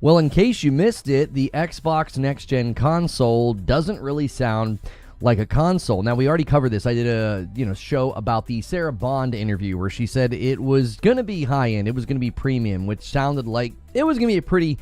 Well, in case you missed it, the Xbox Next Gen console doesn't really sound like a console. Now, we already covered this. I did a show about the Sarah Bond interview where she said it was going to be high-end. It was going to be premium, which sounded like it was going to be a pretty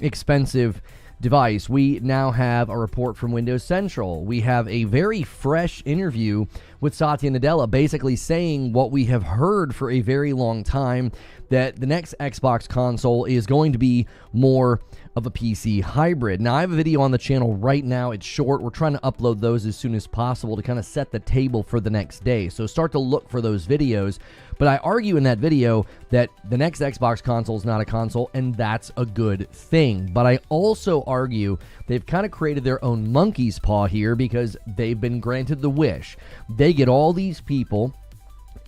expensive device. We now have a report from Windows Central. We have a very fresh interview with Satya Nadella basically saying what we have heard for a very long time, that the next Xbox console is going to be more of a PC hybrid. Now, I have a video on the channel right now. It's short. We're trying to upload those as soon as possible to kind of set the table for the next day. So start to look for those videos. But I argue in that video that the next Xbox console is not a console, and that's a good thing. But I also argue they've kind of created their own monkey's paw here because they've been granted the wish. They get all these people,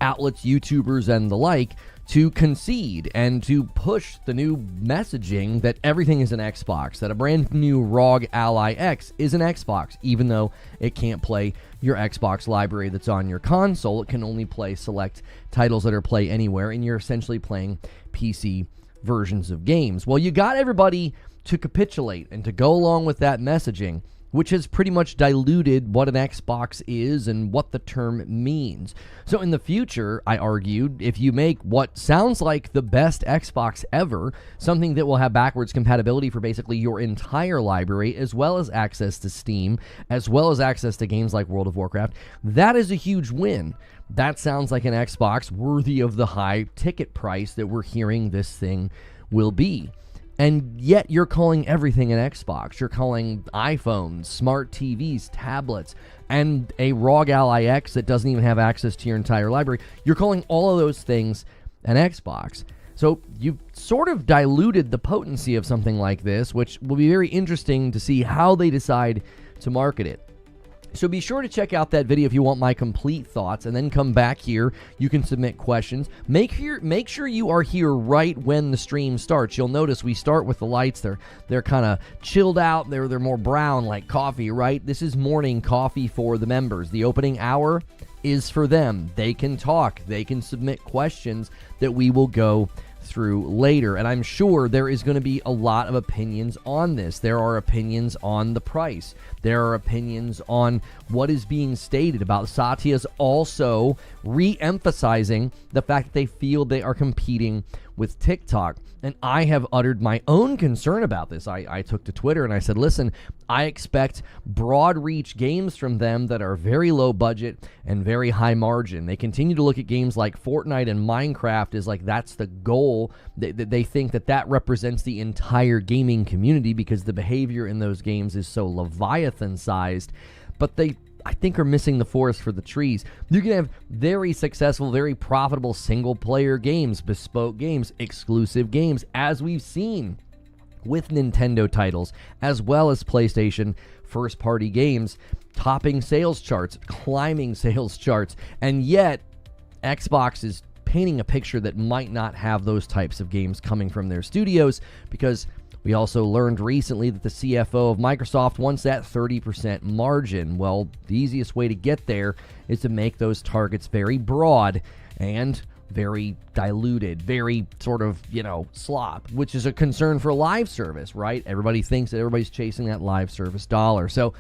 outlets, YouTubers, and the like, to concede and to push the new messaging that everything is an Xbox, that a brand new ROG Ally X is an Xbox, even though it can't play your Xbox library that's on your console. It can only play select titles that are play anywhere, and you're essentially playing PC versions of games. Well, you got everybody to capitulate and to go along with that messaging, which has pretty much diluted what an Xbox is and what the term means. So in the future, I argued, if you make what sounds like the best Xbox ever, something that will have backwards compatibility for basically your entire library, as well as access to Steam, as well as access to games like World of Warcraft, that is a huge win. That sounds like an Xbox worthy of the high ticket price that we're hearing this thing will be. And yet you're calling everything an Xbox. You're calling iPhones, smart TVs, tablets, and a ROG Ally X that doesn't even have access to your entire library. You're calling all of those things an Xbox. So you've sort of diluted the potency of something like this, which will be very interesting to see how they decide to market it. So be sure to check out that video if you want my complete thoughts, and then come back here. You can submit questions. Make sure you are here right when the stream starts. You'll notice we start with the lights. They're kind of chilled out. They're more brown like coffee, right? This is morning coffee for the members. The opening hour is for them. They can talk. They can submit questions that we will go through later, and I'm sure there is going to be a lot of opinions on this. There are opinions on the price. There are opinions on what is being stated about Satya's also re-emphasizing the fact that they feel they are competing with TikTok. And I have uttered my own concern about this. I took to Twitter and I said, listen, I expect broad reach games from them that are very low budget and very high margin. They continue to look at games like Fortnite and Minecraft as like that's the goal. They think that represents the entire gaming community because the behavior in those games is so Leviathan-sized. But they, I think, are missing the forest for the trees. You can have very successful, very profitable single-player games, bespoke games, exclusive games, as we've seen with Nintendo titles, as well as PlayStation first-party games, topping sales charts, climbing sales charts, and yet Xbox is painting a picture that might not have those types of games coming from their studios, because we also learned recently that the CFO of Microsoft wants that 30% margin. Well, the easiest way to get there is to make those targets very broad and very diluted, very sort of, slop, which is a concern for live service, right? Everybody thinks that everybody's chasing that live service dollar. So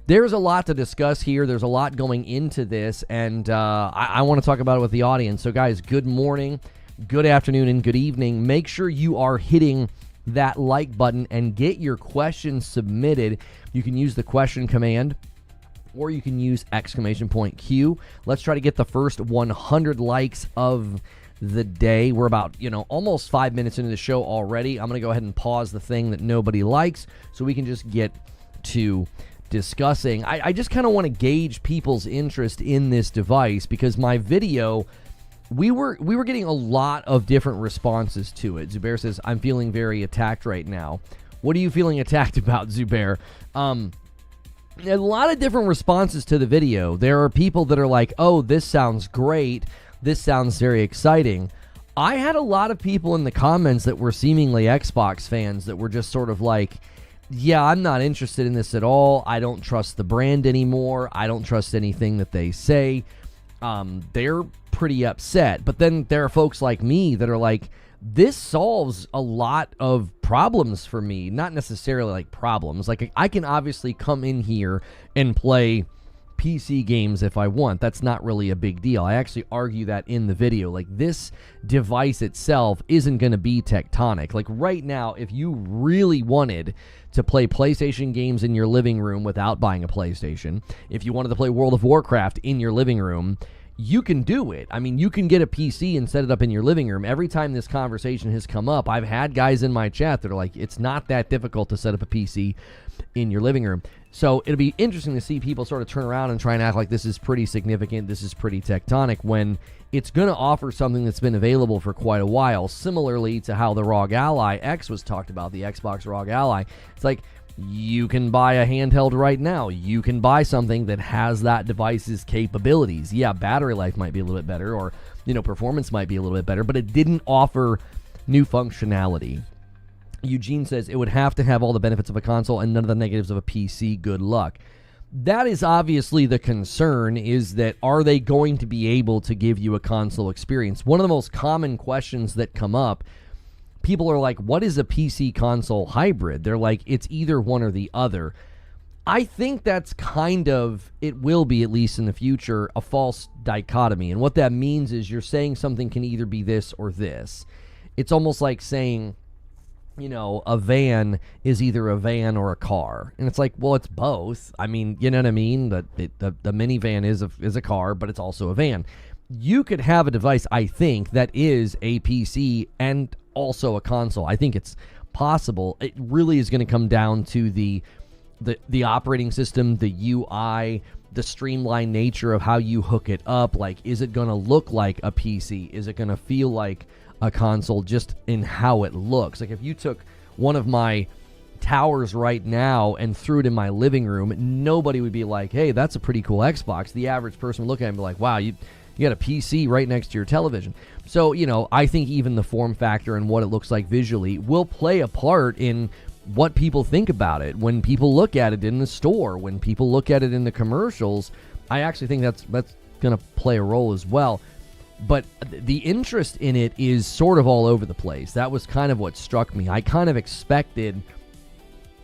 there's a lot to discuss here. There's a lot going into this, and I want to talk about it with the audience. So guys, good morning, good afternoon, and good evening. Make sure you are hitting that like button and get your questions submitted. You can use the question command, or you can use !Q. Let's try to get the first 100 likes of the day. We're about, almost 5 minutes into the show already. I'm going to go ahead and pause the thing that nobody likes so we can just get to discussing. I just kind of want to gauge people's interest in this device, because my video, we were getting a lot of different responses to it. Zubair says, I'm feeling very attacked right now. What are you feeling attacked about, Zubair? A lot of different responses to the video. There are people that are like, oh, this sounds great. This sounds very exciting. I had a lot of people in the comments that were seemingly Xbox fans that were just sort of like, yeah, I'm not interested in this at all. I don't trust the brand anymore. I don't trust anything that they say. They're pretty upset. But then there are folks like me that are like, this solves a lot of problems for me, not necessarily like problems. Like, I can obviously come in here and play PC games if I want. That's not really a big deal. I actually argue that in the video. Like, this device itself isn't going to be tectonic. Like, right now, if you really wanted to play PlayStation games in your living room without buying a PlayStation, if you wanted to play World of Warcraft in your living room, you can do it. I mean, you can get a PC and set it up in your living room. Every time this conversation has come up, I've had guys in my chat that are like, it's not that difficult to set up a PC in your living room. So it'll be interesting to see people sort of turn around and try and act like this is pretty significant, this is pretty tectonic, when it's going to offer something that's been available for quite a while, similarly to how the ROG Ally X was talked about, the Xbox ROG Ally. It's like, you can buy a handheld right now. You can buy something that has that device's capabilities. Yeah, battery life might be a little bit better, or, performance might be a little bit better, but it didn't offer new functionality. Eugene says it would have to have all the benefits of a console and none of the negatives of a PC. Good luck. That is obviously the concern, is that are they going to be able to give you a console experience? One of the most common questions that come up, people are like, what is a PC console hybrid? They're like, it's either one or the other. I think that's kind of, it will be at least in the future, a false dichotomy. And what that means is you're saying something can either be this or this. It's almost like saying, a van is either a van or a car. And it's like, well, it's both. I mean, you know what I mean? The minivan is a car, but it's also a van. You could have a device, I think, that is a PC and also a console. I think it's possible. It really is going to come down to the operating system, the UI, the streamlined nature of how you hook it up. Like, is it going to look like a PC? Is it going to feel like a console just in how it looks? Like, if you took one of my towers right now and threw it in my living room, nobody would be like, hey, that's a pretty cool Xbox. The average person would look at it and be like, wow, you got a PC right next to your television. So, I think even the form factor and what it looks like visually will play a part in what people think about it. When people look at it in the store, when people look at it in the commercials, I actually think that's going to play a role as well. But the interest in it is sort of all over the place. That was kind of what struck me. I kind of expected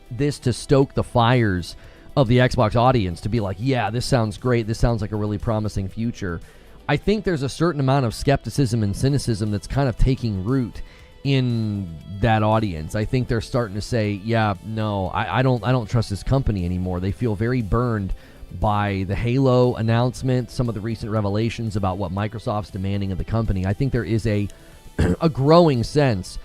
this to stoke the fires of the Xbox audience, to be like, yeah, this sounds great. This sounds like a really promising future. I think there's a certain amount of skepticism and cynicism that's kind of taking root in that audience. I think they're starting to say, yeah, no, I don't trust this company anymore. They feel very burned by the Halo announcement, some of the recent revelations about what Microsoft's demanding of the company. I think there is a growing sense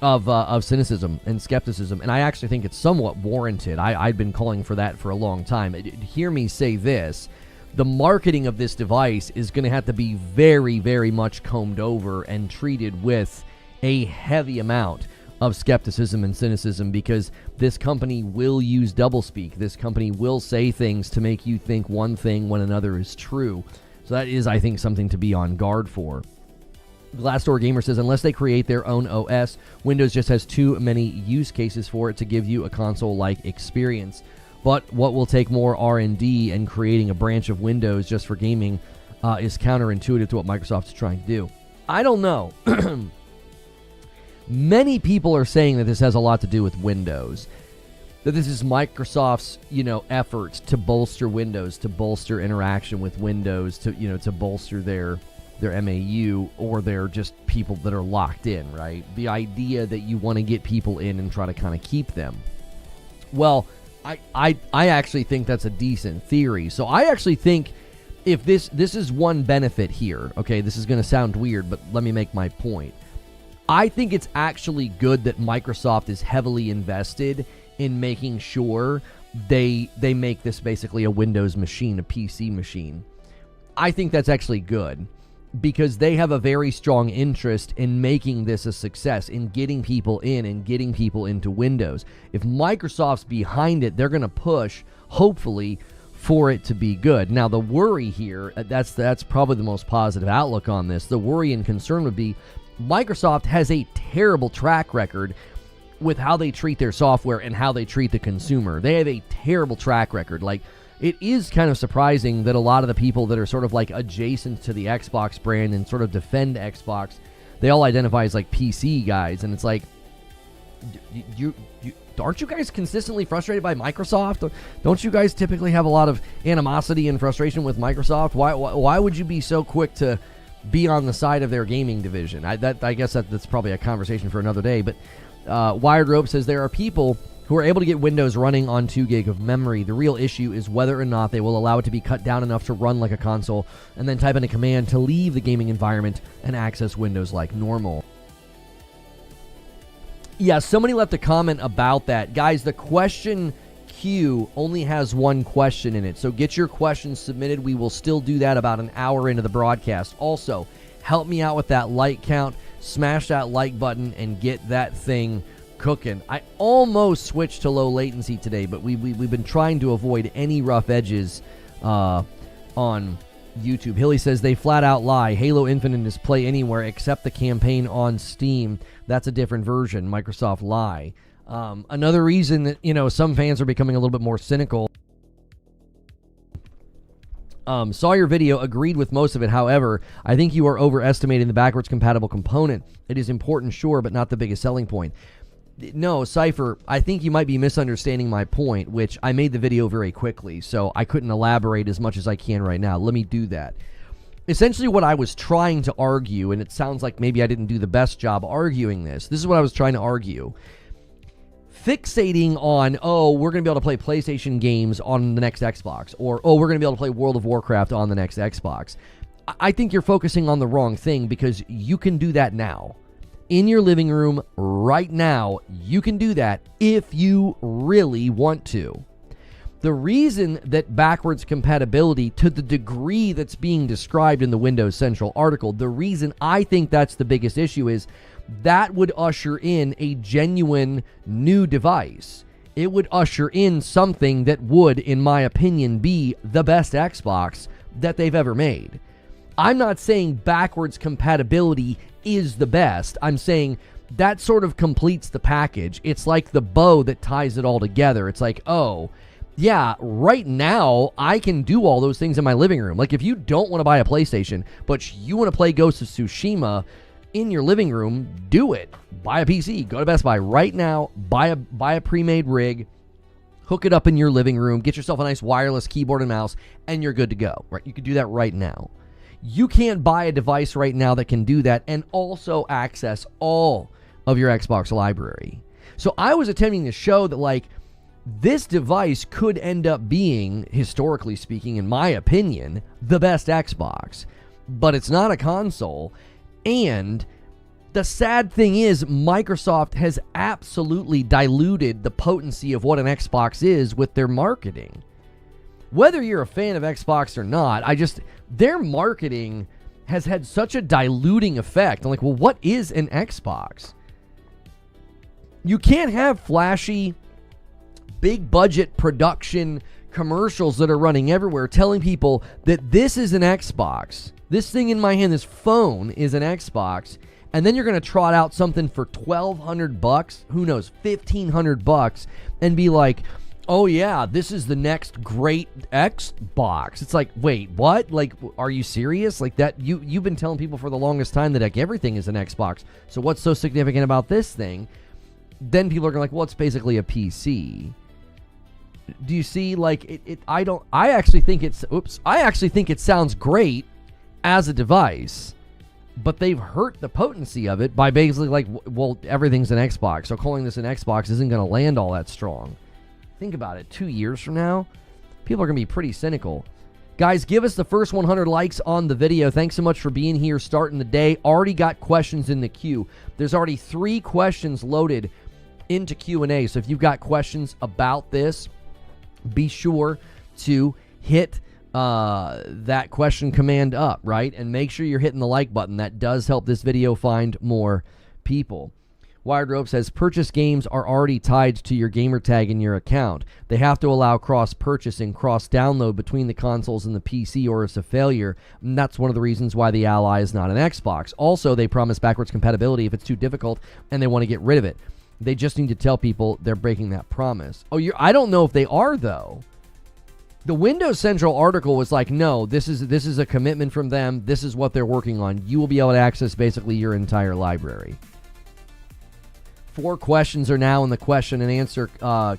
of cynicism and skepticism, and I actually think it's somewhat warranted. I've been calling for that for a long time. Hear me say this. The marketing of this device is going to have to be very, very much combed over and treated with a heavy amount of skepticism and cynicism, because this company will use doublespeak. This company will say things to make you think one thing when another is true. So that is, I think, something to be on guard for. Glassdoor Gamer says, unless they create their own OS, Windows just has too many use cases for it to give you a console-like experience. But what will take more R&D and creating a branch of Windows just for gaming is counterintuitive to what Microsoft is trying to do. I don't know. Many people are saying that this has a lot to do with Windows, that this is Microsoft's, efforts to bolster Windows, to bolster interaction with Windows, to bolster their MAU, or they're just people that are locked in, right? The idea that you want to get people in and try to kind of keep them. Well, I actually think that's a decent theory. So I actually think if this is one benefit here, okay, this is going to sound weird, but let me make my point. I think it's actually good that Microsoft is heavily invested in making sure they make this basically a Windows machine, a PC machine. I think that's actually good, because they have a very strong interest in making this a success, in getting people in and getting people into Windows. If Microsoft's behind it, they're going to push, hopefully, for it to be good. Now, the worry here, that's probably the most positive outlook on this. The worry and concern would be Microsoft has a terrible track record with how they treat their software and how they treat the consumer. They have a terrible track record. Like, it is kind of surprising that a lot of the people that are sort of like adjacent to the Xbox brand and sort of defend Xbox, they all identify as like PC guys. And it's like, aren't you guys consistently frustrated by Microsoft? Don't you guys typically have a lot of animosity and frustration with Microsoft? Why would you be so quick to be on the side of their gaming division? I guess that's probably a conversation for another day. But Wired Rope says there are people who are able to get Windows running on 2 gig of memory. The real issue is whether or not they will allow it to be cut down enough to run like a console and then type in a command to leave the gaming environment and access Windows like normal. Yeah, somebody left a comment about that. Guys, the question queue only has one question in it, so get your questions submitted. We will still do that about an hour into the broadcast. Also, help me out with that like count. Smash that like button and get that thing cooking. I almost switched to low latency today, but we've been trying to avoid any rough edges on YouTube. Hilly says they flat out lie. Halo Infinite is play anywhere except the campaign on Steam. That's a different version. Microsoft lie. Another reason that some fans are becoming a little bit more cynical. Saw your video, agreed with most of it. However, I think you are overestimating the backwards compatible component. It is important, sure, but not the biggest selling point. No, Cypher, I think you might be misunderstanding my point, which I made the video very quickly, so I couldn't elaborate as much as I can right now. Let me do that. Essentially what I was trying to argue, and it sounds like maybe I didn't do the best job arguing this. This is what I was trying to argue. Fixating on, we're going to be able to play PlayStation games on the next Xbox, or, we're going to be able to play World of Warcraft on the next Xbox. I think you're focusing on the wrong thing, because you can do that now. In your living room right now, you can do that if you really want to. The reason that backwards compatibility, to the degree that's being described in the Windows Central article, the reason I think that's the biggest issue is that would usher in a genuine new device. It would usher in something that would, in my opinion, be the best Xbox that they've ever made. I'm not saying backwards compatibility is the best. I'm saying that sort of completes the package. It's like the bow that ties it all together. It's like, yeah, right now I can do all those things in my living room. Like if you don't want to buy a PlayStation, but you want to play Ghost of Tsushima in your living room, do it. Buy a PC. Go to Best Buy right now. Buy a pre-made rig. Hook it up in your living room. Get yourself a nice wireless keyboard and mouse, and you're good to go. Right? You can do that right now. You can't buy a device right now that can do that and also access all of your Xbox library. So I was attempting to show that, this device could end up being, historically speaking, in my opinion, the best Xbox. But it's not a console. And the sad thing is, Microsoft has absolutely diluted the potency of what an Xbox is with their marketing. Whether you're a fan of Xbox or not, their marketing has had such a diluting effect. I'm like, well, what is an Xbox? You can't have flashy, big budget production commercials that are running everywhere telling people that this is an Xbox. This thing in my hand, this phone, is an Xbox. And then you're going to trot out something for $1,200, who knows, $1,500, and be like, oh yeah, this is the next great Xbox. It's like, wait, what? Are you serious? That you've been telling people for the longest time that everything is an Xbox. So what's so significant about this thing? Then people are going well, it's basically a PC. Do you see? I actually think it sounds great as a device, but they've hurt the potency of it by basically everything's an Xbox. So calling this an Xbox isn't going to land all that strong. Think about it. 2 years from now, people are going to be pretty cynical. Guys, give us the first 100 likes on the video. Thanks so much for being here, starting the day. Already got questions in the queue. There's already 3 questions loaded into Q&A. So if you've got questions about this, be sure to hit that question command up, right? And make sure you're hitting the like button. That does help this video find more people. Wired Rope says, purchase games are already tied to your gamer tag in your account. They have to allow cross-purchasing, cross-download between the consoles and the PC, or it's a failure. And that's one of the reasons why the Ally is not an Xbox. Also, they promise backwards compatibility if it's too difficult and they want to get rid of it. They just need to tell people they're breaking that promise. I don't know if they are, though. The Windows Central article was like, no, this is a commitment from them. This is what they're working on. You will be able to access basically your entire library. 4 questions are now in the question and answer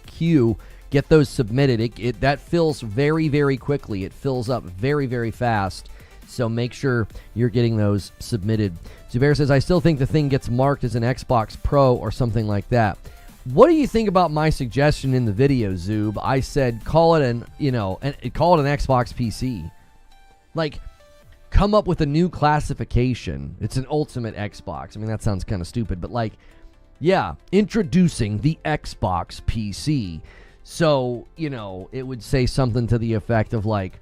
queue. Get those submitted. That fills very, very quickly. It fills up very, very fast. So make sure you're getting those submitted. Zubair says, I still think the thing gets marked as an Xbox Pro or something like that. What do you think about my suggestion in the video, Zoob? I said call it an Xbox PC. Like, come up with a new classification. It's an ultimate Xbox. I mean, that sounds kind of stupid, but like, yeah, introducing the Xbox PC. So, it would say something to the effect of like,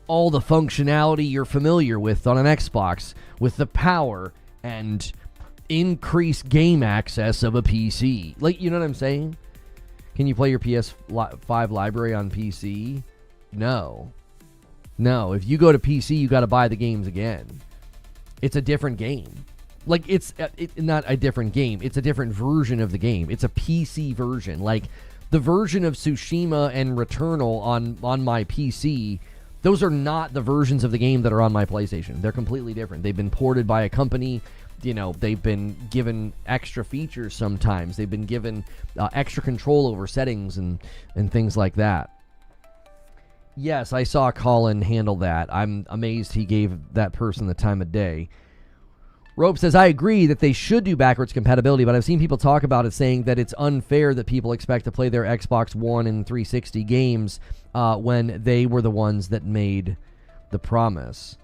all the functionality you're familiar with on an Xbox with the power and increased game access of a PC. Like, you know what I'm saying? Can you play your PS5 library on PC? No. If you go to PC, you got to buy the games again. It's a different game. Like, it's not a different game. It's a different version of the game. It's a PC version. Like, the version of Tsushima and Returnal on my PC, those are not the versions of the game that are on my PlayStation. They're completely different. They've been ported by a company. They've been given extra features sometimes. They've been given extra control over settings and things like that. Yes, I saw Colin handle that. I'm amazed he gave that person the time of day. Rope says, I agree that they should do backwards compatibility, but I've seen people talk about it saying that it's unfair that people expect to play their Xbox One and 360 games when they were the ones that made the promise.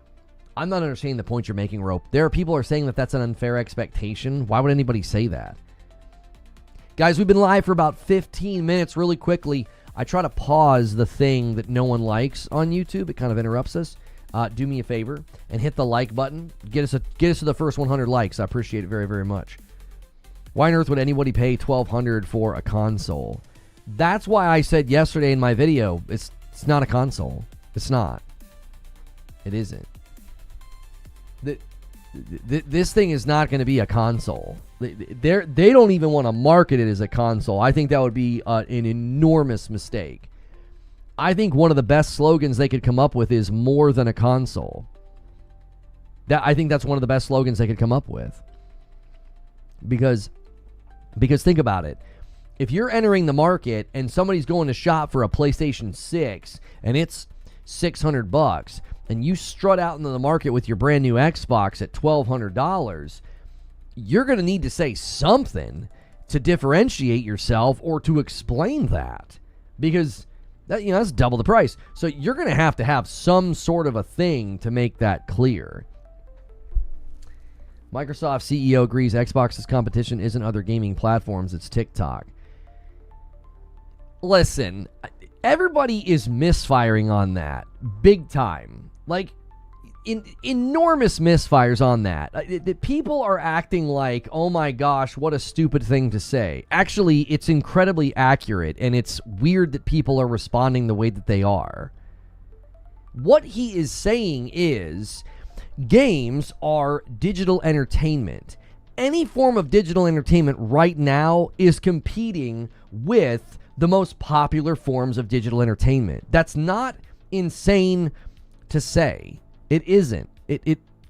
I'm not understanding the point you're making, Rope. There are people who are saying that that's an unfair expectation. Why would anybody say that? Guys, we've been live for about 15 minutes really quickly. I try to pause the thing that no one likes on YouTube. It kind of interrupts us. Do me a favor and hit the like button. Get us to the first 100 likes. I appreciate it very, very much. Why on earth would anybody pay $1,200 for a console? That's why I said yesterday in my video, it's not a console. It's not. It isn't. This thing is not going to be a console. They don't even want to market it as a console. I think that would be an enormous mistake. I think one of the best slogans they could come up with is more than a console. I think that's one of the best slogans they could come up with. Because think about it. If you're entering the market and somebody's going to shop for a PlayStation 6 and it's $600 and you strut out into the market with your brand new Xbox at $1,200, you're going to need to say something to differentiate yourself or to explain that. Because that's double the price. So you're going to have some sort of a thing to make that clear. Microsoft CEO agrees Xbox's competition isn't other gaming platforms, it's TikTok. Listen, everybody is misfiring on that big time. Like, enormous misfires on that. People are acting like, oh my gosh, what a stupid thing to say. Actually, it's incredibly accurate, and it's weird that people are responding the way that they are. What he is saying is, games are digital entertainment. Any form of digital entertainment right now is competing with the most popular forms of digital entertainment. That's not insane to say. It isn't.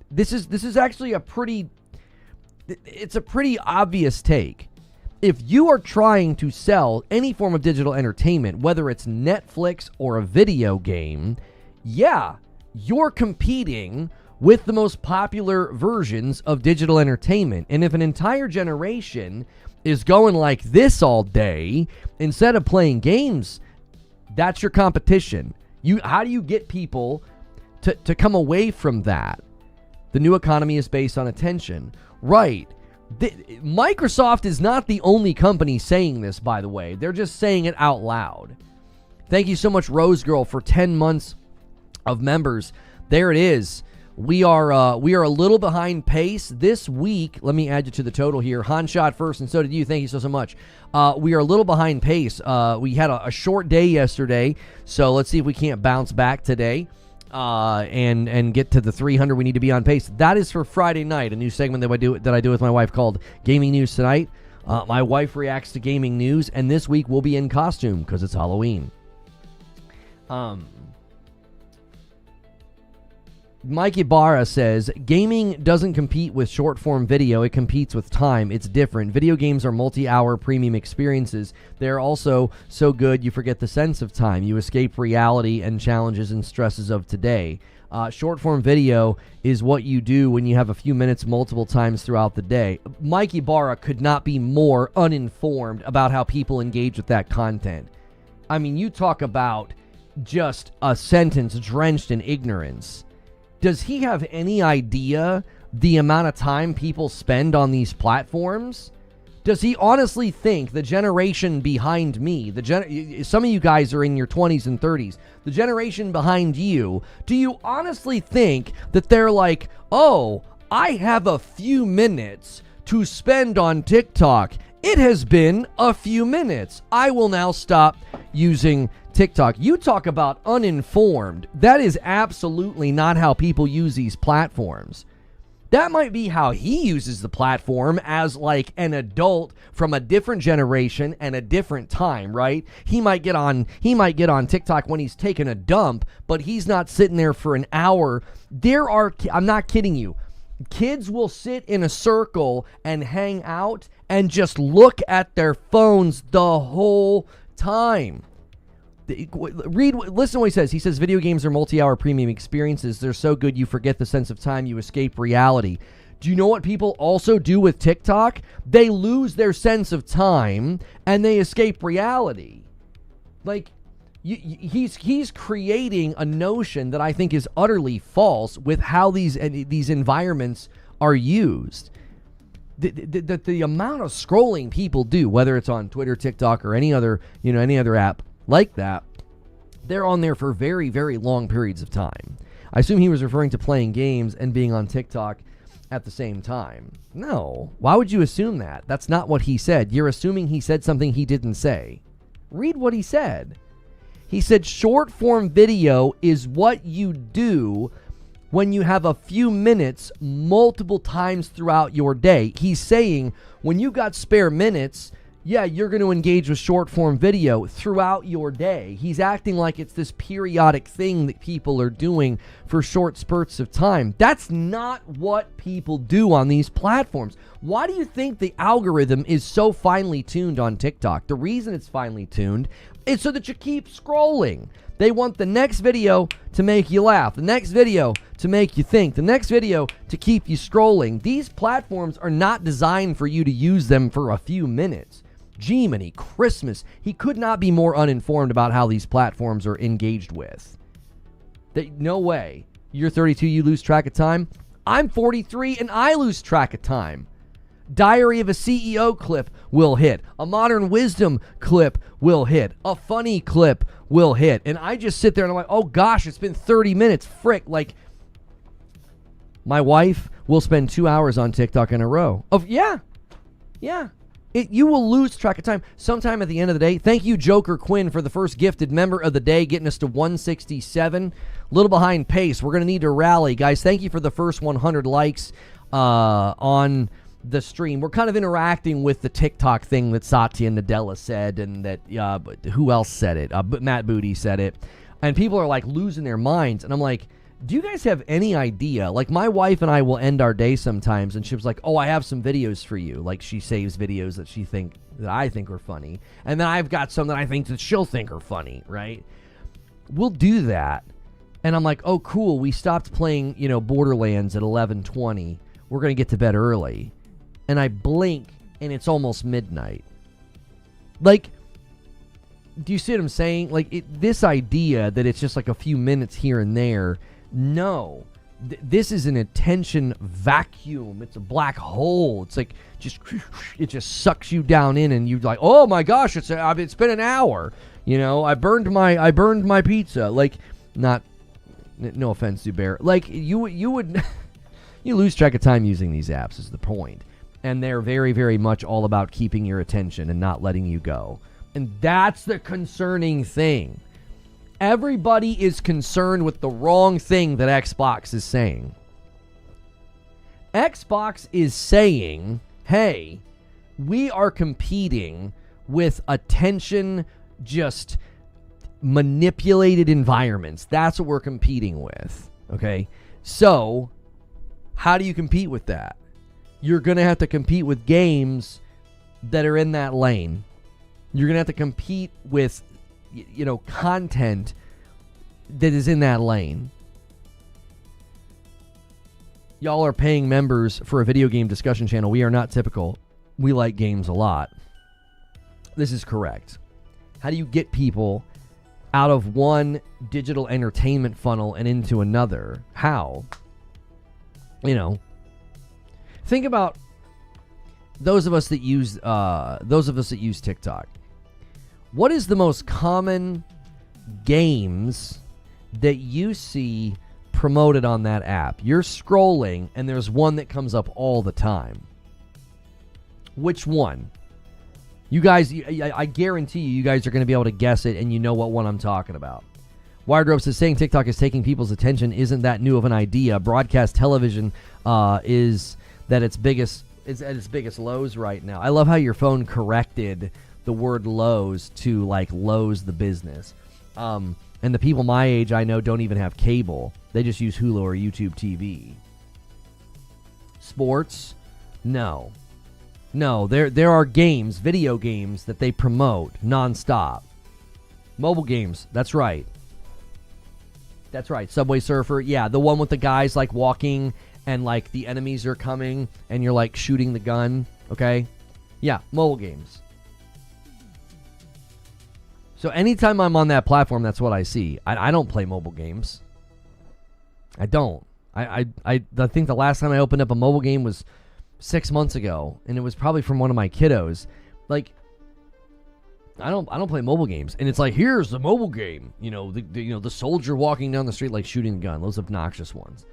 This is actually a pretty obvious take. If you are trying to sell any form of digital entertainment, whether it's Netflix or a video game, yeah, you're competing with the most popular versions of digital entertainment. And if an entire generation is going like this all day, instead of playing games, that's your competition. How do you get people to come away from that? The new economy is based on attention. Right. Microsoft is not the only company saying this, by the way. They're just saying it out loud. Thank you so much, Rose Girl, for 10 months of members. There it is. We are a little behind pace this week. Let me add you to the total here. Han shot first, and so did you. Thank you so much. We are a little behind pace. We had a short day yesterday, so let's see if we can't bounce back today and get to the 300. We need to be on pace. That is for Friday night, a new segment that I do with my wife called Gaming News Tonight. My wife reacts to gaming news, and this week we'll be in costume because it's Mike Ibarra says, gaming doesn't compete with short-form video. It competes with time. It's different. Video games are multi-hour premium experiences. They're also so good you forget the sense of time. You escape reality and challenges and stresses of today. Short-form video is what you do when you have a few minutes multiple times throughout the day. Mike Ibarra could not be more uninformed about how people engage with that content. I mean, you talk about just a sentence drenched in ignorance. Does he have any idea the amount of time people spend on these platforms? Does he honestly think the generation behind me, some of you guys are in your 20s and 30s, the generation behind you, do you honestly think that they're like, oh, I have a few minutes to spend on TikTok. It has been a few minutes. I will now stop using TikTok. You talk about uninformed. That is absolutely not how people use these platforms. That might be how he uses the platform as like an adult from a different generation and a different time, right? He might get on TikTok when he's taking a dump, but he's not sitting there for an hour. I'm not kidding you. Kids will sit in a circle and hang out and just look at their phones the whole time. Listen to what he says. He says, video games are multi-hour premium experiences. They're so good you forget the sense of time. You escape reality. Do you know what people also do with TikTok? They lose their sense of time and they escape reality. Like, he's creating a notion that I think is utterly false with how these environments are used. The amount of scrolling people do, whether it's on Twitter, TikTok, or any other app like that, they're on there for very, very long periods of time. I assume he was referring to playing games and being on TikTok at the same time. No. Why would you assume that? That's not what he said. You're assuming he said something he didn't say. Read what he said. He said short form video is what you do when you have a few minutes multiple times throughout your day. He's saying when you got spare minutes, yeah, you're going to engage with short-form video throughout your day. He's acting like it's this periodic thing that people are doing for short spurts of time. That's not what people do on these platforms. Why do you think the algorithm is so finely tuned on TikTok? The reason it's finely tuned is so that you keep scrolling. They want the next video to make you laugh, the next video to make you think, the next video to keep you scrolling. These platforms are not designed for you to use them for a few minutes. Jiminy Christmas, he could not be more uninformed about how these platforms are engaged with. No way. You're 32, you lose track of time. I'm 43 and I lose track of time. Diary of a CEO clip will hit. A Modern Wisdom clip will hit. A funny clip will hit. And I just sit there and I'm like, oh gosh, it's been 30 minutes. Frick. Like, my wife will spend 2 hours on TikTok in a row. Yeah. You will lose track of time sometime at the end of the day. Thank you, Joker Quinn, for the first gifted member of the day, getting us to 167. A little behind pace. We're going to need to rally. Guys, thank you for the first 100 likes on the stream. We're kind of interacting with the TikTok thing that Satya Nadella said, and that who else said it? Matt Booty said it. And people are like losing their minds. And I'm like, do you guys have any idea? Like, my wife and I will end our day sometimes, and she was like, oh, I have some videos for you. Like, she saves videos that I think are funny. And then I've got some that I think that she'll think are funny, right? We'll do that. And I'm like, oh, cool. We stopped playing, Borderlands at 11:20. We're going to get to bed early. And I blink, and it's almost midnight. Like, do you see what I'm saying? Like, this idea that it's just like a few minutes here and there. No, this is an attention vacuum. It's a black hole. It's like it just sucks you down in, and you're like, oh my gosh, it's been an hour. I burned my pizza. Like, no offense, Zubair. Like, you would you lose track of time using these apps is the point, and they're very, very much all about keeping your attention and not letting you go, and that's the concerning thing. Everybody is concerned with the wrong thing that Xbox is saying. Xbox is saying, hey, we are competing with attention, just manipulated environments. That's what we're competing with, okay? So, how do you compete with that? You're going to have to compete with games that are in that lane. You're going to have to compete with, content that is in that lane. Y'all are paying members for a video game discussion channel. We are not typical. We like games a lot. This is correct. How do you get people out of one digital entertainment funnel and into another? How? Think about those of us that use TikTok. What is the most common games that you see promoted on that app? You're scrolling and there's one that comes up all the time. Which one? You guys, I guarantee you guys are going to be able to guess it, and you know what one I'm talking about. Wired Ropes is saying TikTok is taking people's attention. Isn't that new of an idea? Broadcast television is at its biggest lows right now. I love how your phone corrected the word lows to like Lowe's the business. And the people my age I know don't even have cable. They just use Hulu or YouTube TV. Sports? No. No, there are games, video games that they promote nonstop. Mobile games, that's right. That's right. Subway Surfer, yeah, the one with the guys like walking and like the enemies are coming and you're like shooting the gun, okay? Yeah, mobile games. So anytime I'm on that platform, that's what I see. I don't play mobile games. I don't. I think the last time I opened up a mobile game was 6 months ago, and it was probably from one of my kiddos. Like, I don't play mobile games, and it's like, here's the mobile game. The soldier walking down the street like shooting a gun. Those obnoxious ones.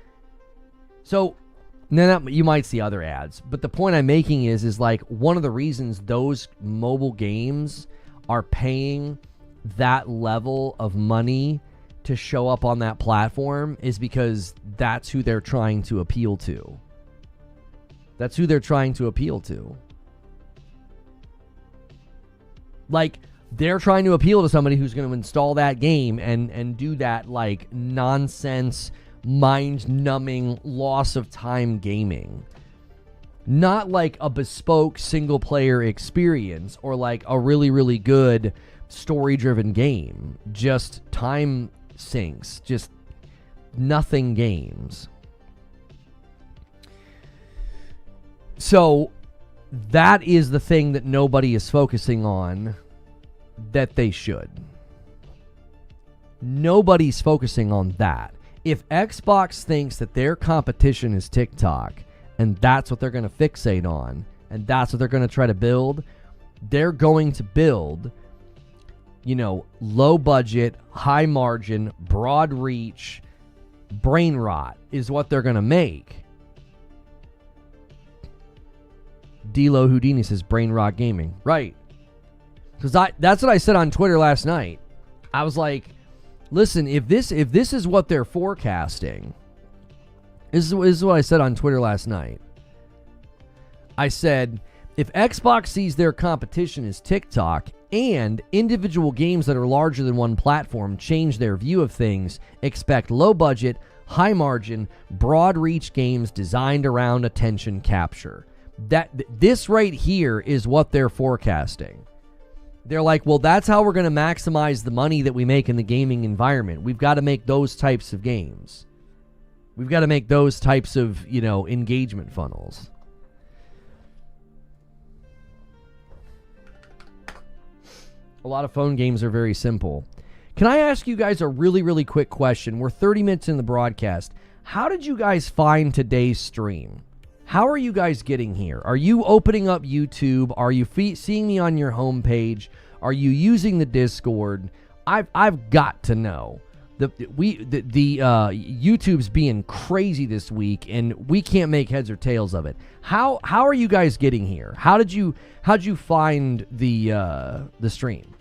So, then you might see other ads, but the point I'm making is like one of the reasons those mobile games are paying that level of money to show up on that platform is because that's who they're trying to appeal to. That's who they're trying to appeal to. Like, they're trying to appeal to somebody who's going to install that game and do that, like, nonsense, mind-numbing, loss of time gaming. Not like a bespoke single-player experience or like a really, really good story-driven game. Just time sinks. Just nothing games. So that is the thing that nobody is focusing on that they should. Nobody's focusing on that. If Xbox thinks that their competition is TikTok and that's what they're going to fixate on and that's what they're going to try to build, they're going to build, low budget, high margin, broad reach, brain rot is what they're going to make. D-Lo Houdini says brain rot gaming. Right. Because that's what I said on Twitter last night. I was like, listen, if this is what they're forecasting, this is what I said on Twitter last night. I said, if Xbox sees their competition as TikTok and individual games that are larger than one platform change their view of things, expect low budget, high margin, broad reach games designed around attention capture. This right here is what they're forecasting. They're like, well, that's how we're going to maximize the money that we make in the gaming environment. We've got to make those types of games. We've got to make those types of, engagement funnels. A lot of phone games are very simple. Can I ask you guys a really, really quick question? We're 30 minutes in the broadcast. How did you guys find today's stream? How are you guys getting here? Are you opening up YouTube? Are you seeing me on your homepage? Are you using the Discord? I've got to know. YouTube's being crazy this week, and we can't make heads or tails of it. How are you guys getting here? How'd you find the stream?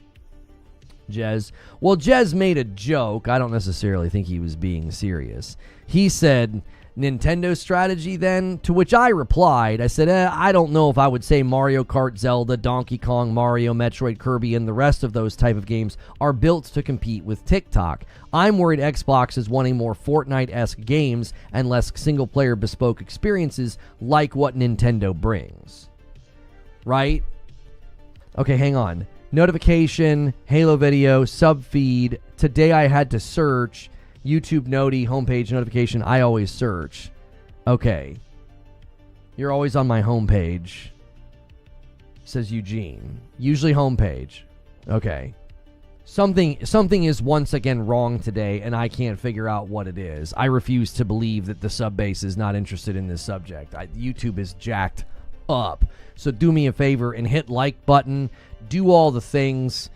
Jez. Well, Jez made a joke. I don't necessarily think he was being serious. He said, Nintendo strategy then? To which I replied, I said, I don't know if I would say Mario Kart, Zelda, Donkey Kong, Mario, Metroid, Kirby, and the rest of those type of games are built to compete with TikTok. I'm worried Xbox is wanting more Fortnite-esque games and less single-player bespoke experiences like what Nintendo brings. Right? Okay, hang on. Notification, Halo video, sub feed. Today I had to search YouTube Noti, homepage notification. I always search. Okay. You're always on my homepage. Says Eugene. Usually homepage. Okay. Something is once again wrong today, and I can't figure out what it is. I refuse to believe that the sub base is not interested in this subject. YouTube is jacked up. So do me a favor and hit like button. Do all the things.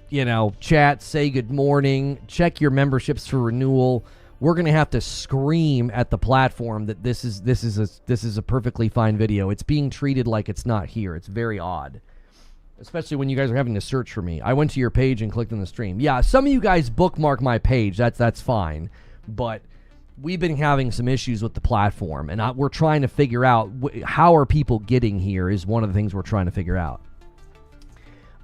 You know, chat, say good morning, check your memberships for renewal. We're going to have to scream at the platform that this is a perfectly fine video. It's being treated like it's not here. It's very odd. Especially when you guys are having to search for me. I went to your page and clicked on the stream. Yeah, some of you guys bookmark my page. That's fine. But we've been having some issues with the platform, and we're trying to figure out how are people getting here is one of the things we're trying to figure out.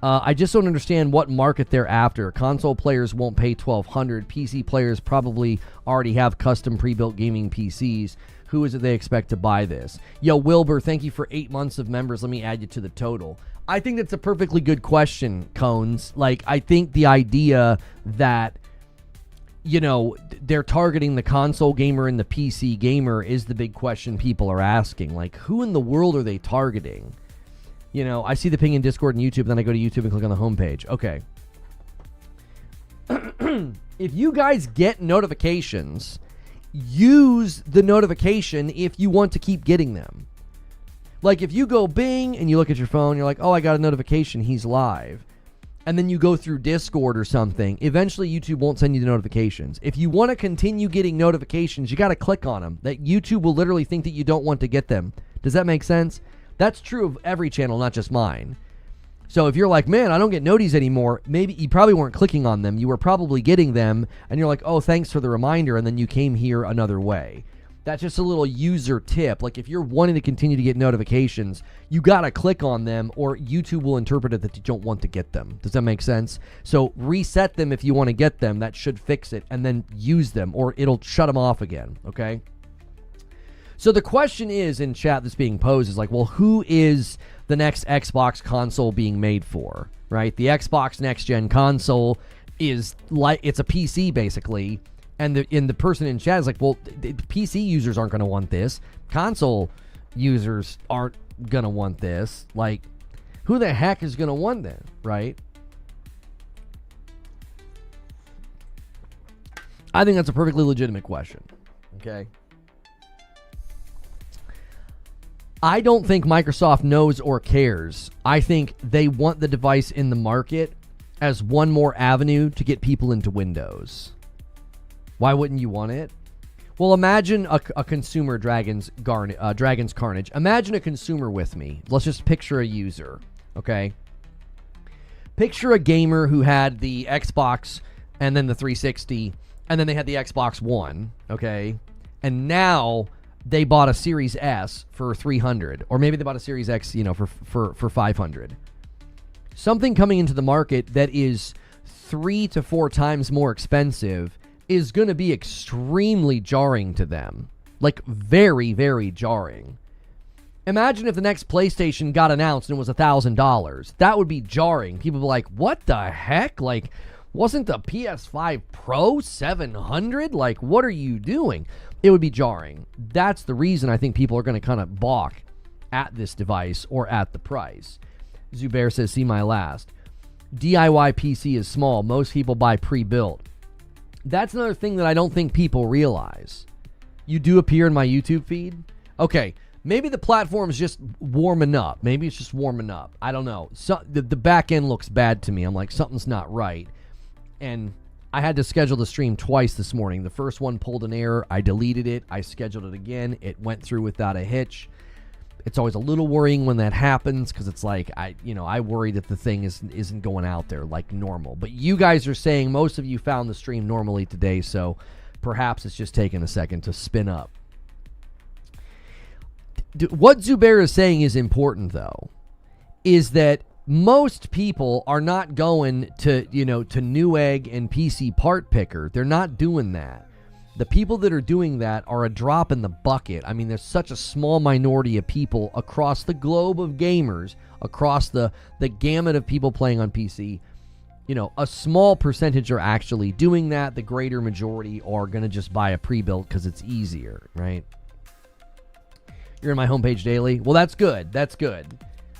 I just don't understand what market they're after. Console players won't pay $1,200. PC players probably already have custom pre-built gaming PCs. Who is it they expect to buy this? Yo, Wilbur, thank you for 8 months of members. Let me add you to the total. I think that's a perfectly good question, Cones. Like, I think the idea that, you know, they're targeting the console gamer and the PC gamer is the big question people are asking. Like, who in the world are they targeting? You know, I see the ping in Discord and YouTube, then I go to YouTube and click on the homepage. Okay. If you guys get notifications, use the notification if you want to keep getting them. Like, if you go Bing and you look at your phone, you're like, oh, I got a notification, he's live. And then you go through Discord or something, eventually YouTube won't send you the notifications. If you want to continue getting notifications, you got to click on them. That YouTube will literally think that you don't want to get them. Does that make sense? That's true of every channel, not just mine. So if you're like, man, I don't get noties anymore, maybe you probably weren't clicking on them. You were probably getting them, and you're like, oh, thanks for the reminder, and then you came here another way. That's just a little user tip. Like, if you're wanting to continue to get notifications, you got to click on them, or YouTube will interpret it that you don't want to get them. Does that make sense? So reset them if you want to get them. That should fix it, and then use them, or it'll shut them off again, okay? So the question is in chat that's being posed is like, well, who is the next Xbox console being made for, right? The Xbox Next Gen console is like, it's a PC basically, and the person in chat is like, well, the PC users aren't going to want this. Console users aren't going to want this. Like, who the heck is going to want that, right? I think that's a perfectly legitimate question, okay? I don't think Microsoft knows or cares. I think they want the device in the market as one more avenue to get people into Windows. Why wouldn't you want it? Well, imagine a consumer Dragon's Carnage. Imagine a consumer with me. Let's just picture a user, okay? Picture a gamer who had the Xbox and then the 360, and then they had the Xbox One, okay? And now they bought a Series S for $300, or maybe they bought a Series X, you know, for $500. Something coming into the market that is 3 to 4 times more expensive is going to be extremely jarring to them. Like, very, very jarring. Imagine if the next PlayStation got announced and it was $1,000. That would be jarring. People would be like, what the heck? Like, wasn't the PS5 Pro $700? Like, what are you doing? It would be jarring. That's the reason I think people are going to kind of balk at this device or at the price. Zubair says, see my last. DIY PC is small. Most people buy pre-built. That's another thing that I don't think people realize. You do appear in my YouTube feed? Okay, maybe the platform's just warming up. Maybe it's just warming up. I don't know. So, the back end looks bad to me. I'm like, something's not right. And I had to schedule the stream twice this morning. The first one pulled an error. I deleted it. I scheduled it again. It went through without a hitch. It's always a little worrying when that happens because it's like, I worry that the thing isn't going out there like normal. But you guys are saying most of you found the stream normally today, so perhaps it's just taking a second to spin up. what Zubair is saying is important, though, is that most people are not going to, to Newegg and PC Part Picker. They're not doing that. The people that are doing that are a drop in the bucket. I mean, there's such a small minority of people across the globe of gamers, across the gamut of people playing on PC. A small percentage are actually doing that. The greater majority are going to just buy a pre-built because it's easier, right? You're in my homepage daily. Well, that's good. That's good.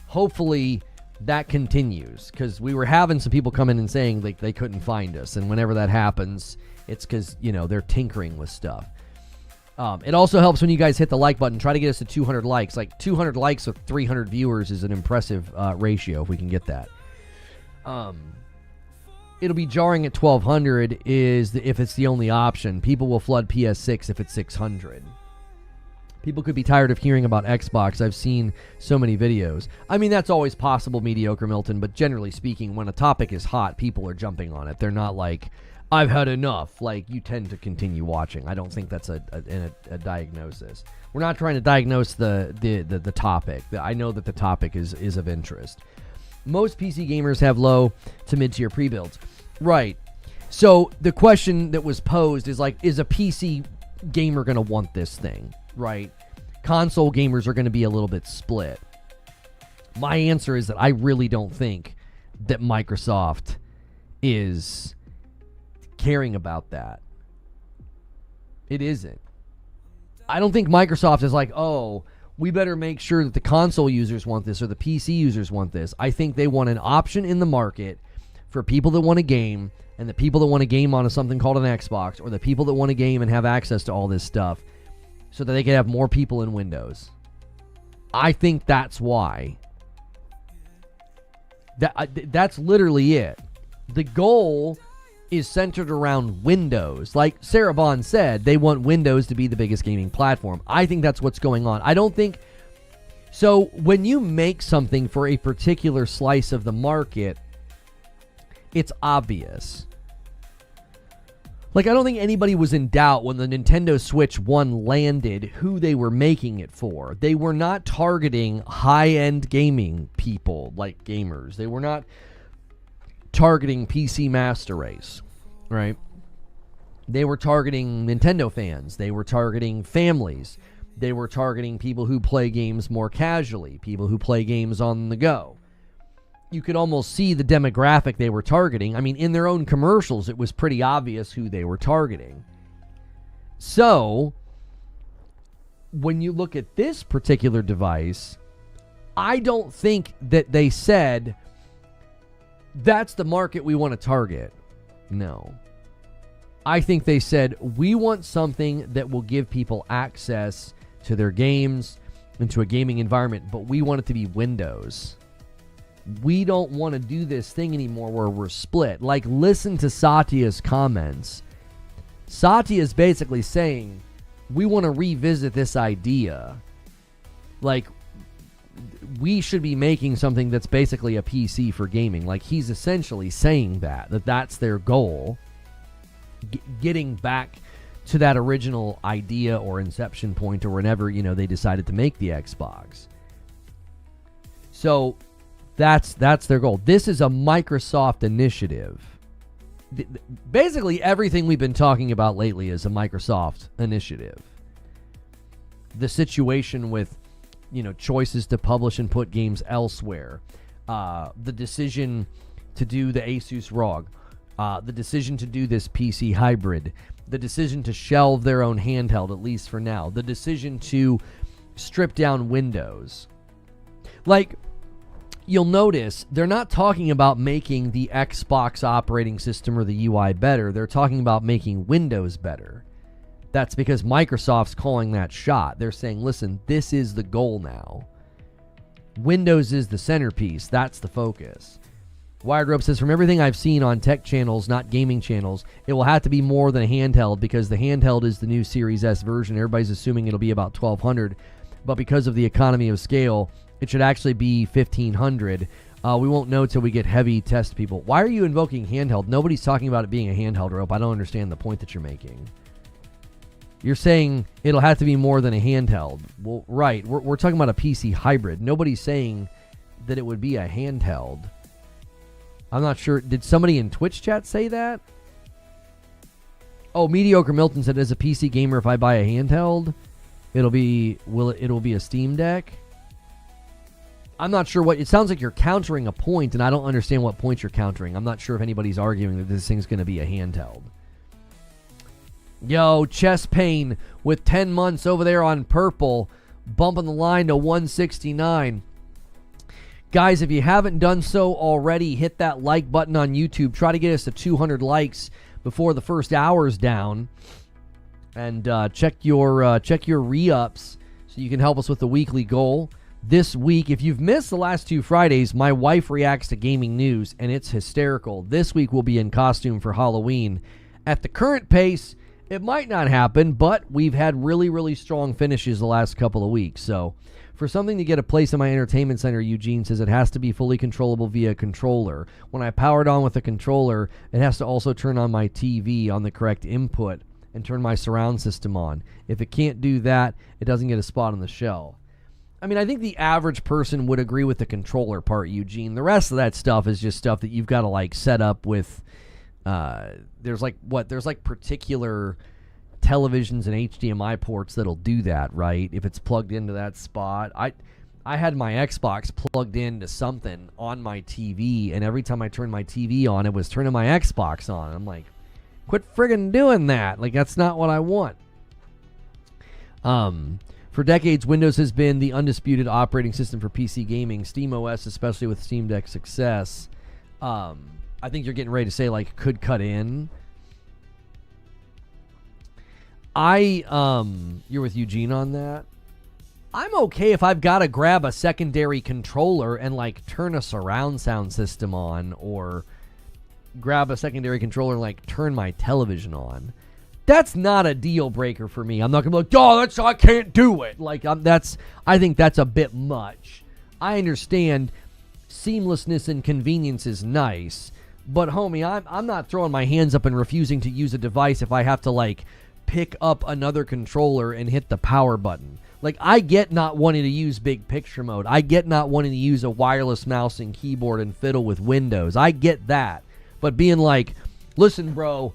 Hopefully that continues, because we were having some people come in and saying like they couldn't find us, and whenever that happens, it's because they're tinkering with stuff. It also helps when you guys hit the like button. Try to get us to 200 likes. Like 200 likes with 300 viewers is an impressive ratio if we can get that. It'll be jarring at 1200 if it's the only option. People will flood PS6 if it's 600. People could be tired of hearing about Xbox. I've seen so many videos. I mean, that's always possible, Mediocre Milton, but generally speaking, when a topic is hot, people are jumping on it. They're not like, I've had enough. Like, you tend to continue watching. I don't think that's a diagnosis. We're not trying to diagnose the topic. I know that the topic is of interest. Most PC gamers have low to mid-tier pre-builds. Right. So the question that was posed is like, is a PC gamer going to want this thing? Right? Console gamers are going to be a little bit split. My answer is that I really don't think that Microsoft is caring about that. It isn't. I don't think Microsoft is like, oh, we better make sure that the console users want this or the PC users want this. I think they want an option in the market for people that want to game, and the people that want to game on something called an Xbox, or the people that want to game and have access to all this stuff, so that they can have more people in Windows. I think that's why. That's literally it. The goal is centered around Windows. Like Sarah Bond said, they want Windows to be the biggest gaming platform. I think that's what's going on. I don't think... So when you make something for a particular slice of the market, it's obvious. Like, I don't think anybody was in doubt when the Nintendo Switch 1 landed who they were making it for. They were not targeting high-end gaming people, like gamers. They were not targeting PC Master Race, right? They were targeting Nintendo fans. They were targeting families. They were targeting people who play games more casually, people who play games on the go. You could almost see the demographic they were targeting. I mean, in their own commercials, it was pretty obvious who they were targeting. So, when you look at this particular device, I don't think that they said, that's the market we want to target. No. I think they said, we want something that will give people access to their games and to a gaming environment, but we want it to be Windows. We don't want to do this thing anymore where we're split. Like, listen to Satya's comments. Satya is basically saying, we want to revisit this idea. Like, we should be making something that's basically a PC for gaming. Like, he's essentially saying that's their goal. Getting back to that original idea or inception point or whenever, they decided to make the Xbox. So that's their goal. This is a Microsoft initiative. Basically, everything we've been talking about lately is a Microsoft initiative. The situation with, choices to publish and put games elsewhere. The decision to do the Asus ROG. The decision to do this PC hybrid. The decision to shelve their own handheld, at least for now. The decision to strip down Windows. Like, you'll notice they're not talking about making the Xbox operating system or the UI better. They're talking about making Windows better. That's because Microsoft's calling that shot. They're saying, listen, this is the goal now. Windows is the centerpiece. That's the focus. Wired Rope says, from everything I've seen on tech channels, not gaming channels, it will have to be more than a handheld because the handheld is the new Series S version. Everybody's assuming it'll be about $1,200, but because of the economy of scale, it should actually be $1,500. We won't know till we get heavy test people. Why are you invoking handheld? Nobody's talking about it being a handheld, Rope. I don't understand the point that you're making. You're saying it'll have to be more than a handheld. Well, right. We're talking about a PC hybrid. Nobody's saying that it would be a handheld. I'm not sure. Did somebody in Twitch chat say that? Oh, Mediocre Milton said, as a PC gamer, if I buy a handheld, it'll be a Steam Deck. I'm not sure what... It sounds like you're countering a point, and I don't understand what point you're countering. I'm not sure if anybody's arguing that this thing's going to be a handheld. Yo, Chest Pain with 10 months over there on Purple, bumping the line to 169. Guys, if you haven't done so already, hit that like button on YouTube. Try to get us to 200 likes before the first hour's down. And check your re-ups so you can help us with the weekly goal. This week, if you've missed the last 2 Fridays, my wife reacts to gaming news, and it's hysterical. This week we'll be in costume for Halloween. At the current pace, it might not happen, but we've had really, really strong finishes the last couple of weeks. So for something to get a place in my entertainment center, Eugene says it has to be fully controllable via controller. When I power it on with a controller, it has to also turn on my TV on the correct input and turn my surround system on. If it can't do that, it doesn't get a spot on the shelf. I mean, I think the average person would agree with the controller part, Eugene. The rest of that stuff is just stuff that you've got to, like, set up with... There's particular televisions and HDMI ports that'll do that, right? If it's plugged into that spot. I had my Xbox plugged into something on my TV, and every time I turned my TV on, it was turning my Xbox on. I'm like, quit friggin' doing that. Like, that's not what I want. For decades, Windows has been the undisputed operating system for PC gaming. SteamOS, especially with Steam Deck success, I think you're getting ready to say, like, could cut in. You're with Eugene on that. I'm okay if I've got to grab a secondary controller and, like, turn a surround sound system on, or grab a secondary controller and, like, turn my television on. That's not a deal breaker for me. I'm not gonna be like, I can't do it. Like, I think that's a bit much. I understand seamlessness and convenience is nice, but homie, I'm not throwing my hands up and refusing to use a device if I have to, like, pick up another controller and hit the power button. Like, I get not wanting to use big picture mode. I get not wanting to use a wireless mouse and keyboard and fiddle with Windows. I get that. But being like, listen, bro,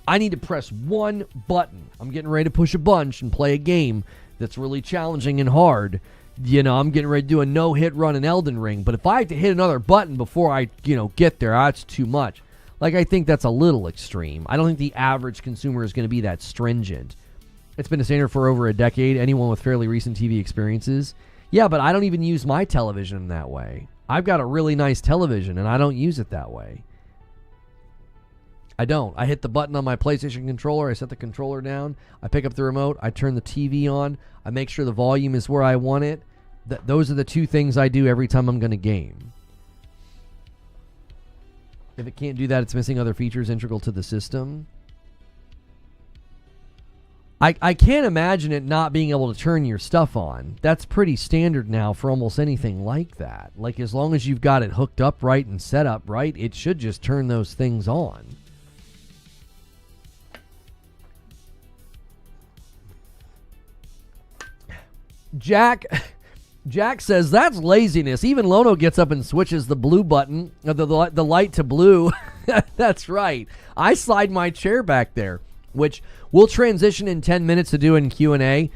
I need to press one button. I'm getting ready to push a bunch and play a game that's really challenging and hard. You know, I'm getting ready to do a no-hit run in Elden Ring. But if I have to hit another button before I, get there, that's too much. Like, I think that's a little extreme. I don't think the average consumer is going to be that stringent. It's been a standard for over a decade. Anyone with fairly recent TV experiences. Yeah, but I don't even use my television that way. I've got a really nice television, and I don't use it that way. I don't. I hit the button on my PlayStation controller. I set the controller down. I pick up the remote. I turn the TV on. I make sure the volume is where I want it. Those are the two things I do every time I'm going to game. If it can't do that, it's missing other features integral to the system. I can't imagine it not being able to turn your stuff on. That's pretty standard now for almost anything like that. Like, as long as you've got it hooked up right and set up right, it should just turn those things on. Jack says, that's laziness. Even Lono gets up and switches the blue button, the light to blue. That's right. I slide my chair back there, which we'll transition in 10 minutes to doing Q&A.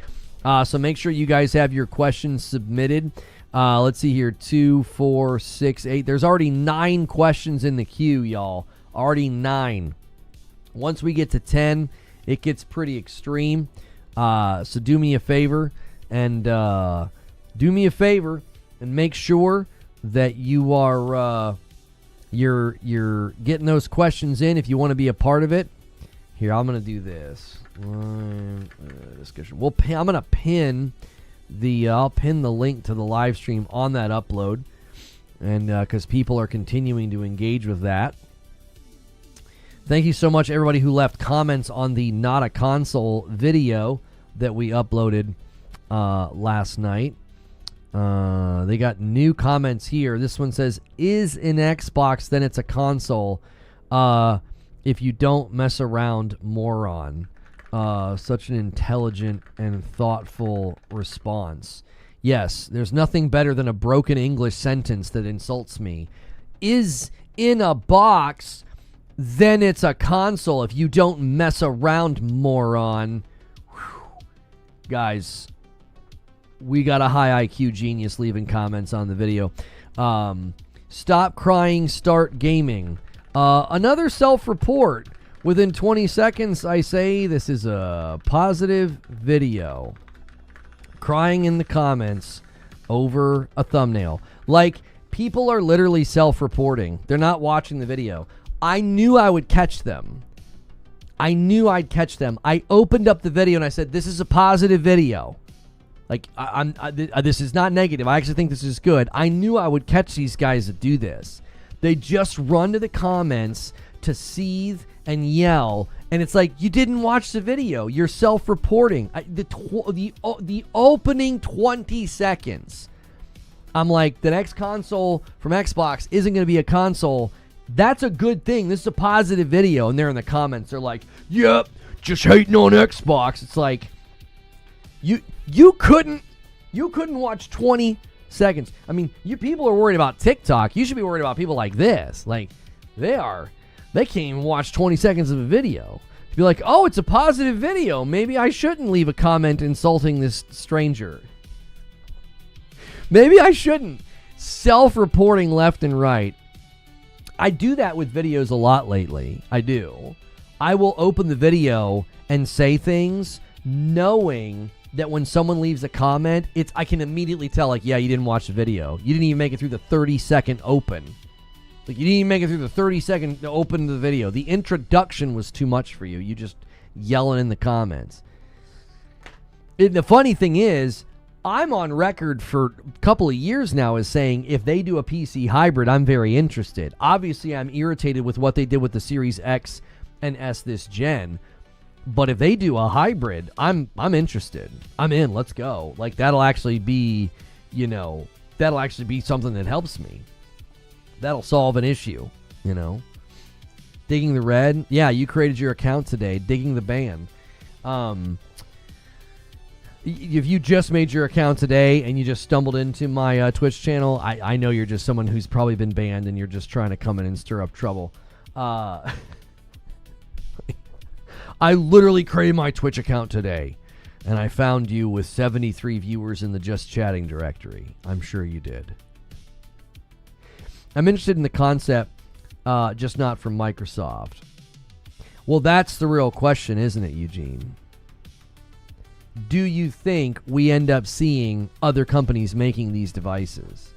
So make sure you guys have your questions submitted. Let's see here. 2, 4, 6, 8. There's already 9 questions in the queue, y'all. Already 9. Once we get to 10, it gets pretty extreme. So do me a favor and make sure that you are you're getting those questions in if you want to be a part of it. Here, I'm gonna do this discussion. I'm gonna pin I'll pin the link to the live stream on that upload, and because people are continuing to engage with that. Thank you so much, everybody who left comments on the Not a Console video that we uploaded last night. They got new comments here. This one says, is an Xbox, then it's a console. If you don't mess around, moron. Such an intelligent and thoughtful response. Yes, there's nothing better than a broken English sentence that insults me. Is in a box, then it's a console if you don't mess around, moron. Whew. Guys, we got a high IQ genius leaving comments on the video. Stop crying, start gaming. Another self-report. Within 20 seconds, I say this is a positive video. Crying in the comments over a thumbnail. Like, people are literally self-reporting. They're not watching the video. I knew I would catch them. I knew I'd catch them. I opened up the video and I said, this is a positive video. Like, this is not negative. I actually think this is good. I knew I would catch these guys that do this. They just run to the comments to seethe and yell, and it's like, you didn't watch the video. You're self-reporting. The opening 20 seconds, I'm like, the next console from Xbox isn't going to be a console. That's a good thing. This is a positive video. And they're in the comments. They're like, yep, just hating on Xbox. It's like, you couldn't watch 20 seconds. I mean, you people are worried about TikTok. You should be worried about people like this. Like, they can't even watch 20 seconds of a video. Be like, oh, it's a positive video. Maybe I shouldn't leave a comment insulting this stranger. Maybe I shouldn't. Self-reporting left and right. I do that with videos a lot lately. I do. I will open the video and say things knowing that when someone leaves a comment, I can immediately tell, like, yeah, you didn't watch the video. You didn't even make it through the 30-second open. Like, you didn't even make it through the 30-second open to the video. The introduction was too much for you. You just yelling in the comments. The funny thing is, I'm on record for a couple of years now as saying if they do a PC hybrid, I'm very interested. Obviously, I'm irritated with what they did with the Series X and S this gen. But if they do a hybrid, I'm interested. I'm in. Let's go. Like, that'll actually be, that'll actually be something that helps me. That'll solve an issue, Digging the red. Yeah, you created your account today. Digging the band. If you just made your account today and you just stumbled into my Twitch channel, I know you're just someone who's probably been banned and you're just trying to come in and stir up trouble. I literally created my Twitch account today, and I found you with 73 viewers in the Just Chatting directory. I'm sure you did. I'm interested in the concept, just not from Microsoft. Well, that's the real question, isn't it, Eugene? Do you think we end up seeing other companies making these devices?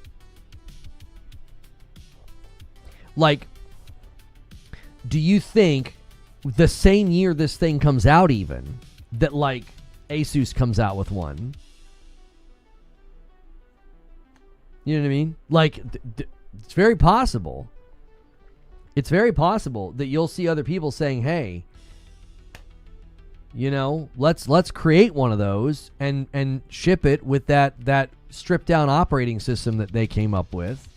Like, do you think the same year this thing comes out even, that, like, Asus comes out with one? You know what I mean? Like, it's very possible. It's very possible that you'll see other people saying, hey, let's create one of those and ship it with that stripped down operating system that they came up with.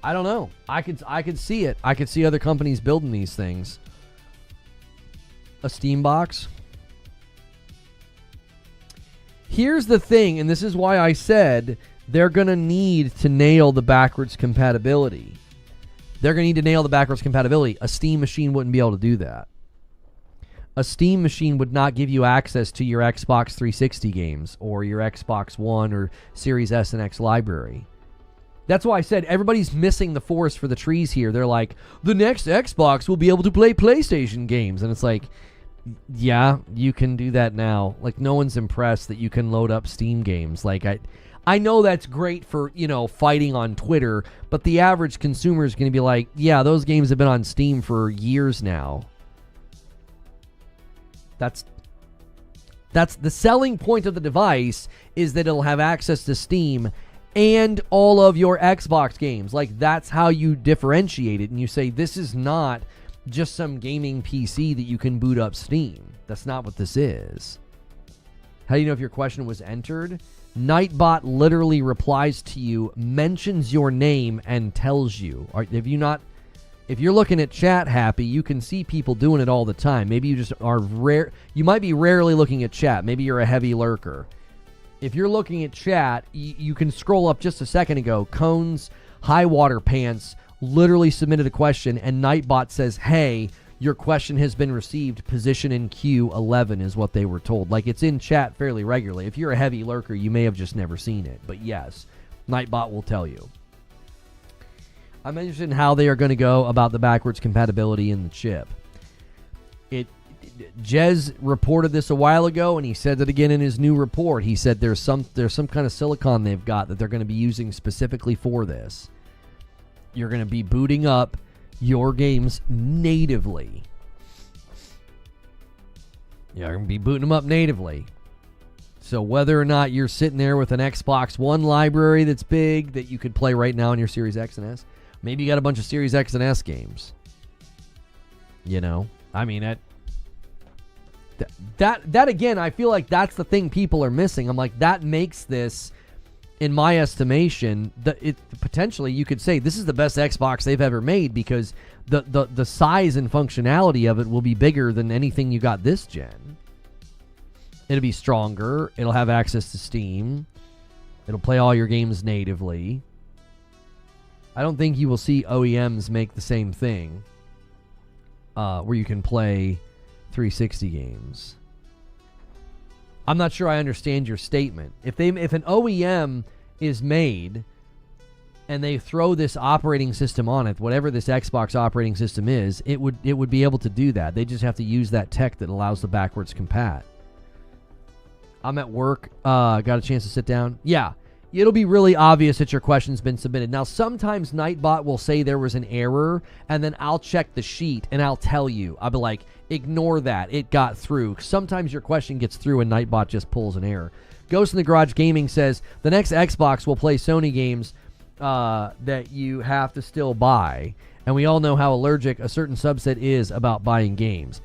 I don't know. I could see it. I could see other companies building these things. A Steam box. Here's the thing, and this is why I said they're going to need to nail the backwards compatibility. They're going to need to nail the backwards compatibility. A Steam machine wouldn't be able to do that. A Steam machine would not give you access to your Xbox 360 games or your Xbox One or Series S and X library. That's why I said everybody's missing the forest for the trees here. They're like, the next Xbox will be able to play PlayStation games. And it's like, yeah, you can do that now. Like, no one's impressed that you can load up Steam games. Like, I know that's great for, fighting on Twitter, but the average consumer is going to be like, yeah, those games have been on Steam for years now. That's the selling point of the device, is that it'll have access to Steam and all of your Xbox games. Like, that's how you differentiate it. And you say, this is not just some gaming PC that you can boot up Steam. That's not what this is. How do you know if your question was entered? Nightbot literally replies to you, mentions your name, and tells you. Have you not If you're looking at chat, Happy, you can see people doing it all the time. Maybe you just are rare. You might be rarely looking at chat. Maybe you're a heavy lurker. If you're looking at chat, you can scroll up just a second ago. Cones, High Water Pants literally submitted a question, and Nightbot says, hey, your question has been received. Position in queue 11 is what they were told. Like, it's in chat fairly regularly. If you're a heavy lurker, you may have just never seen it. But yes, Nightbot will tell you. I'm interested in how they are going to go about the backwards compatibility in the chip. Jez reported this a while ago, and he said it again in his new report. He said there's some kind of silicon they've got that they're going to be using specifically for this. You're going to be booting up your games natively. You're going to be booting them up natively. So whether or not you're sitting there with an Xbox One library that's big that you could play right now on your Series X and S, maybe you got a bunch of Series X and S games. You know, I mean, that again, I feel like that's the thing people are missing. I'm like, that makes this, in my estimation, potentially you could say this is the best Xbox they've ever made, because the size and functionality of it will be bigger than anything you got this gen. It'll be stronger. It'll have access to Steam. It'll play all your games natively. I don't think you will see OEMs make the same thing, where you can play 360 games. I'm not sure I understand your statement. If an OEM is made and they throw this operating system on it, whatever this Xbox operating system is, it would be able to do that. They just have to use that tech that allows the backwards compat. I'm at work. Got a chance to sit down. Yeah. It'll be really obvious that your question's been submitted. Now, sometimes Nightbot will say there was an error, and then I'll check the sheet, and I'll tell you. I'll be like, ignore that. It got through. Sometimes your question gets through, and Nightbot just pulls an error. Ghost in the Garage Gaming says, the next Xbox will play Sony games that you have to still buy, and we all know how allergic a certain subset is about buying games.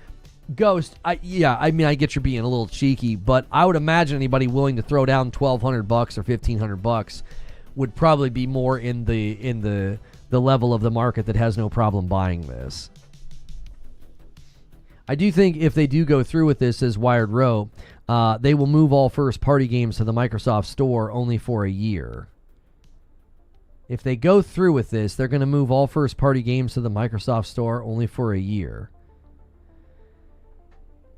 Ghost, I get you're being a little cheeky, but I would imagine anybody willing to throw down $1,200 or $1,500 would probably be more in the level of the market that has no problem buying this. I do think if they do go through with this, as Wired wrote, they will move all first-party games to the Microsoft Store only for a year. If they go through with this, they're going to move all first-party games to the Microsoft Store only for a year.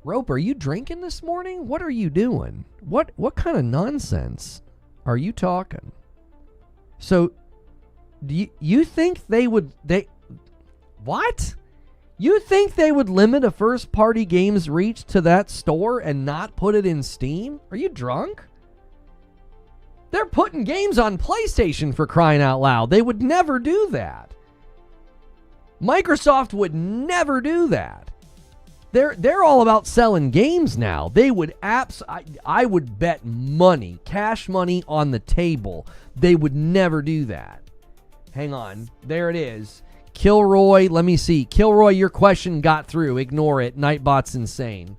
Rope, are you drinking this morning? What are you doing? What kind of nonsense are you talking? So, do you think what? You think they would limit a first-party game's reach to that store and not put it in Steam? Are you drunk? They're putting games on PlayStation, for crying out loud. They would never do that. Microsoft would never do that. They're all about selling games now. They would I would bet money, cash money on the table, they would never do that. Hang on. There it is. Kilroy, let me see. Kilroy, your question got through. Ignore it. Nightbot's insane.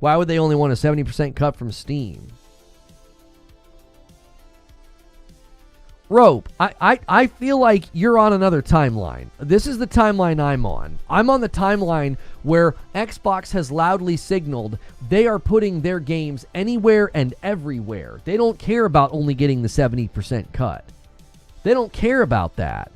Why would they only want a 70% cut from Steam? Rope, I feel like you're on another timeline. This is the timeline I'm on. I'm on the timeline where Xbox has loudly signaled they are putting their games anywhere and everywhere. They don't care about only getting the 70% cut. They don't care about that.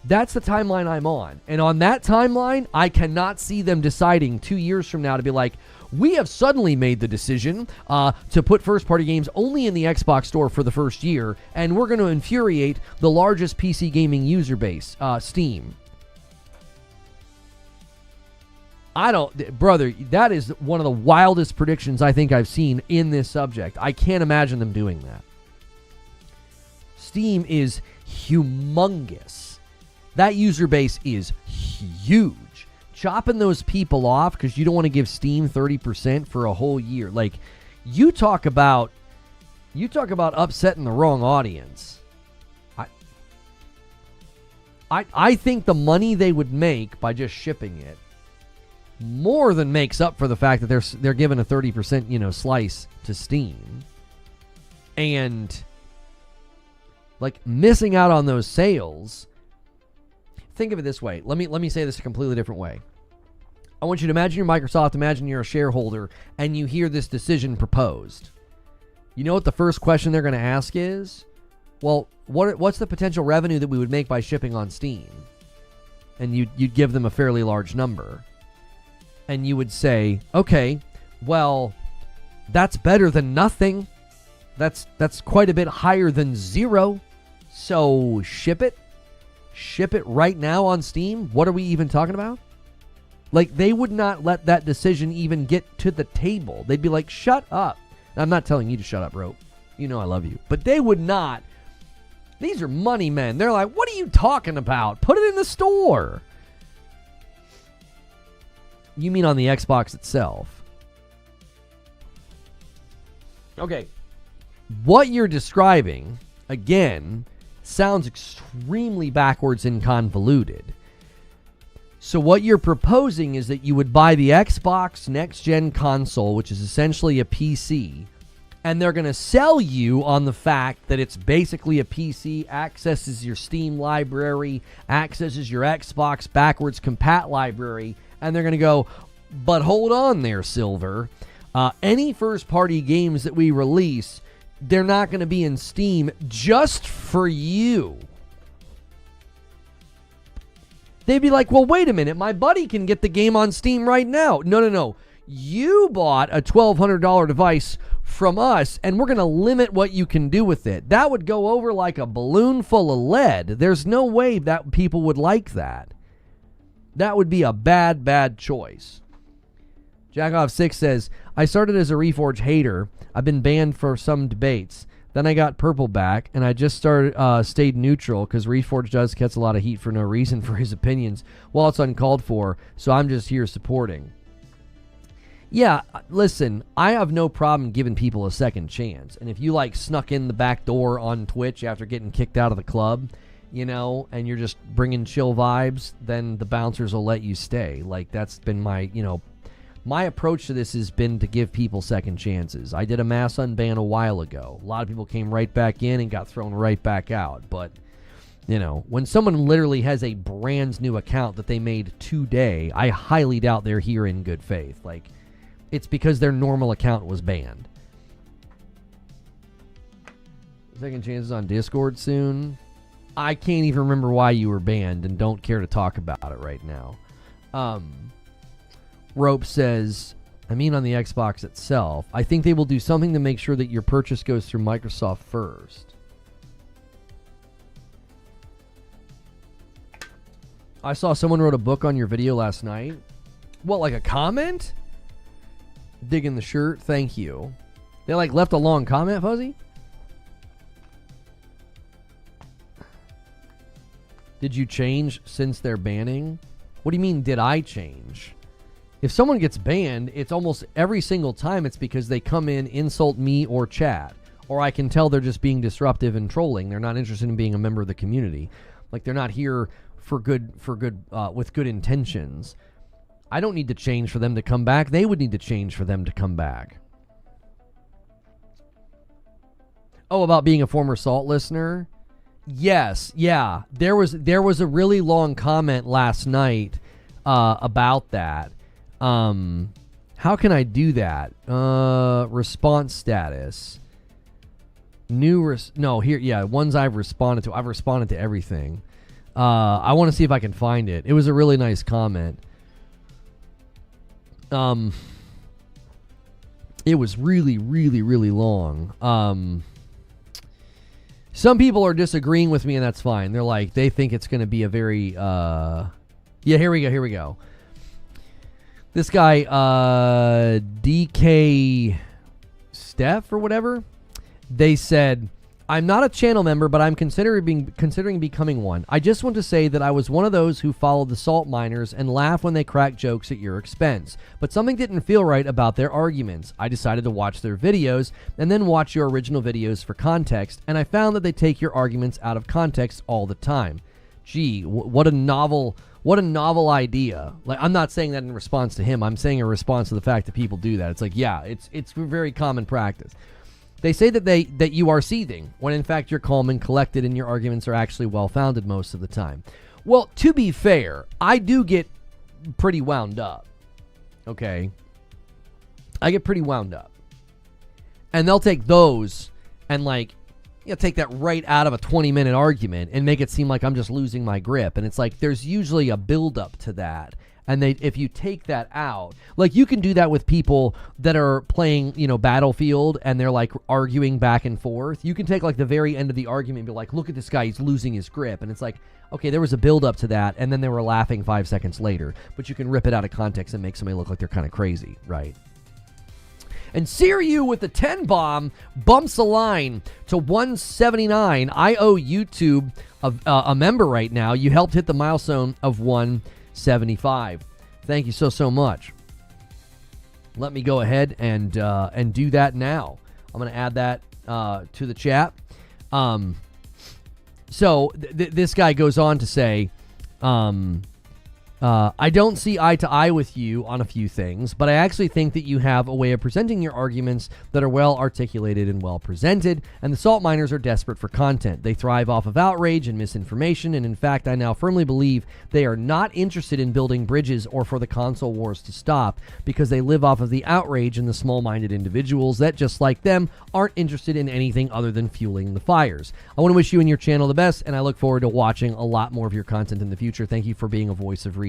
That's the timeline I'm on. And on that timeline, I cannot see them deciding 2 years from now to be like, we have suddenly made the decision to put first-party games only in the Xbox Store for the first year, and we're going to infuriate the largest PC gaming user base, Steam. Brother, that is one of the wildest predictions I think I've seen in this subject. I can't imagine them doing that. Steam is humongous. That user base is huge. Chopping those people off because you don't want to give Steam 30% for a whole year. Like, you talk about upsetting the wrong audience. I think the money they would make by just shipping it more than makes up for the fact that they're giving a 30% slice to Steam. And like, missing out on those sales. think of it this way. Let me say this a completely different way. I want you to imagine you're Microsoft, imagine you're a shareholder, and you hear this decision proposed. You know what the first question they're going to ask is? Well, what's the potential revenue that we would make by shipping on Steam? And you'd give them a fairly large number. And you would say, okay, well, that's better than nothing. That's quite a bit higher than zero. So ship it. Ship it right now on Steam. What are we even talking about? Like, they would not let that decision even get to the table. They'd be like, shut up. I'm not telling you to shut up, Rope. You know I love you. But they would not. These are money men. They're like, what are you talking about? Put it in the store. You mean on the Xbox itself? Okay. What you're describing, again, sounds extremely backwards and convoluted. So what you're proposing is that you would buy the Xbox next-gen console, which is essentially a PC, and they're going to sell you on the fact that it's basically a PC, accesses your Steam library, accesses your Xbox backwards compat library, and they're going to go, but hold on there, Silver. Any first-party games that we release, they're not going to be in Steam just for you. They'd be like, well, wait a minute. My buddy can get the game on Steam right now. No. You bought a $1,200 device from us, and we're going to limit what you can do with it. That would go over like a balloon full of lead. There's no way that people would like that. That would be a bad choice. Jackoff6 says, I started as a Reforge hater. I've been banned for some debates. Then I got purple back, and I just stayed neutral because Reforge does catch a lot of heat for no reason for his opinions while it's uncalled for, so I'm just here supporting. Yeah, listen, I have no problem giving people a second chance, and if you snuck in the back door on Twitch after getting kicked out of the club, and you're just bringing chill vibes, then the bouncers will let you stay. That's been my approach to this has been to give people second chances. I did a mass unban a while ago. A lot of people came right back in and got thrown right back out. But, when someone literally has a brand new account that they made today, I highly doubt they're here in good faith. It's because their normal account was banned. Second chances on Discord soon. I can't even remember why you were banned and don't care to talk about it right now. Rope says, on the Xbox itself, I think they will do something to make sure that your purchase goes through Microsoft first. I saw someone wrote a book on your video last night. What, like a comment? Digging the shirt, thank you. They left a long comment, Fuzzy? Did you change since their banning? What do you mean, did I change? If someone gets banned, it's almost every single time it's because they come in, insult me or chat. Or I can tell they're just being disruptive and trolling. They're not interested in being a member of the community. They're not here with good intentions. I don't need to change for them to come back. They would need to change for them to come back. Oh, about being a former Salt listener? Yes, yeah. There was a really long comment last night about that. How can I do that? Response status. Ones I've responded to. I've responded to everything. I want to see if I can find it. It was a really nice comment. It was really, really, really long. Some people are disagreeing with me, and that's fine. They think it's going to be a very, here we go. This guy, DK Steph or whatever, they said, I'm not a channel member, but I'm considering becoming one. I just want to say that I was one of those who followed the salt miners and laugh when they crack jokes at your expense. But something didn't feel right about their arguments. I decided to watch their videos and then watch your original videos for context, and I found that they take your arguments out of context all the time. Gee, what a novel idea. I'm not saying that in response to him. I'm saying in response to the fact that people do that. It's it's very common practice. They say that you are seething, when in fact you're calm and collected and your arguments are actually well-founded most of the time. Well, to be fair, I do get pretty wound up. Okay? I get pretty wound up. And they'll take those and take that right out of a 20-minute argument and make it seem like I'm just losing my grip. And it's like there's usually a build-up to that. And if you take that out, like you can do that with people that are playing, Battlefield and they're like arguing back and forth. You can take like the very end of the argument and be like, look at this guy, he's losing his grip. And it's like, okay, there was a build up to that. And then they were laughing 5 seconds later. But you can rip it out of context and make somebody look like they're kind of crazy, right? And Siriu with the 10 bomb bumps a line to 179. I owe YouTube a member right now. You helped hit the milestone of 175. Thank you so much. Let me go ahead and do that now. I'm going to add that to the chat. So this guy goes on to say, I don't see eye to eye with you on a few things, but I actually think that you have a way of presenting your arguments that are well articulated and well presented, and the salt miners are desperate for content. They thrive off of outrage and misinformation, and in fact, I now firmly believe they are not interested in building bridges or for the console wars to stop, because they live off of the outrage and the small-minded individuals that, just like them, aren't interested in anything other than fueling the fires. I want to wish you and your channel the best, and I look forward to watching a lot more of your content in the future. Thank you for being a voice of reason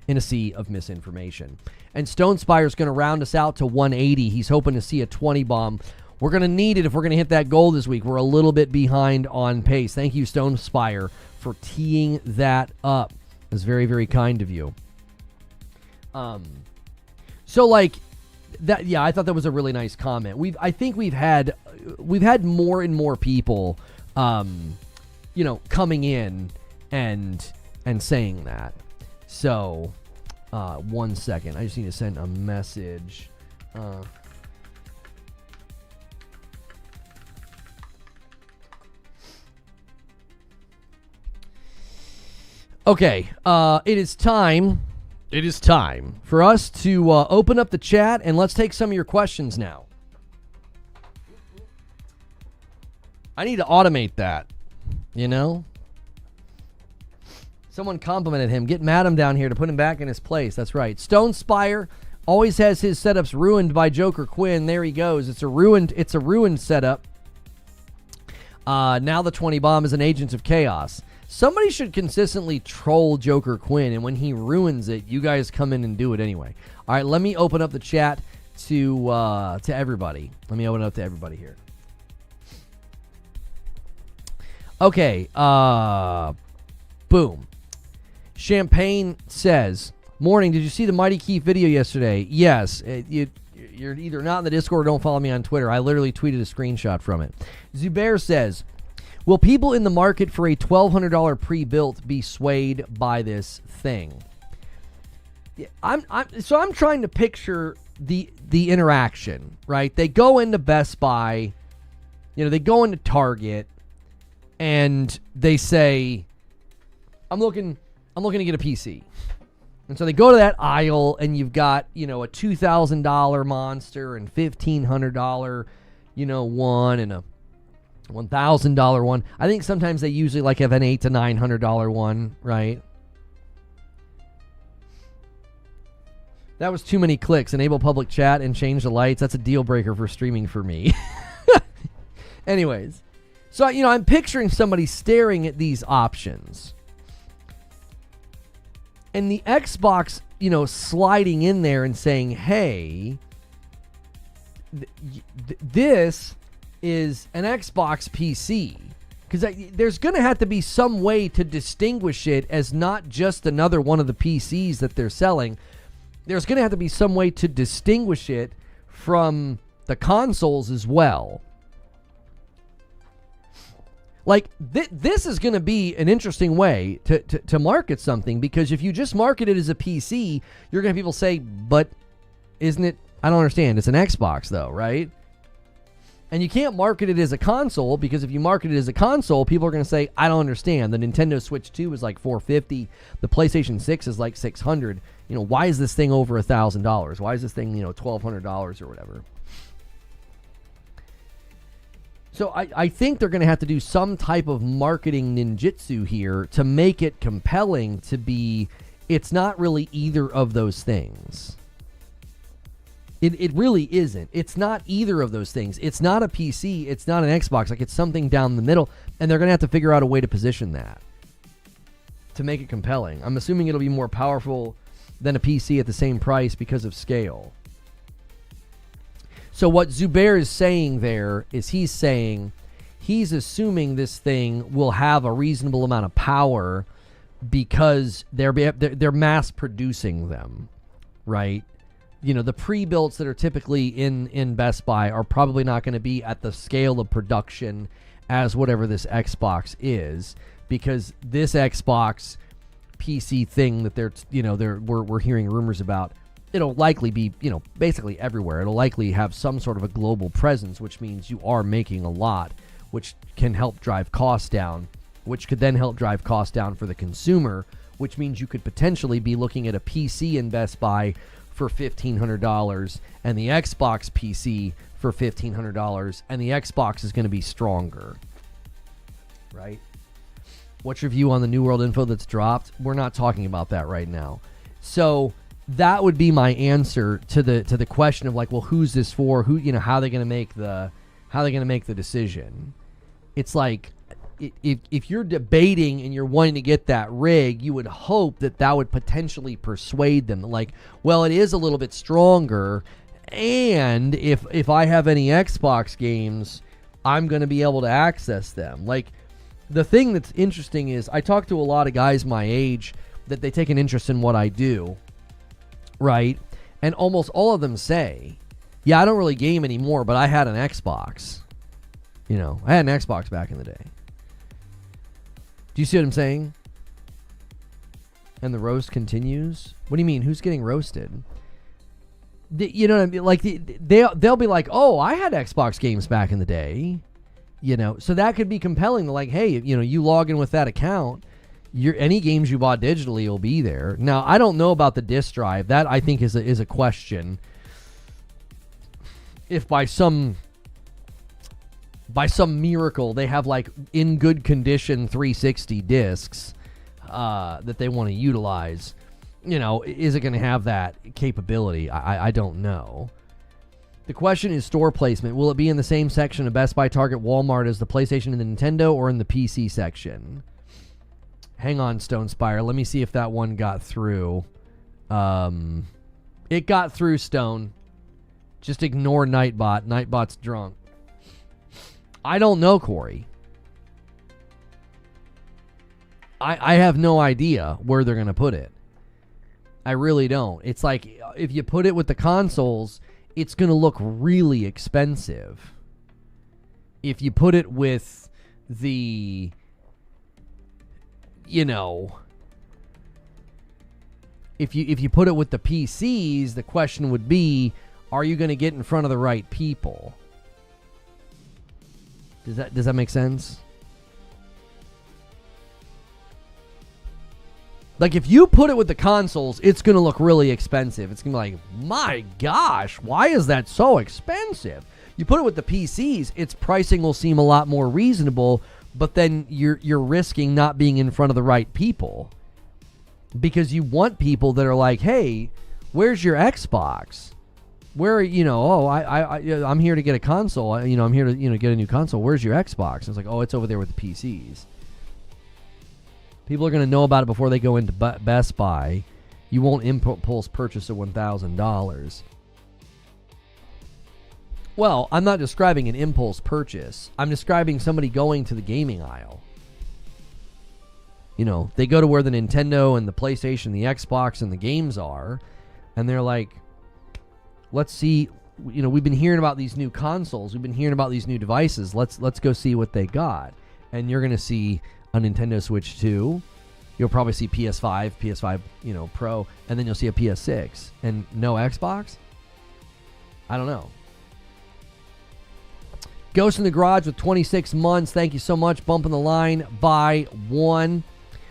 in a sea of misinformation. And Stone Spire's going to round us out to 180. He's hoping to see a 20 bomb. We're going to need it if we're going to hit that goal this week. We're a little bit behind on pace. Thank you, Stone Spire, for teeing that up. It's very, very kind of you. So like that, yeah, I thought that was a really nice comment. I think we've had more and more people, coming in and saying that. So, 1 second. I just need to send a message. Okay. It is time. It is time for us to open up the chat, and let's take some of your questions now. I need to automate that, Someone complimented him. Get Madam down here to put him back in his place. That's right. Stone Spire always has his setups ruined by Joker Quinn. There he goes. It's a ruined setup. Now the 20 bomb is an agent of chaos. Somebody should consistently troll Joker Quinn, and when he ruins it, you guys come in and do it anyway. All right, let me open up the chat to everybody. Let me open it up to everybody here. Okay. Boom. Champagne says, morning, did you see the Mighty Keith video yesterday? Yes. You're either not in the Discord or don't follow me on Twitter. I literally tweeted a screenshot from it. Zubair says, will people in the market for a $1,200 pre-built be swayed by this thing? I'm trying to picture the interaction, right? They go into Best Buy, they go into Target, and they say, I'm looking to get a PC. And so they go to that aisle, and you've got, a $2,000 monster and $1,500, one and a $1,000 one. I think sometimes they usually have an $800 to $900 one, right? That was too many clicks. Enable public chat and change the lights. That's a deal breaker for streaming for me. Anyways, so I'm picturing somebody staring at these options. And the Xbox, sliding in there and saying, hey, this is an Xbox PC. Because there's going to have to be some way to distinguish it as not just another one of the PCs that they're selling. There's going to have to be some way to distinguish it from the consoles as well. This is going to be an interesting way to market something, because if you just market it as a PC, you're going to have people say, but isn't it, I don't understand, it's an Xbox though, right? And you can't market it as a console, because if you market it as a console, people are going to say, I don't understand. The Nintendo Switch 2 is like $450. The PlayStation 6 is like $600. Why is this thing over $1,000? Why is this thing, $1,200 or whatever? So I think they're going to have to do some type of marketing ninjutsu here to make it compelling to be, it's not really either of those things. It really isn't. It's not either of those things. It's not a PC. It's not an Xbox. Like, it's something down the middle, and they're going to have to figure out a way to position that to make it compelling. I'm assuming it'll be more powerful than a PC at the same price because of scale. So what Zubair is saying there is he's assuming this thing will have a reasonable amount of power because they're mass producing them, right? You know, the pre-builts that are typically in Best Buy are probably not going to be at the scale of production as whatever this Xbox is, because this Xbox PC thing that we're hearing rumors about, it'll likely be, basically everywhere. It'll likely have some sort of a global presence, which means you are making a lot, which can help drive costs down, which could then help drive costs down for the consumer, which means you could potentially be looking at a PC in Best Buy for $1,500 and the Xbox PC for $1,500, and the Xbox is going to be stronger, right? What's your view on the New World info that's dropped? We're not talking about that right now. So that would be my answer to the question of, like, well, who's this for? Who, how are they going to make the decision? It's like, if you're debating and you're wanting to get that rig, you would hope that would potentially persuade them. Like, well, it is a little bit stronger, and if I have any Xbox games, I'm going to be able to access them. Like, the thing that's interesting is I talk to a lot of guys my age that they take an interest in what I do, right? And almost all of them say, yeah, I don't really game anymore, but I had an Xbox. I had an Xbox back in the day. Do you see what I'm saying? And the roast continues? What do you mean? Who's getting roasted? You know what I mean? Like, they'll be like, oh, I had Xbox games back in the day. So that could be compelling. Like, hey, you log in with that account, any games you bought digitally will be there. Now, I don't know about the disk drive. That, I think, is a question. If by some miracle they have, like, in good condition 360 discs that they want to utilize, is it going to have that capability? I don't know. The question is store placement. Will it be in the same section of Best Buy, Target, Walmart as the PlayStation and the Nintendo, or in the PC section? Hang on, Stone Spire. Let me see if that one got through. It got through, Stone. Just ignore Nightbot. Nightbot's drunk. I don't know, Corey. I have no idea where they're going to put it. I really don't. It's like, if you put it with the consoles, it's going to look really expensive. If you put it with the, if you put it with the PCs, the question would be, are you going to get in front of the right people? Does that make sense? Like, if you put it with the consoles, it's going to look really expensive. It's going to be like, my gosh, why is that so expensive? You put it with the PCs, its pricing will seem a lot more reasonable, but then you're risking not being in front of the right people. Because you want people that are like, hey, where's your Xbox? Where, I'm here to get a console. I'm here to, get a new console. Where's your Xbox? And it's like, oh, it's over there with the PCs. People are going to know about it before they go into Best Buy. You won't impulse purchase at $1,000. Well, I'm not describing an impulse purchase. I'm describing somebody going to the gaming aisle. They go to where the Nintendo and the PlayStation, the Xbox, and the games are, and they're like, let's see, we've been hearing about these new consoles. We've been hearing about these new devices. Let's go see what they got. And you're going to see a Nintendo Switch 2. You'll probably see PS5, Pro, and then you'll see a PS6. And no Xbox? I don't know. Ghost in the Garage with 26 months. Thank you so much. Bumping the line by one.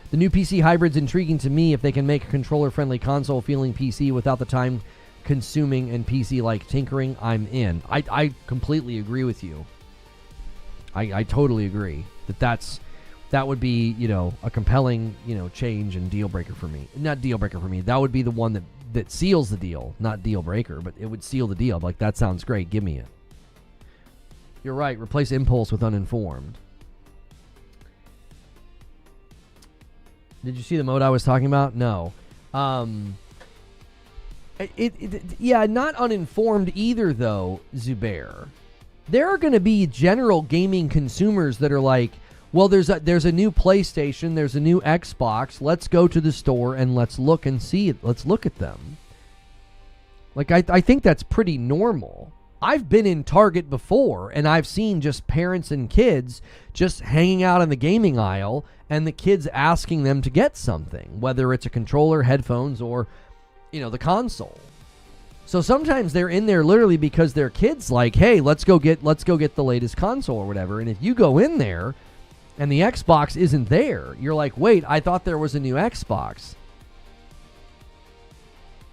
The new PC hybrid's intriguing to me if they can make a controller-friendly console-feeling PC without the time-consuming and PC-like tinkering. I'm in. I completely agree with you. I totally agree that would be, a compelling, change and deal breaker for me. Not deal breaker for me. That would be the one that seals the deal, not deal breaker, but it would seal the deal. Like, that sounds great. Give me it. You're right. Replace impulse with uninformed. Did you see the mode I was talking about? No. Yeah, not uninformed either, though, Zubair. There are going to be general gaming consumers that are like, well, there's a new PlayStation, there's a new Xbox. Let's go to the store and let's look and see it. Let's look at them. Like, I think that's pretty normal. I've been in Target before, and I've seen just parents and kids just hanging out in the gaming aisle, and the kids asking them to get something, whether it's a controller, headphones, or, the console. So sometimes they're in there literally because their kids like, hey, let's go get the latest console or whatever. And if you go in there and the Xbox isn't there, you're like, wait, I thought there was a new Xbox.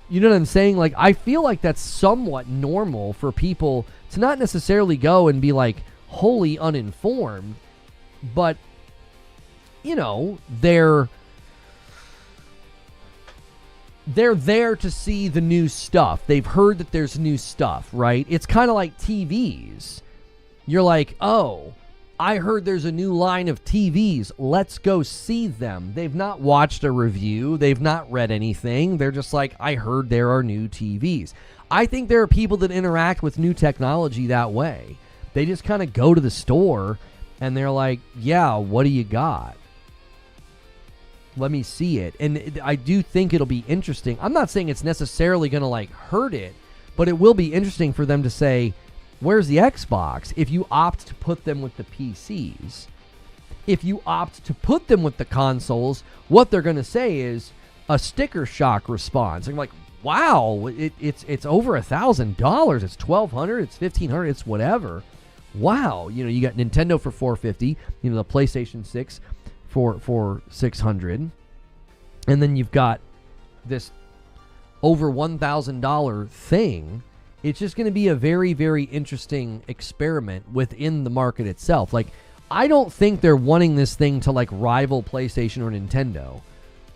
You know what I'm saying? Like, I feel like that's somewhat normal for people to not necessarily go and be like wholly uninformed, but they're there to see the new stuff. They've heard that there's new stuff, right? It's kind of like TVs. You're like, oh, I heard there's a new line of TVs. Let's go see them. They've not watched a review. They've not read anything. They're just like, I heard there are new TVs. I think there are people that interact with new technology that way. They just kind of go to the store and they're like, yeah, what do you got? Let me see it. And I do think it'll be interesting. I'm not saying it's necessarily going to like hurt it, but it will be interesting for them to say, where's the Xbox? If you opt to put them with the PCs. If you opt to put them with the consoles, what they're going to say is a sticker shock response. They're like, wow, it's over $1,000. It's $1,200. It's $1,500. It's whatever. Wow. You got Nintendo for $450. The PlayStation 6 for $600. And then you've got this over $1,000 thing. It's just going to be a very, very interesting experiment within the market itself. Like, I don't think they're wanting this thing to like rival PlayStation or Nintendo.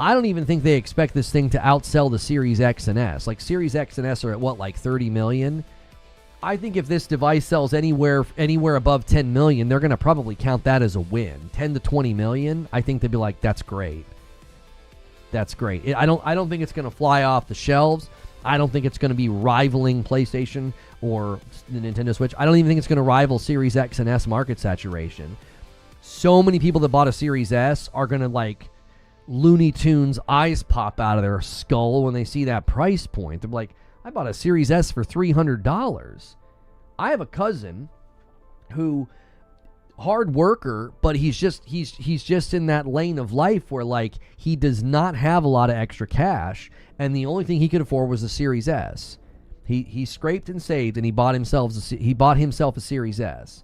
I don't even think they expect this thing to outsell the Series X and S. Like, Series X and S are at what, like 30 million? I think if this device sells anywhere above 10 million, they're going to probably count that as a win. 10 to 20 million, I think they'd be like, that's great. That's great. I don't think it's going to fly off the shelves. I don't think it's going to be rivaling PlayStation or the Nintendo Switch. I don't even think it's going to rival Series X and S market saturation. So many people that bought a Series S are going to like Looney Tunes eyes pop out of their skull when they see that price point. They're like, I bought a Series S for $300. I have a cousin who, hard worker, but he's just in that lane of life where like he does not have a lot of extra cash, and the only thing he could afford was a Series S. He scraped and saved, and he bought himself a Series S.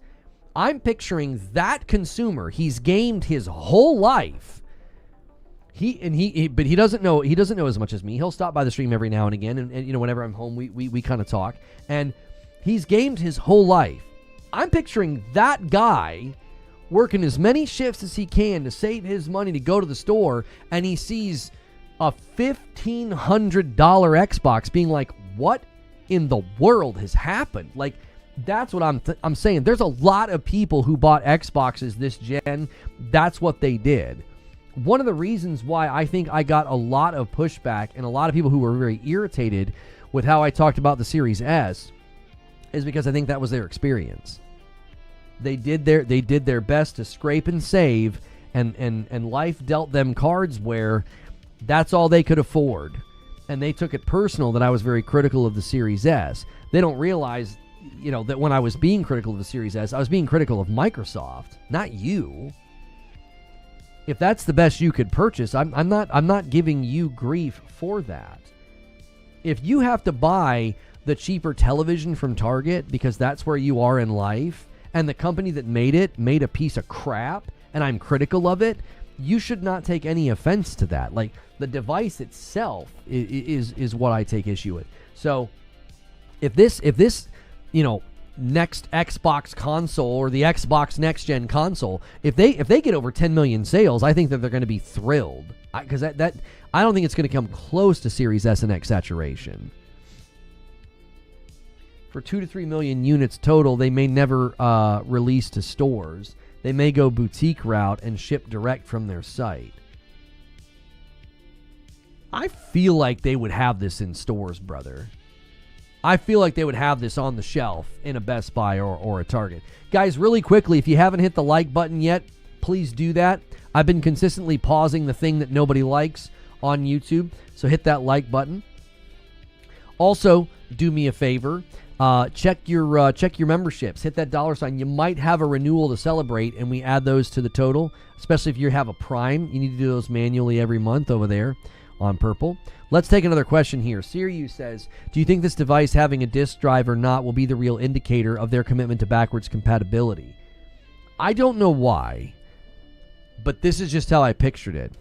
I'm picturing that consumer. He's gamed his whole life. But he doesn't know as much as me. He'll stop by the stream every now and again, and whenever I'm home, we kind of talk. And he's gamed his whole life. I'm picturing that guy working as many shifts as he can to save his money to go to the store, and he sees a $1,500 Xbox, being like, what in the world has happened? Like, that's what I'm saying. There's a lot of people who bought Xboxes this gen. That's what they did. One of the reasons why I think I got a lot of pushback and a lot of people who were very irritated with how I talked about the Series S is because I think that was their experience. They did their best to scrape and save, and life dealt them cards where that's all they could afford. And they took it personal that I was very critical of the Series S. They don't realize, that when I was being critical of the Series S, I was being critical of Microsoft, not you. If that's the best you could purchase, I'm not giving you grief for that. If you have to buy the cheaper television from Target because that's where you are in life, and the company that made it made a piece of crap, and I'm critical of it, you should not take any offense to that. Like, the device itself is what I take issue with. So if this next Xbox console or the Xbox next gen console, if they get over 10 million sales, I think that they're going to be thrilled, because that I don't think it's going to come close to Series S and X saturation. For 2 to 3 million units total, they may never release to stores. They may go boutique route and ship direct from their site. I feel like they would have this in stores, brother. I feel like they would have this on the shelf in a Best Buy or a Target. Guys, really quickly, if you haven't hit the like button yet, please do that. I've been consistently pausing the thing that nobody likes on YouTube, so hit that like button. Also, do me a favor. Check your memberships. Hit that $sign. You might have a renewal to celebrate, and we add those to the total, especially if you have a Prime. You need to do those manually every month over there on Purple. Let's take another question here. Sirius says, do you think this device having a disk drive or not will be the real indicator of their commitment to backwards compatibility? I don't know why, but this is just how I pictured it.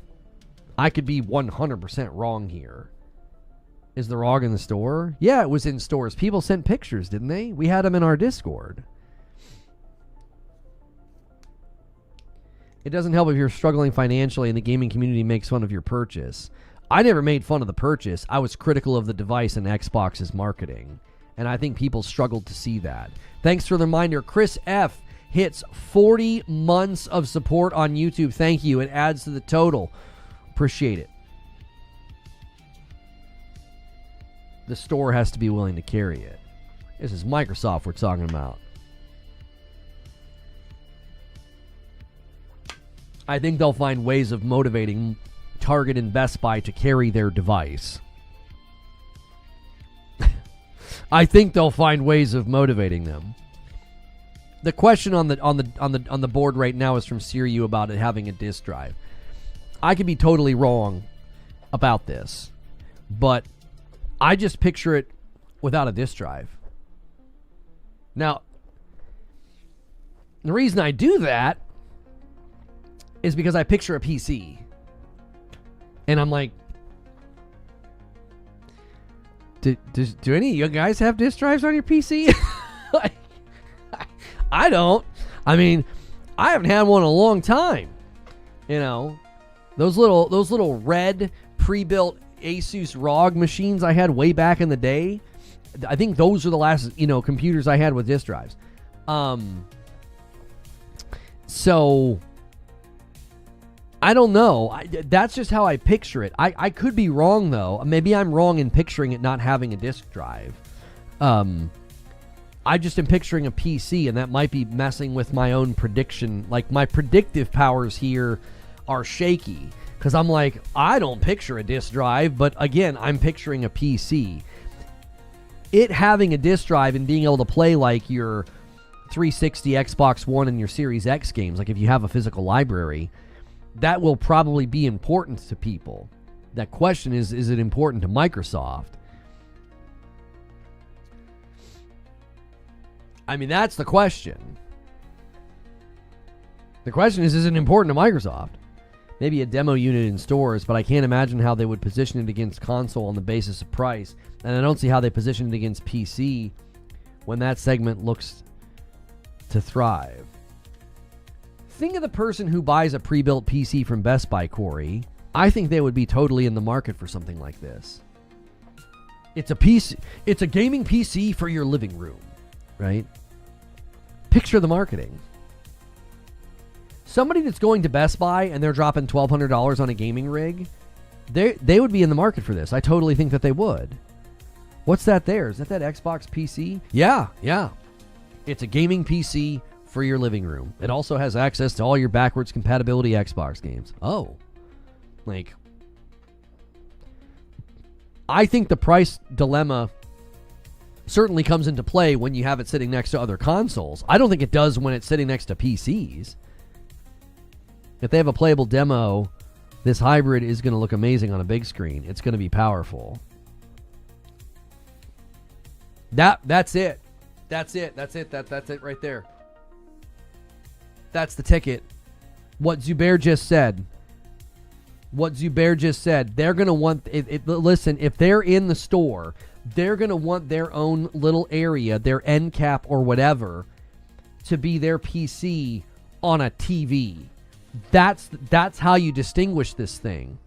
I could be 100% wrong here. Is the ROG in the store? Yeah, it was in stores. People sent pictures, didn't they? We had them in our Discord. It doesn't help if you're struggling financially and the gaming community makes fun of your purchase. I never made fun of the purchase. I was critical of the device and Xbox's marketing. And I think people struggled to see that. Thanks for the reminder. Chris F. hits 40 months of support on YouTube. Thank you. It adds to the total. Appreciate it. The store has to be willing to carry it. This is Microsoft we're talking about. I think they'll find ways of motivating Target and Best Buy to carry their device. I think they'll find ways of motivating them. The question on the board right now is from Siriu about it having a disk drive. I could be totally wrong about this, but I just picture it without a disk drive. Now, the reason I do that is because I picture a PC. And I'm like, do any of you guys have disk drives on your PC? I don't. I mean, I haven't had one in a long time. You know, those little red pre-built Asus ROG machines I had way back in the day. I think those are the last, computers I had with disk drives. So I don't know. That's just how I picture it. I could be wrong, though. Maybe I'm wrong in picturing it not having a disk drive. I just am picturing a PC, and that might be messing with my own prediction. Like, my predictive powers here are shaky, because I'm like, I don't picture a disk drive, but again, I'm picturing a PC. It having a disk drive and being able to play like your 360, Xbox One, and your Series X games, like if you have a physical library, that will probably be important to people. That question is it important to Microsoft? I mean, that's the question. The question is it important to Microsoft? Maybe a demo unit in stores, but I can't imagine how they would position it against console on the basis of price. And I don't see how they position it against PC when that segment looks to thrive. Think of the person who buys a pre-built PC from Best Buy, Corey. I think they would be totally in the market for something like this. It's a PC. It's a gaming PC for your living room, right? Picture the marketing. Somebody that's going to Best Buy and they're dropping $1,200 on a gaming rig, they would be in the market for this. I totally think that they would. What's that there? Is that Xbox PC? Yeah. It's a gaming PC for your living room. It also has access to all your backwards compatibility Xbox games. Oh. Like, I think the price dilemma certainly comes into play when you have it sitting next to other consoles. I don't think it does when it's sitting next to PCs. If they have a playable demo, this hybrid is going to look amazing on a big screen. It's going to be powerful. That's it. That's it right there. That's the ticket. What Zubair just said. They're going to want... Listen, if they're in the store, they're going to want their own little area, their end cap or whatever, to be their PC on a TV. That's how you distinguish this thing.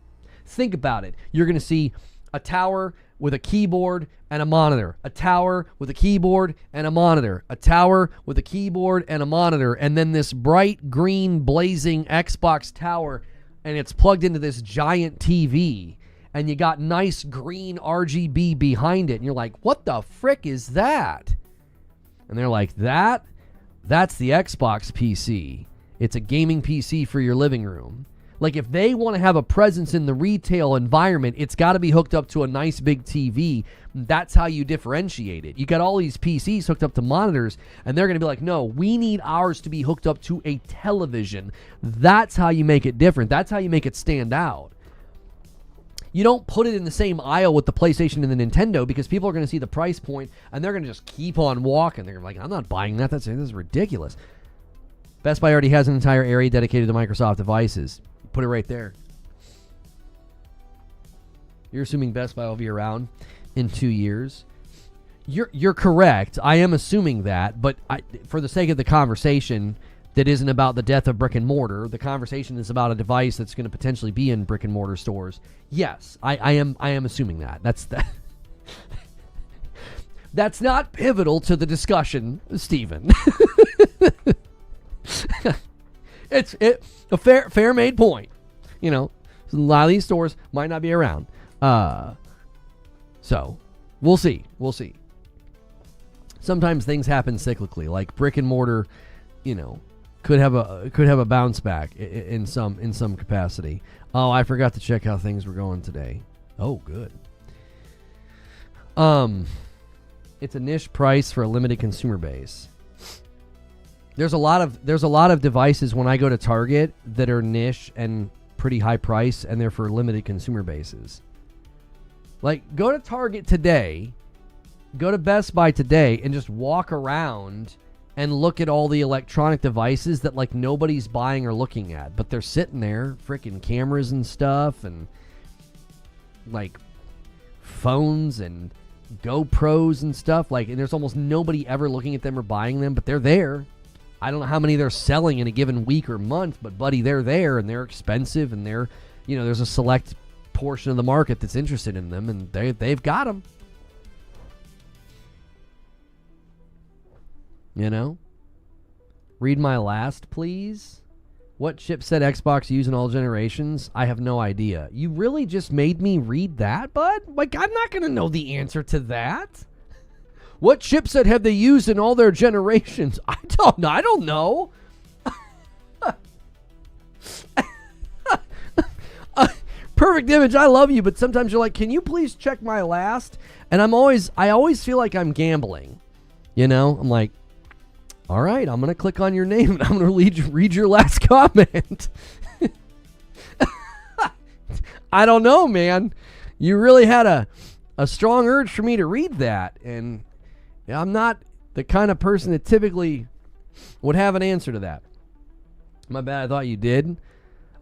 Think about it. You're going to see a tower with a keyboard and a monitor, a tower with a keyboard and a monitor, a tower with a keyboard and a monitor, and then this bright green blazing Xbox tower, and it's plugged into this giant TV, and you got nice green RGB behind it, and you're like, what the frick is that? And they're like, that's the Xbox PC. It's a gaming PC for your living room. Like, if they want to have a presence in the retail environment, it's got to be hooked up to a nice big TV. That's how you differentiate it. You got all these PCs hooked up to monitors, and they're going to be like, no, we need ours to be hooked up to a television. That's how you make it different. That's how you make it stand out. You don't put it in the same aisle with the PlayStation and the Nintendo, because people are going to see the price point, and they're going to just keep on walking. They're like, I'm not buying that. This is ridiculous. Best Buy already has an entire area dedicated to Microsoft devices. Put it right there. You're assuming Best Buy will be around in 2 years. You're correct. I am assuming that, but for the sake of the conversation that isn't about the death of brick and mortar, the conversation is about a device that's going to potentially be in brick and mortar stores. Yes, I am assuming that. That's not pivotal to the discussion, Stephen. It's a fair made point. You know, a lot of these stores might not be around. So we'll see. Sometimes things happen cyclically, like brick and mortar, you know, could have a bounce back in some capacity. Oh, I forgot to check how things were going today. Oh, good. It's a niche price for a limited consumer base. There's a lot of devices when I go to Target that are niche and pretty high price, and they're for limited consumer bases. Like, go to Target today, go to Best Buy today, and just walk around and look at all the electronic devices that, like, nobody's buying or looking at, but they're sitting there, freaking cameras and stuff, and like phones and GoPros and stuff. Like, and there's almost nobody ever looking at them or buying them, but they're there. I don't know how many they're selling in a given week or month, but buddy, they're there, and they're expensive, and they're, you know, there's a select portion of the market that's interested in them, and they've got them. You know? Read my last, please. What chipset Xbox use in all generations? I have no idea. You really just made me read that, bud? Like, I'm not going to know the answer to that. What chipset have they used in all their generations? I don't know. Perfect Image, I love you, but sometimes you're like, can you please check my last? And I always feel like I'm gambling. You know? I'm like, all right, I'm going to click on your name, and I'm going to read your last comment. I don't know, man. You really had a strong urge for me to read that, and I'm not the kind of person that typically would have an answer to that. My bad, I thought you did.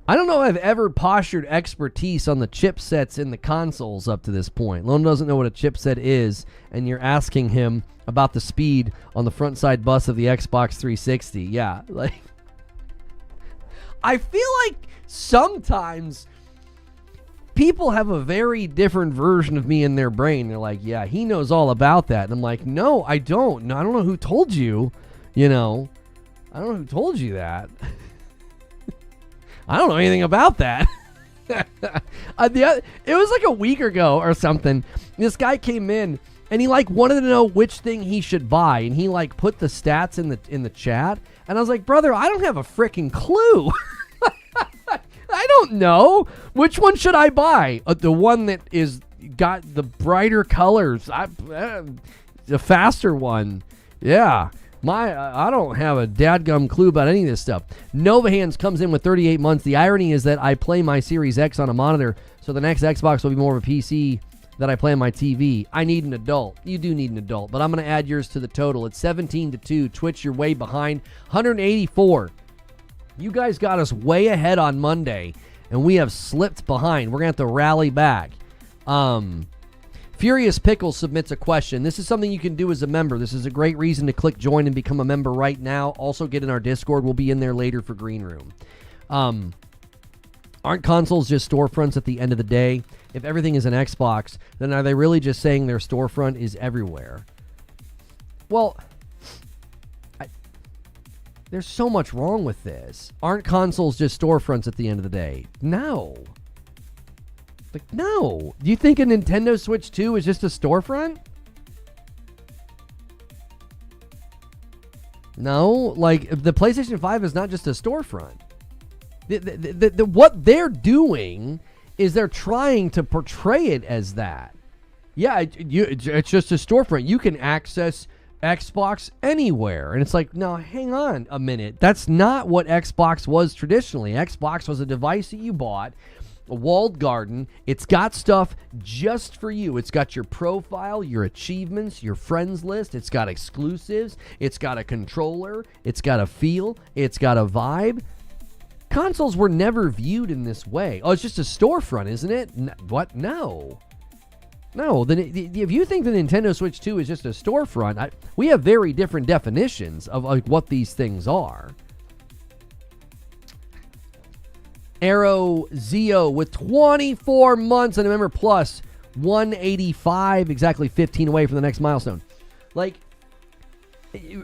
I don't know if I've ever postured expertise on the chipsets in the consoles up to this point. Lone doesn't know what a chipset is, and you're asking him about the speed on the front side bus of the Xbox 360. Yeah, like, I feel like sometimes people have a very different version of me in their brain. They're like, yeah, he knows all about that. And I'm like, no, I don't. No, I don't know who told you, you know. I don't know who told you that. I don't know anything about that. It was like a week ago or something. This guy came in, and he like wanted to know which thing he should buy. And he like put the stats in the chat. And I was like, brother, I don't have a freaking clue. I don't know. Which one should I buy? The one that is got the brighter colors. The faster one. Yeah. I don't have a dadgum clue about any of this stuff. Nova Hands comes in with 38 months. The irony is that I play my Series X on a monitor, so the next Xbox will be more of a PC that I play on my TV. I need an adult. You do need an adult, but I'm going to add yours to the total. It's 17-2. Twitch, you're way behind. 184. You guys got us way ahead on Monday, and we have slipped behind. We're going to have to rally back. Furious Pickle submits a question. This is something you can do as a member. This is a great reason to click join and become a member right now. Also get in our Discord. We'll be in there later for Green Room. Aren't consoles just storefronts at the end of the day? If everything is an Xbox, then are they really just saying their storefront is everywhere? Well, there's so much wrong with this. Aren't consoles just storefronts at the end of the day? No. Like, no. Do you think a Nintendo Switch 2 is just a storefront? No. Like, the PlayStation 5 is not just a storefront. What they're doing is they're trying to portray it as that. Yeah, it's just a storefront. You can access Xbox anywhere. And it's like, no, hang on a minute. That's not what Xbox was traditionally. Xbox was a device that you bought, a walled garden. It's got stuff just for you. It's got your profile, your achievements, your friends list. It's got exclusives. It's got a controller. It's got a feel. It's got a vibe. Consoles were never viewed in this way. Oh, it's just a storefront, isn't it? What? No. No. Then if you think the Nintendo Switch 2 is just a storefront, we have very different definitions of like what these things are. Arrow Zio with 24 months and a member plus 185, exactly 15 away from the next milestone. Like,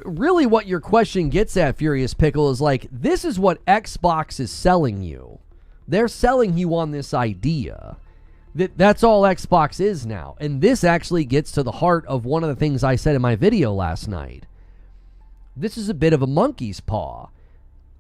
really what your question gets at, Furious Pickle, is like, this is what Xbox is selling you. They're selling you on this idea that that's all Xbox is now. And this actually gets to the heart of one of the things I said in my video last night. This is a bit of a monkey's paw.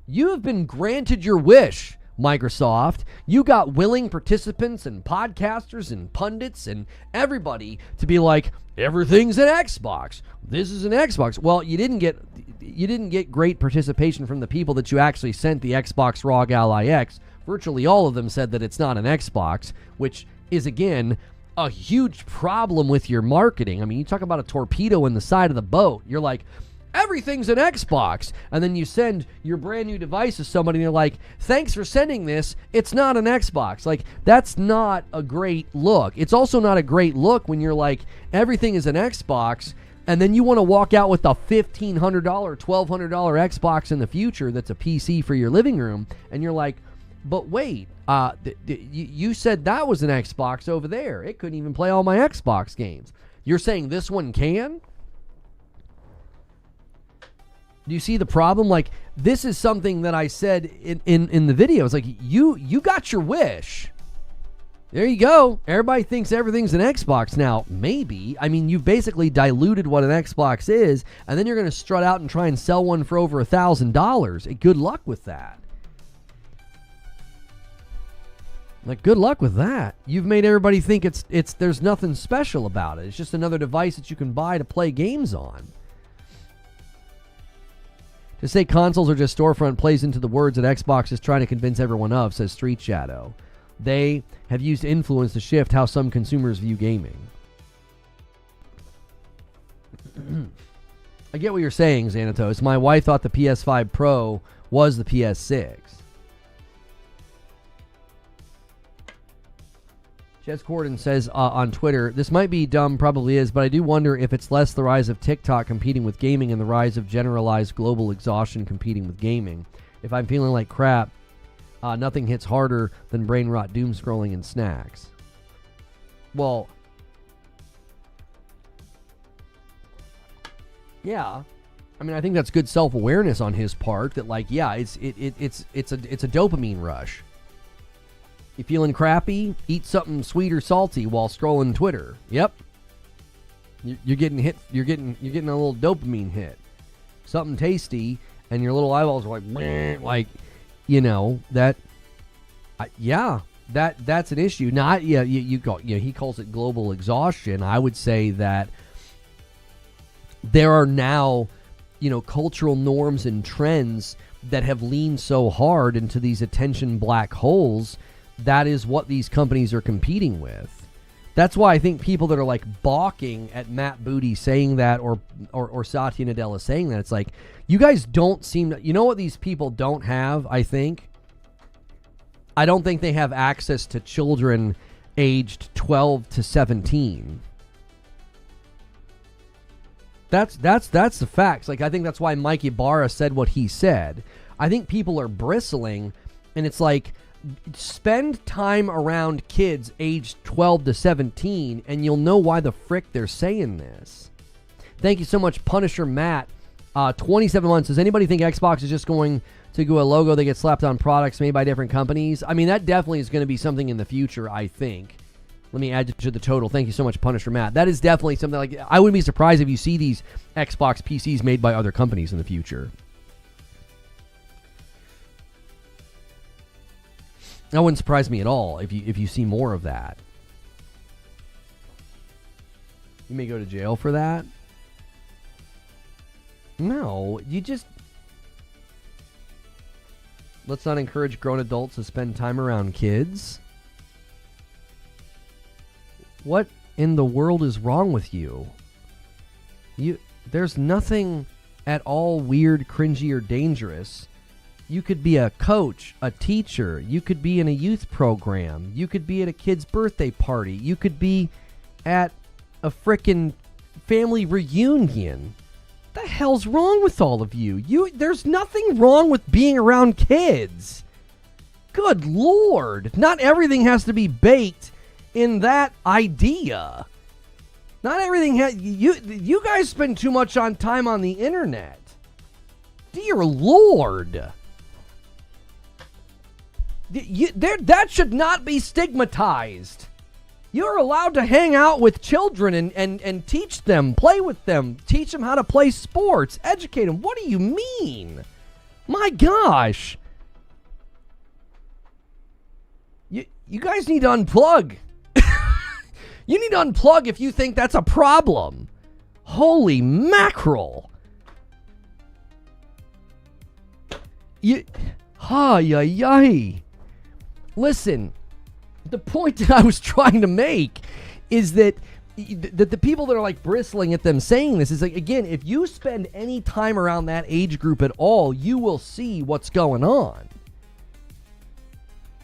You have been granted your wish, Microsoft. You got willing participants and podcasters and pundits and everybody to be like, everything's an Xbox. This is an Xbox. Well, you didn't get great participation from the people that you actually sent the Xbox ROG Ally X. Virtually all of them said that it's not an Xbox, which is, again, a huge problem with your marketing. I mean, you talk about a torpedo in the side of the boat. You're like, everything's an Xbox. And then you send your brand new device to somebody and you're like, thanks for sending this. It's not an Xbox. Like, that's not a great look. It's also not a great look when you're like, everything is an Xbox, and then you want to walk out with a $1,500, $1,200 Xbox in the future that's a PC for your living room. And you're like, but wait, you said that was an Xbox over there. It couldn't even play all my Xbox games. You're saying this one can? Do you see the problem? Like, this is something that I said in the video. It's like, you got your wish. There you go. Everybody thinks everything's an Xbox now. Maybe. I mean, you've basically diluted what an Xbox is, and then you're going to strut out and try and sell one for over $1,000. Good luck with that. Like, good luck with that. You've made everybody think it's there's nothing special about it. It's just another device that you can buy to play games on. To say consoles are just storefront plays into the words that Xbox is trying to convince everyone of, says Street Shadow. They have used influence to shift how some consumers view gaming. I get what you're saying, Xanatos. My wife thought the PS5 Pro was the PS6. Jess Corden says on Twitter, this might be dumb, probably is, but I do wonder if it's less the rise of TikTok competing with gaming and the rise of generalized global exhaustion competing with gaming. If I'm feeling like crap, nothing hits harder than brain rot, doom scrolling, and snacks. Well, yeah. I mean, I think that's good self-awareness on his part. That, like, yeah, it's a dopamine rush. You feeling crappy? Eat something sweet or salty while scrolling Twitter. Yep. You're getting hit. You're getting a little dopamine hit. Something tasty, and your little eyeballs are like, meh, like, you know that. Yeah, that's an issue. Not he calls it global exhaustion. I would say that there are now, cultural norms and trends that have leaned so hard into these attention black holes. That is what these companies are competing with. That's why I think people that are like balking at Matt Booty saying that or Satya Nadella saying that, it's like, you guys don't seem to, what these people don't have, I think? I don't think they have access to children aged 12 to 17. That's the facts. Like, I think that's why Mike Ibarra said what he said. I think people are bristling, and it's like, spend time around kids aged 12 to 17, and you'll know why the frick they're saying this. Thank you so much, Punisher Matt. 27 months. Does anybody think Xbox is just going to go a logo that gets slapped on products made by different companies? I mean, that definitely is going to be something in the future, I think. Let me add to the total. Thank you so much, Punisher Matt. That is definitely something like, I wouldn't be surprised if you see these Xbox PCs made by other companies in the future. That wouldn't surprise me at all if you see more of that. You may go to jail for that. No, you just... Let's not encourage grown adults to spend time around kids. What in the world is wrong with you? There's nothing at all weird, cringy, or dangerous. You could be a coach, a teacher. You could be in a youth program. You could be at a kid's birthday party. You could be at a frickin' family reunion. What the hell's wrong with all of you? There's nothing wrong with being around kids. Good Lord. Not everything has to be baked in that idea. Not everything has... You guys spend too much time on the internet. Dear Lord. That should not be stigmatized. You're allowed to hang out with children and teach them, play with them, teach them how to play sports, educate them. What do you mean? My gosh. You guys need to unplug. You need to unplug if you think that's a problem. Holy mackerel. Listen, the point that I was trying to make is that the people that are like bristling at them saying this is like, again, if you spend any time around that age group at all, you will see what's going on.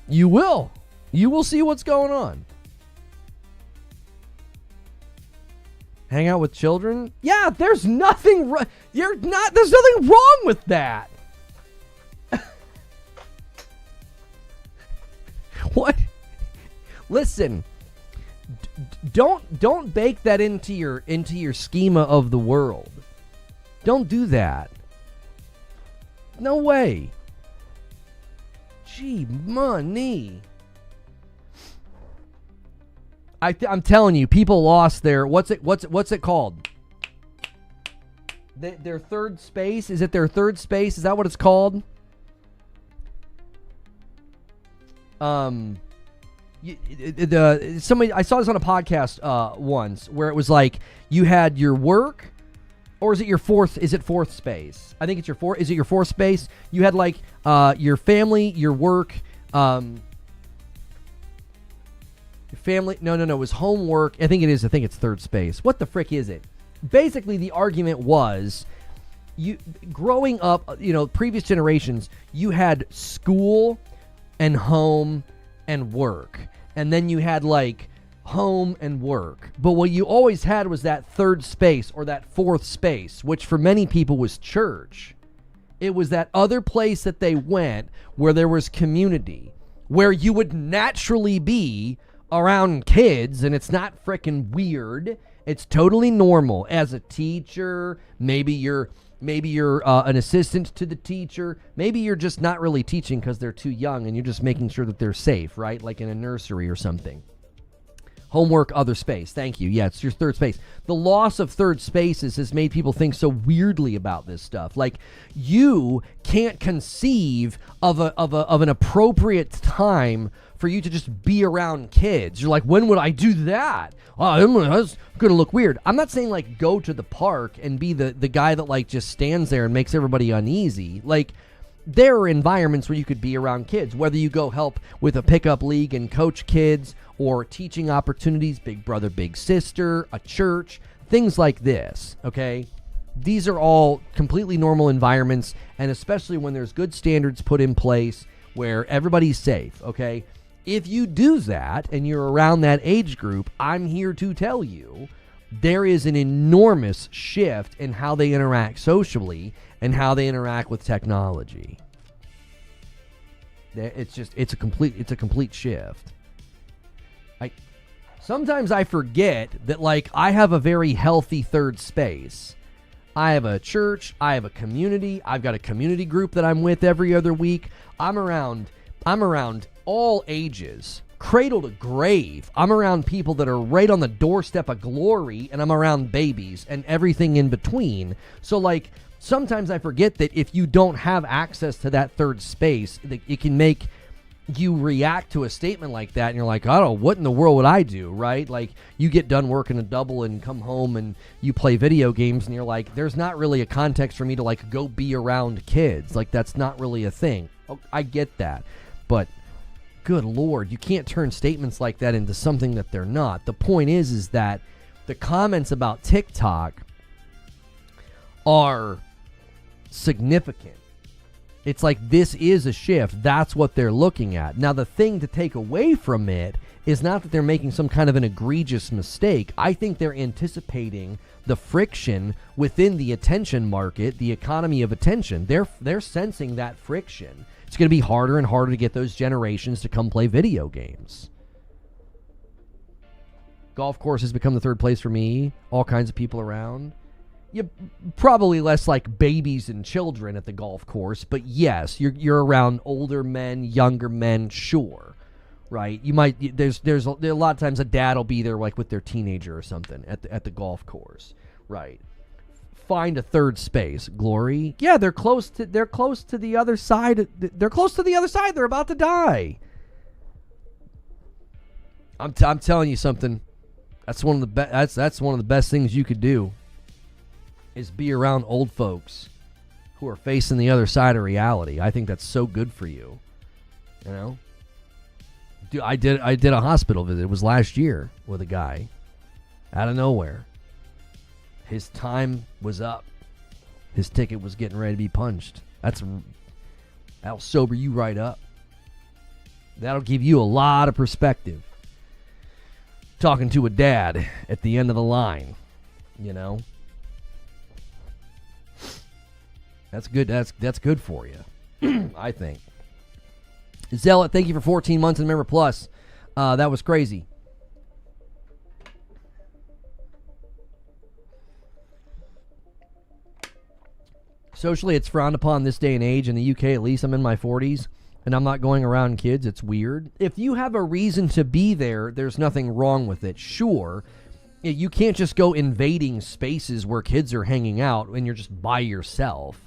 You will. You will see what's going on. Hang out with children? Yeah, there's nothing wrong. There's nothing wrong with that. What? Listen, don't bake that into your schema of the world. Don't do that. No way. Gee, money. I'm telling you, people lost their what's it called? Their third space? Is it their third space? Is that what it's called? Somebody, I saw this on a podcast once where it was like you had your work, or is it your fourth? Is it fourth space? I think it's your fourth. Is it your fourth space? You had like your family, your work, your family. No. It was homework. I think it is. I think it's third space. What the frick is it? Basically, the argument was you growing up. Previous generations, you had school and home and work, and then you had like home and work, but what you always had was that third space or that fourth space, which for many people was church. It was that other place that they went where there was community, where you would naturally be around kids, and it's not freaking weird. It's totally normal. As a teacher, maybe you're an assistant to the teacher. Maybe you're just not really teaching because they're too young and you're just making sure that they're safe, right? Like in a nursery or something. Homework, other space. Thank you. Yeah, it's your third space. The loss of third spaces has made people think so weirdly about this stuff. Like, you can't conceive of an appropriate time for you to just be around kids. You're like, when would I do that? Oh, that's going to look weird. I'm not saying, like, go to the park and be the guy that, like, just stands there and makes everybody uneasy. Like, there are environments where you could be around kids, whether you go help with a pickup league and coach kids, or teaching opportunities, big brother, big sister, a church, things like this, okay? These are all completely normal environments, and especially when there's good standards put in place where everybody's safe, okay? If you do that and you're around that age group, I'm here to tell you, there is an enormous shift in how they interact socially and how they interact with technology. It's a complete shift. Sometimes I forget that, like, I have a very healthy third space. I have a church, I have a community, I've got a community group that I'm with every other week. I'm around all ages, cradle to grave. I'm around people that are right on the doorstep of glory, and I'm around babies and everything in between. So, like, sometimes I forget that if you don't have access to that third space, it can make you react to a statement like that, and you're like, I don't know, what in the world would I do, right? Like, you get done working a double and come home and you play video games, and you're like, there's not really a context for me to, like, go be around kids. Like, that's not really a thing. I get that. But good Lord, you can't turn statements like that into something that they're not. The point is that the comments about TikTok are significant. It's like, this is a shift. That's what they're looking at. Now, the thing to take away from it is not that they're making some kind of an egregious mistake. I think they're anticipating the friction within the attention market, the economy of attention. They're sensing that friction. It's going to be harder and harder to get those generations to come play video games. Golf course has become the third place for me. All kinds of people around. You probably less like babies and children at the golf course, but yes, you're around older men, younger men, sure, right? You might there's a lot of times a dad will be there, like, with their teenager or something at the golf course, right? Find a third space, glory. Yeah, they're close to the other side. They're close to the other side. They're about to die. I'm telling you something. That's one of the best things you could do. Is be around old folks who are facing the other side of reality. I think that's so good for you. You know? Dude, I did a hospital visit. It was last year with a guy out of nowhere. His time was up. His ticket was getting ready to be punched. That'll sober you right up. That'll give you a lot of perspective. Talking to a dad at the end of the line, you know? That's good. That's good for you, I think. Zealot, thank you for 14 months in Member Plus. That was crazy. Socially, it's frowned upon this day and age. In the UK, at least, I'm in my 40s, and I'm not going around kids. It's weird. If you have a reason to be there, there's nothing wrong with it. Sure, you can't just go invading spaces where kids are hanging out and you're just by yourself.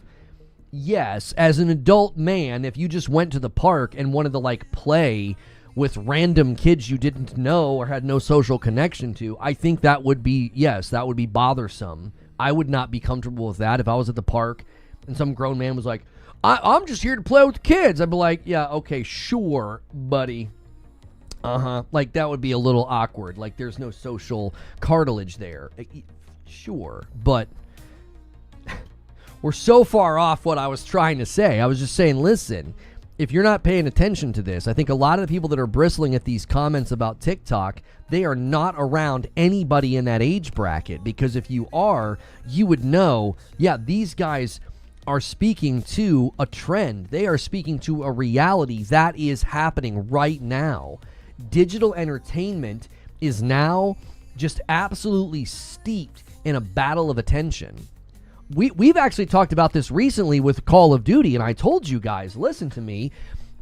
Yes, as an adult man, if you just went to the park and wanted to, like, play with random kids you didn't know or had no social connection to, I think that would be bothersome. I would not be comfortable with that if I was at the park and some grown man was like, I'm just here to play with the kids. I'd be like, yeah, okay, sure, buddy. Like, that would be a little awkward. Like, there's no social cartilage there. Sure, but we're so far off what I was trying to say. I was just saying, listen, if you're not paying attention to this, I think a lot of the people that are bristling at these comments about TikTok, they are not around anybody in that age bracket, because if you are, you would know, yeah, these guys are speaking to a trend. They are speaking to a reality that is happening right now. Digital entertainment is now just absolutely steeped in a battle of attention. We've actually talked about this recently with Call of Duty, and I told you guys, listen to me,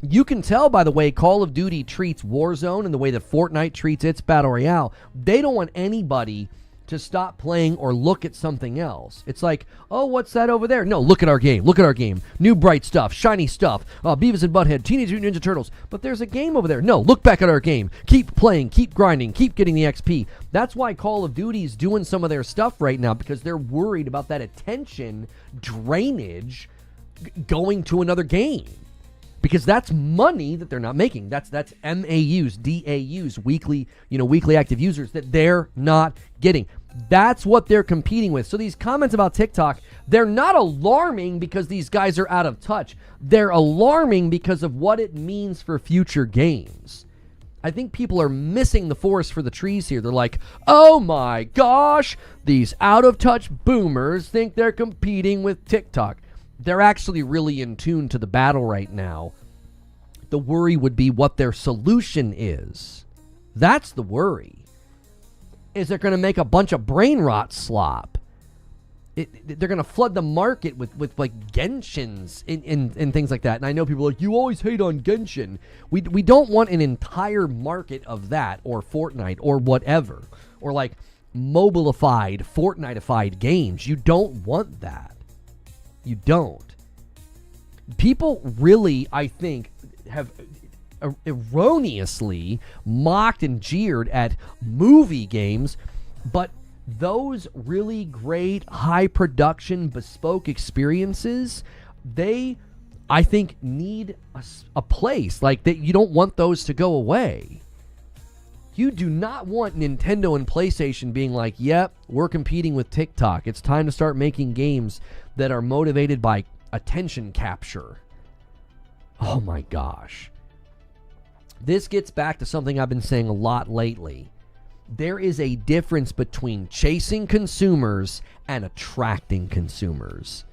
you can tell by the way Call of Duty treats Warzone and the way that Fortnite treats its Battle Royale. They don't want anybody to stop playing or look at something else. It's like, oh, what's that over there? No, look at our game. Look at our game. New bright stuff, shiny stuff, Beavis and Butthead, Teenage Mutant Ninja Turtles. But there's a game over there. No, look back at our game. Keep playing, keep grinding, keep getting the XP. That's why Call of Duty is doing some of their stuff right now, because they're worried about that attention drainage going to another game. Because that's money that they're not making. That's MAUs, DAUs, weekly active users that they're not getting. That's what they're competing with. So these comments about TikTok, they're not alarming because these guys are out of touch. They're alarming because of what it means for future games. I think people are missing the forest for the trees here. They're like, oh my gosh, these out-of-touch boomers think they're competing with TikTok. They're actually really in tune to the battle right now. The worry would be what their solution is. That's the worry. Is they're going to make a bunch of brain rot slop. They're going to flood the market with like Genshins and things like that. And I know people are like, you always hate on Genshin. We don't want an entire market of that, or Fortnite, or whatever. Or like mobilified, Fortnite-ified games. You don't want that. You don't. People really, I think, have erroneously mocked and jeered at movie games, but those really great high production bespoke experiences, they, I think, need a place. Like, that, you don't want those to go away. You do not want Nintendo and PlayStation being like, yep, we're competing with TikTok. It's time to start making games that are motivated by attention capture. Oh my gosh. This gets back to something I've been saying a lot lately. There is a difference between chasing consumers and attracting consumers.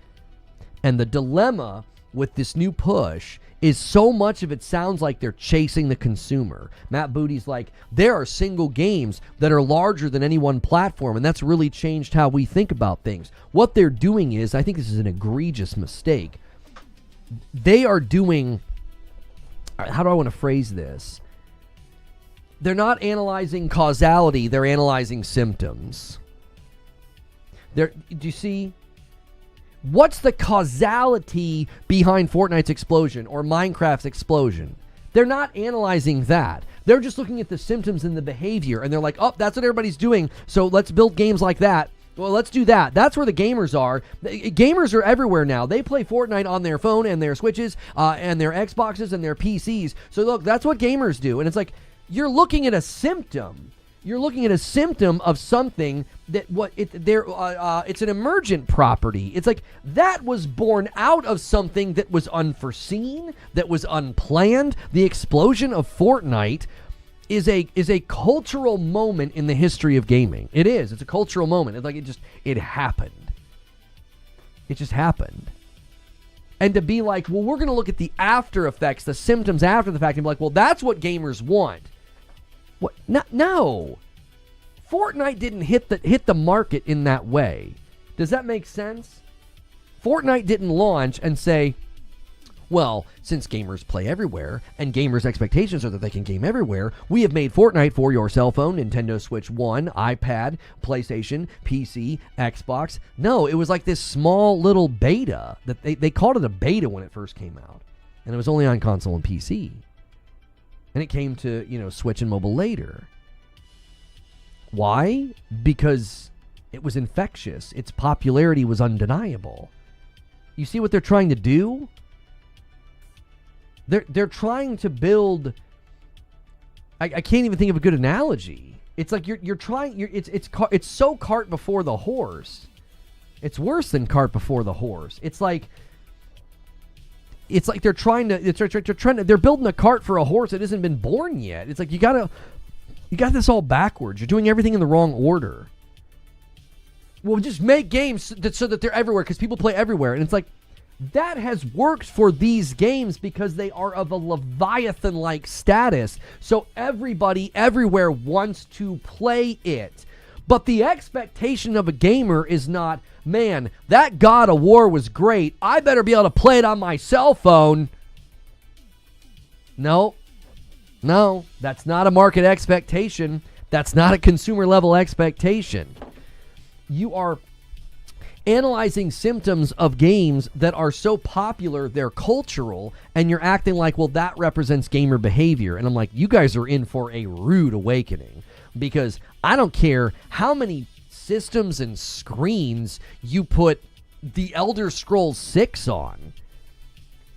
And the dilemma with this new push is so much of it sounds like they're chasing the consumer. Matt Booty's like, there are single games that are larger than any one platform, and that's really changed how we think about things. What they're doing is, I think this is an egregious mistake. They are doing, how do I want to phrase this? They're not analyzing causality, they're analyzing symptoms. Do you see? What's the causality behind Fortnite's explosion or Minecraft's explosion? They're not analyzing that. They're just looking at the symptoms and the behavior, and they're like, oh, that's what everybody's doing, so let's build games like that. Well, let's do that. That's where the gamers are. Gamers are everywhere now. They play Fortnite on their phone and their Switches and their Xboxes and their PCs. So look, that's what gamers do. And it's like, you're looking at a symptom. You're looking at a symptom of something that it's an emergent property. It's like that was born out of something that was unforeseen, that was unplanned. The explosion of Fortnite is a cultural moment in the history of gaming. It is. It's a cultural moment. It's like it happened. It just happened. And to be like, well, we're going to look at the after effects, the symptoms after the fact, and be like, well, that's what gamers want. What? No. Fortnite didn't hit the market in that way. Does that make sense? Fortnite didn't launch and say, well, since gamers play everywhere, and gamers' expectations are that they can game everywhere, we have made Fortnite for your cell phone, Nintendo Switch 1, iPad, PlayStation, PC, Xbox. No, it was like this small little beta. That they called it a beta when it first came out. And it was only on console and PC. And it came to, Switch and mobile later. Why? Because it was infectious. Its popularity was undeniable. You see what they're trying to do? They're trying to build. I can't even think of a good analogy. It's like you're trying. It's so cart before the horse. It's worse than cart before the horse. It's like they're trying to. They're building a cart for a horse that hasn't been born yet. It's like you got this all backwards. You're doing everything in the wrong order. Well, just make games so that they're everywhere because people play everywhere, and it's like. That has worked for these games because they are of a Leviathan-like status. So everybody everywhere wants to play it. But the expectation of a gamer is not, man, that God of War was great. I better be able to play it on my cell phone. No, that's not a market expectation. That's not a consumer level expectation. You are analyzing symptoms of games that are so popular, they're cultural, and you're acting like, well, that represents gamer behavior. And I'm like, you guys are in for a rude awakening, because I don't care how many systems and screens you put The Elder Scrolls 6 on.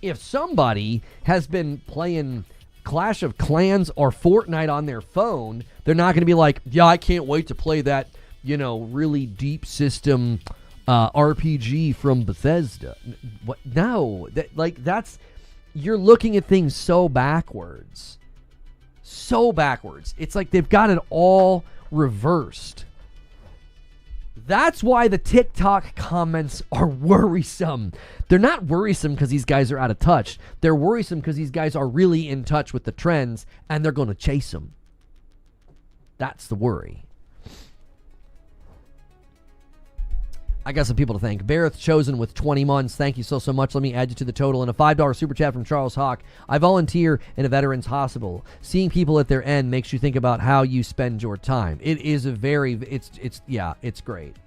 If somebody has been playing Clash of Clans or Fortnite on their phone, they're not going to be like, yeah, I can't wait to play that, really deep system RPG from Bethesda. What? No, that's you're looking at things so backwards. So backwards. It's like they've got it all reversed. That's why the TikTok comments are worrisome. They're not worrisome because these guys are out of touch. They're worrisome because these guys are really in touch with the trends and they're going to chase them. That's the worry. I got some people to thank. Barrett Chosen with 20 months. Thank you so much. Let me add you to the total. And a $5 super chat from Charles Hawk. I volunteer in a veterans hospital. Seeing people at their end makes you think about how you spend your time. It is a very, it's great.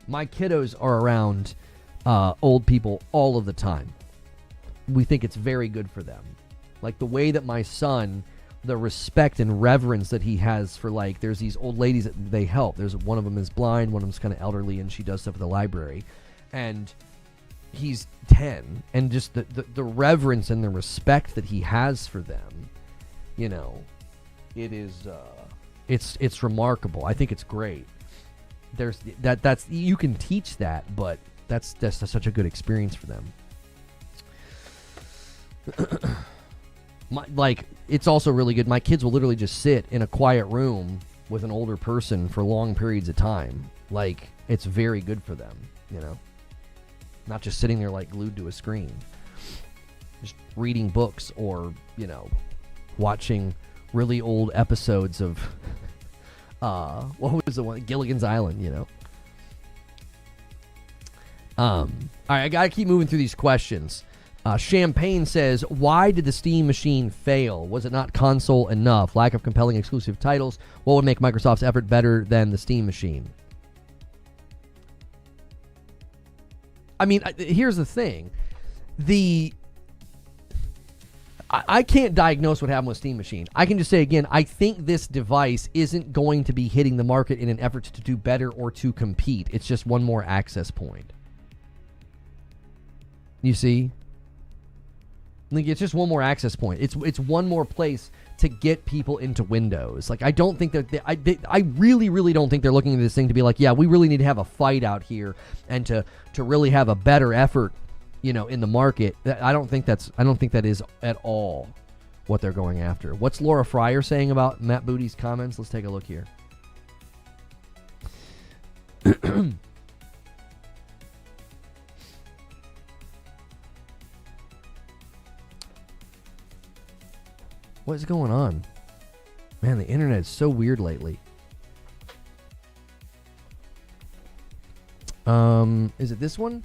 My kiddos are around old people all of the time. We think it's very good for them. Like the way that my son, the respect and reverence that he has for, like, there's these old ladies that they help. There's one of them is blind, one of them's kind of elderly, and she does stuff at the library. And he's 10, and just the reverence and the respect that he has for them, you know, it is it's remarkable. I think it's great. There's that's you can teach that, but that's such a good experience for them. It's also really good. My kids will literally just sit in a quiet room with an older person for long periods of time. Like, it's very good for them, you know? Not just sitting there, like, glued to a screen. Just reading books or, you know, watching really old episodes of, what was the one? Gilligan's Island, you know? All right, I gotta keep moving through these questions. Champagne says, why did the Steam machine fail? Was it not console enough? Lack of compelling exclusive titles? What would make Microsoft's effort better than the Steam machine? I mean, here's the thing. I can't diagnose what happened with Steam machine. I can just say again, I think this device isn't going to be hitting the market in an effort to do better or to compete. It's just one more access point. You see? Like, it's just one more access point. It's one more place to get people into Windows. Like, I don't think that I really don't think they're looking at this thing to be like, yeah, we really need to have a fight out here and to really have a better effort, you know, in the market. I don't think that is at all what they're going after. What's Laura Fryer saying about Matt Booty's comments? Let's take a look here. What is going on? Man, the internet is so weird lately. Is it this one?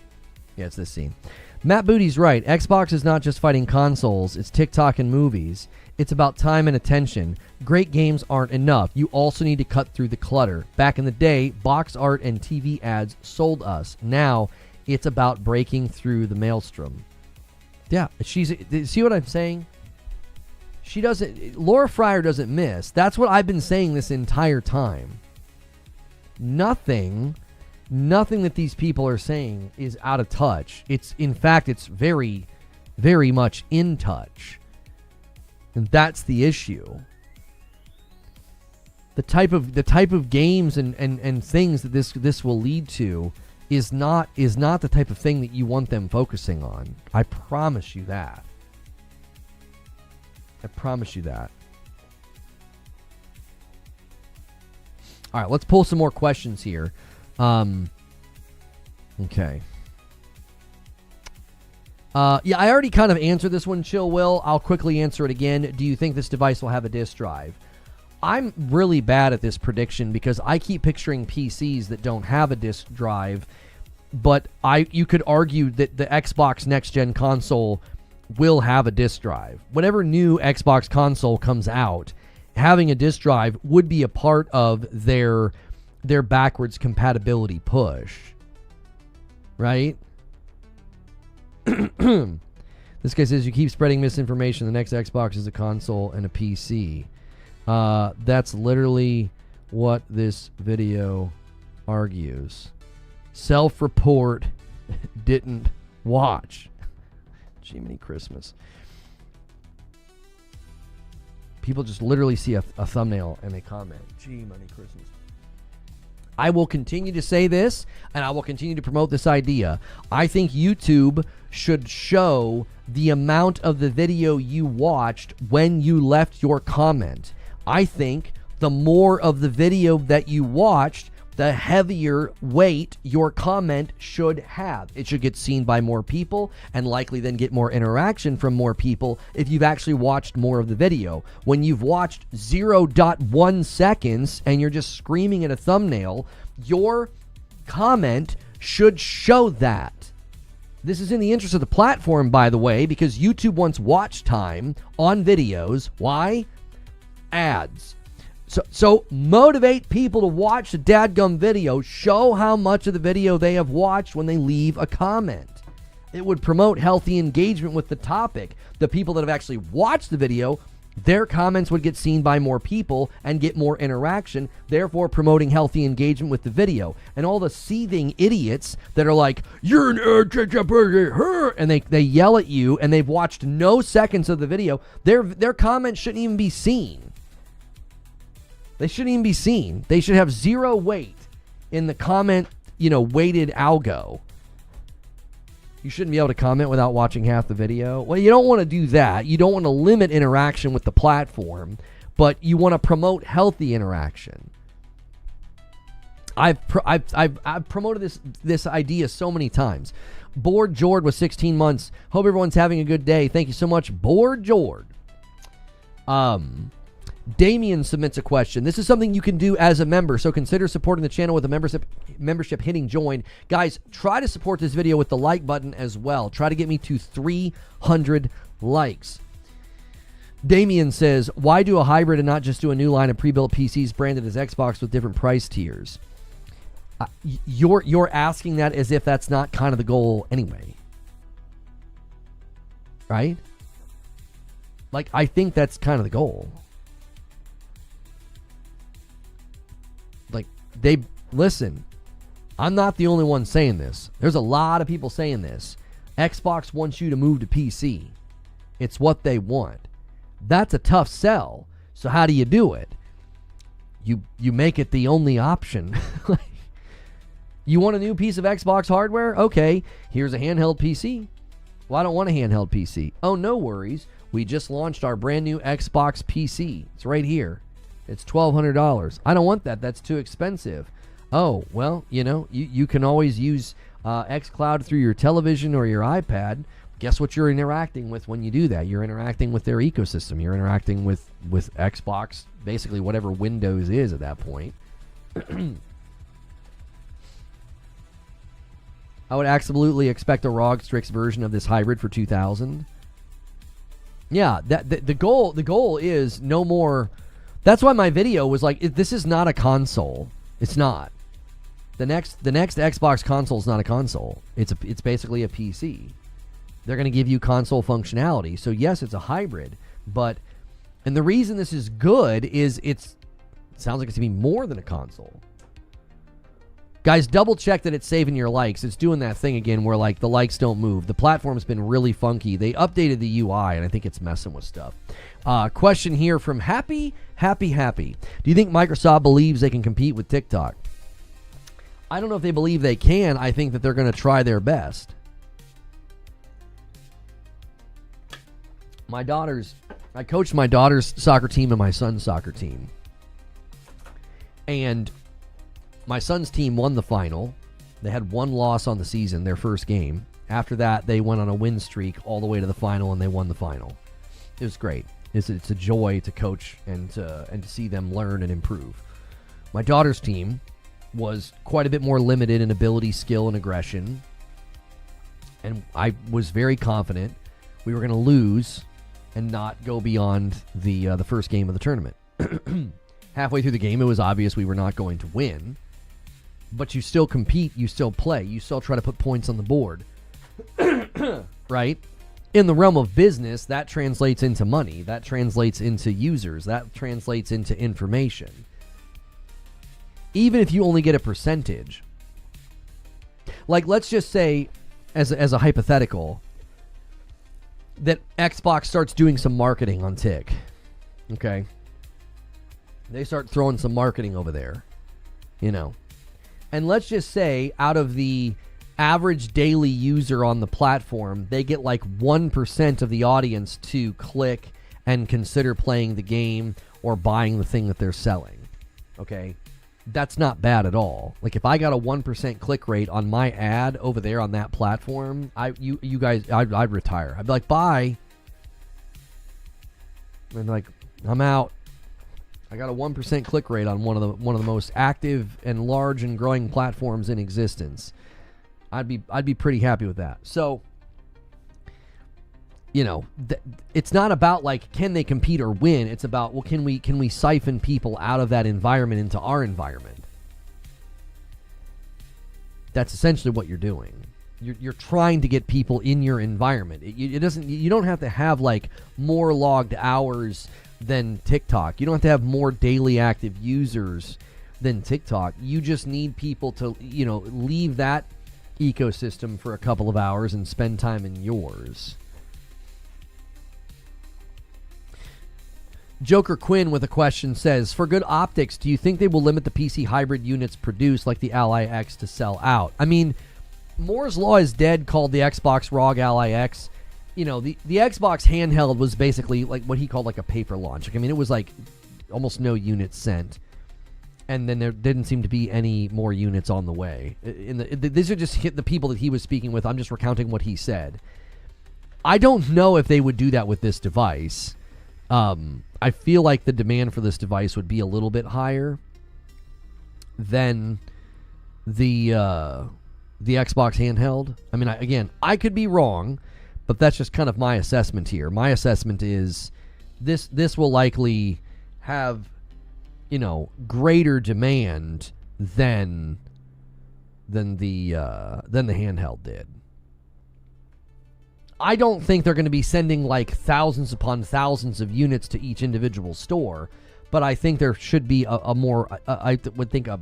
Yeah, it's this scene. Matt Booty's right. Xbox is not just fighting consoles. It's TikTok and movies. It's about time and attention. Great games aren't enough. You also need to cut through the clutter. Back in the day, box art and TV ads sold us. Now, it's about breaking through the maelstrom. Yeah, see what I'm saying? Laura Fryer doesn't miss. That's what I've been saying this entire time. Nothing that these people are saying is out of touch. In fact, it's very, very much in touch. And that's the issue. The type of games and things that this will lead to is not the type of thing that you want them focusing on. I promise you that. I promise you that. All right, let's pull some more questions here. Okay. Yeah, I already kind of answered this one, Chill Will. I'll quickly answer it again. Do you think this device will have a disk drive? I'm really bad at this prediction because I keep picturing PCs that don't have a disk drive, but you could argue that the Xbox Next Gen console will have a disk drive. Whatever new Xbox console comes out, having a disk drive would be a part of their backwards compatibility push. Right? This guy says, you keep spreading misinformation. The next Xbox is a console and a PC. That's literally what this video argues. Self-report didn't watch. Jiminy Christmas. People just literally see a thumbnail and they comment. Jiminy Christmas. I will continue to say this, and I will continue to promote this idea. I think YouTube should show the amount of the video you watched when you left your comment. I think the more of the video that you watched, the heavier weight your comment should have. It should get seen by more people and likely then get more interaction from more people if you've actually watched more of the video. When you've watched 0.1 seconds and you're just screaming at a thumbnail, your comment should show that. This is in the interest of the platform, by the way, because YouTube wants watch time on videos. Why? Ads. So motivate people to watch the dadgum video. Show how much of the video they have watched when they leave a comment. It would promote healthy engagement with the topic. The people that have actually watched the video, their comments would get seen by more people and get more interaction, therefore promoting healthy engagement with the video. And all the seething idiots that are like, you're an and they yell at you and they've watched no seconds of the video, their comments shouldn't even be seen. They shouldn't even be seen. They should have zero weight in the comment, weighted algo. You shouldn't be able to comment without watching half the video. Well, you don't want to do that. You don't want to limit interaction with the platform, but you want to promote healthy interaction. I've promoted this idea so many times. Bored Jord was 16 months. Hope everyone's having a good day. Thank you so much, Bored Jord. Damien submits a question. This is something you can do as a member, so consider supporting the channel with a membership hitting join. Guys, try to support this video with the like button as well. Try to get me to 300 likes. Damien says, why do a hybrid and not just do a new line of pre-built PCs branded as Xbox with different price tiers? You're asking that as if that's not kind of the goal anyway. Right? Like, I think that's kind of the goal. Listen, I'm not the only one saying this. There's a lot of people saying this. Xbox wants you to move to PC. It's what they want. That's a tough sell. So how do you do it? You make it the only option. You want a new piece of Xbox hardware? Okay, here's a handheld PC. Well, I don't want a handheld PC. Oh, no worries. We just launched our brand new Xbox PC. It's right here. It's $1,200. I don't want that. That's too expensive. Oh, well, you can always use xCloud through your television or your iPad. Guess what you're interacting with when you do that? You're interacting with their ecosystem. You're interacting with Xbox, basically whatever Windows is at that point. I would absolutely expect a ROG Strix version of this hybrid for $2,000. Yeah, the goal is no more. That's why my video was like, this is not a console. It's not. The next Xbox console is not a console. It's basically a PC. They're going to give you console functionality. So yes, it's a hybrid, and the reason this is good is it sounds like it's going to be more than a console. Guys, double check that it's saving your likes. It's doing that thing again where like the likes don't move. The platform's been really funky. They updated the UI and I think it's messing with stuff. Question here from Happy. Do you think Microsoft believes they can compete with TikTok? I don't know if they believe they can. I think that they're going to try their best. I coached my daughter's soccer team and my son's soccer team. And my son's team won the final. They had one loss on the season, their first game. After that, they went on a win streak all the way to the final, and they won the final. It was great. It's a joy to coach and to see them learn and improve. My daughter's team was quite a bit more limited in ability, skill, and aggression. And I was very confident we were going to lose and not go beyond the first game of the tournament. Halfway through the game, it was obvious we were not going to win. But you still compete, you still play, you still try to put points on the board. Right? In the realm of business, that translates into money. That translates into users. That translates into information. Even if you only get a percentage. Like, let's just say, as a hypothetical, that Xbox starts doing some marketing on Tick. Okay? They start throwing some marketing over there. And let's just say out of the average daily user on the platform, they get like 1% of the audience to click and consider playing the game or buying the thing that they're selling. Okay? That's not bad at all. Like if I got a 1% click rate on my ad over there on that platform, you guys, I'd retire. I'd be like, bye. And like, I'm out. I got a 1% click rate on one of the most active and large and growing platforms in existence. I'd be pretty happy with that. So, you know, it's not about like can they compete or win. It's about, well, can we siphon people out of that environment into our environment? That's essentially what you're doing. You're trying to get people in your environment. You don't have to have like more logged hours than TikTok. You don't have to have more daily active users than TikTok. You just need people to, you know, leave that ecosystem for a couple of hours and spend time in yours. Joker Quinn with a question says, for good optics, do you think they will limit the PC hybrid units produced like the Ally X to sell out? I mean, Moore's Law is dead called the Xbox ROG Ally X. You know, the Xbox handheld was basically like what he called like a paper launch. Like, I mean, it was like almost no units sent. And then there didn't seem to be any more units on the way. These are just the people that he was speaking with. I'm just recounting what he said. I don't know if they would do that with this device. I feel like the demand for this device would be a little bit higher than the Xbox handheld. I mean, again, I could be wrong, but that's just kind of my assessment here. My assessment is this will likely have, you know, greater demand than the handheld did. I don't think they're going to be sending like thousands upon thousands of units to each individual store, but I think there should be a more, I would think a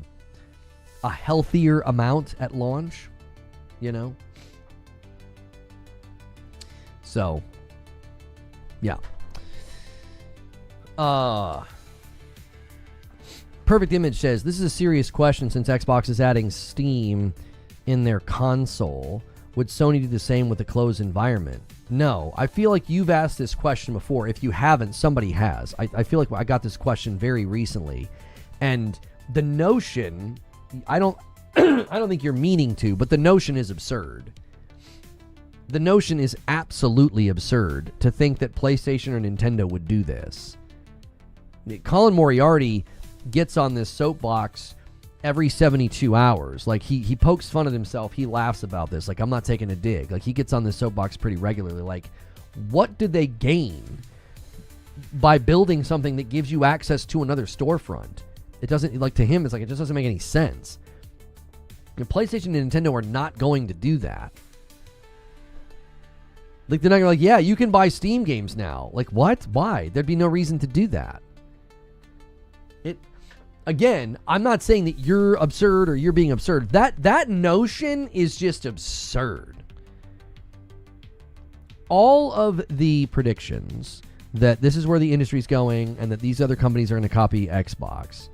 healthier amount at launch, you know? So, yeah. Perfect Image says, this is a serious question since Xbox is adding Steam in their console. Would Sony do the same with a closed environment? No. I feel like you've asked this question before. If you haven't, somebody has. I feel like I got this question very recently. And the notion, I don't think you're meaning to, but the notion is absurd. The notion is absolutely absurd to think that PlayStation or Nintendo would do this. Colin Moriarty gets on this soapbox every 72 hours. Like, he pokes fun at himself. He laughs about this. Like, I'm not taking a dig. Like, he gets on this soapbox pretty regularly. Like, what did they gain by building something that gives you access to another storefront? It doesn't, like, to him, it's like, it just doesn't make any sense. And PlayStation and Nintendo are not going to do that. Like, they're not going to, like, yeah, you can buy Steam games now. Like, what? Why? There'd be no reason to do that. Again, I'm not saying that you're absurd or you're being absurd. That notion is just absurd. All of the predictions that this is where the industry's going and that these other companies are going to copy Xbox,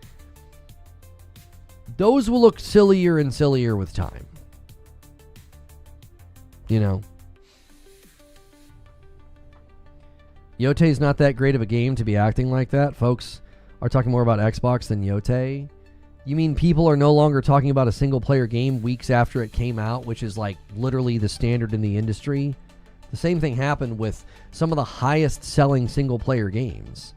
those will look sillier and sillier with time. You know? Yote's not that great of a game to be acting like that, folks. Are talking more about Xbox than Yote. You mean people are no longer talking about a single-player game weeks after it came out, which is like literally the standard in the industry? The same thing happened with some of the highest-selling single-player games.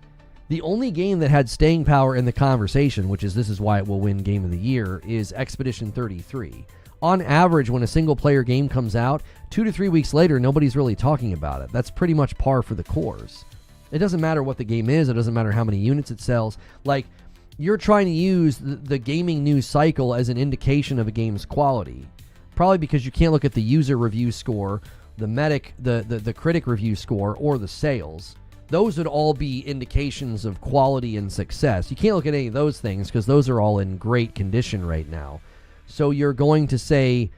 The only game that had staying power in the conversation, which is this is why it will win Game of the Year, is Expedition 33. On average, when a single-player game comes out, 2 to 3 weeks later, nobody's really talking about it. That's pretty much par for the course. It doesn't matter what the game is. It doesn't matter how many units it sells. Like, you're trying to use the gaming news cycle as an indication of a game's quality. Probably because you can't look at the user review score, the critic review score, or the sales. Those would all be indications of quality and success. You can't look at any of those things because those are all in great condition right now. So you're going to say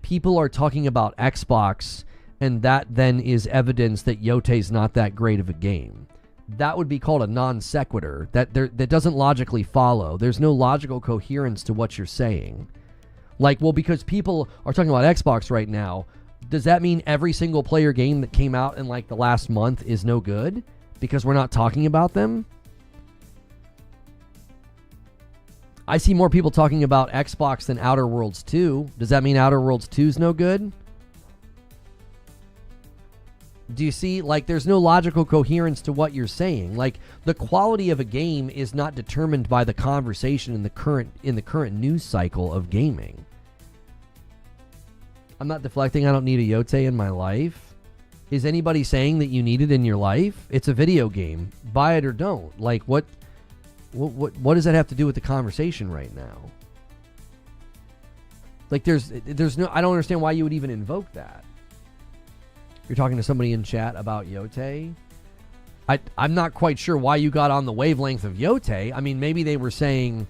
people are talking about Xbox, and that then is evidence that Yote's not that great of a game. That would be called a non sequitur. That doesn't logically follow. There's no logical coherence to what you're saying. Like, well, because people are talking about Xbox right now, does that mean every single player game that came out in like the last month is no good because we're not talking about them? I see more people talking about Xbox than Outer Worlds 2. Does that mean Outer Worlds 2 is no good? Do you see? Like, there's no logical coherence to what you're saying. Like, the quality of a game is not determined by the conversation in the current news cycle of gaming. I'm not deflecting. I don't need a Yote in my life. Is anybody saying that you need it in your life? It's a video game. Buy it or don't. Like, what does that have to do with the conversation right now? Like, there's no, I don't understand why you would even invoke that. You're talking to somebody in chat about Yote. I'm not quite sure why you got on the wavelength of Yote. I mean, maybe they were saying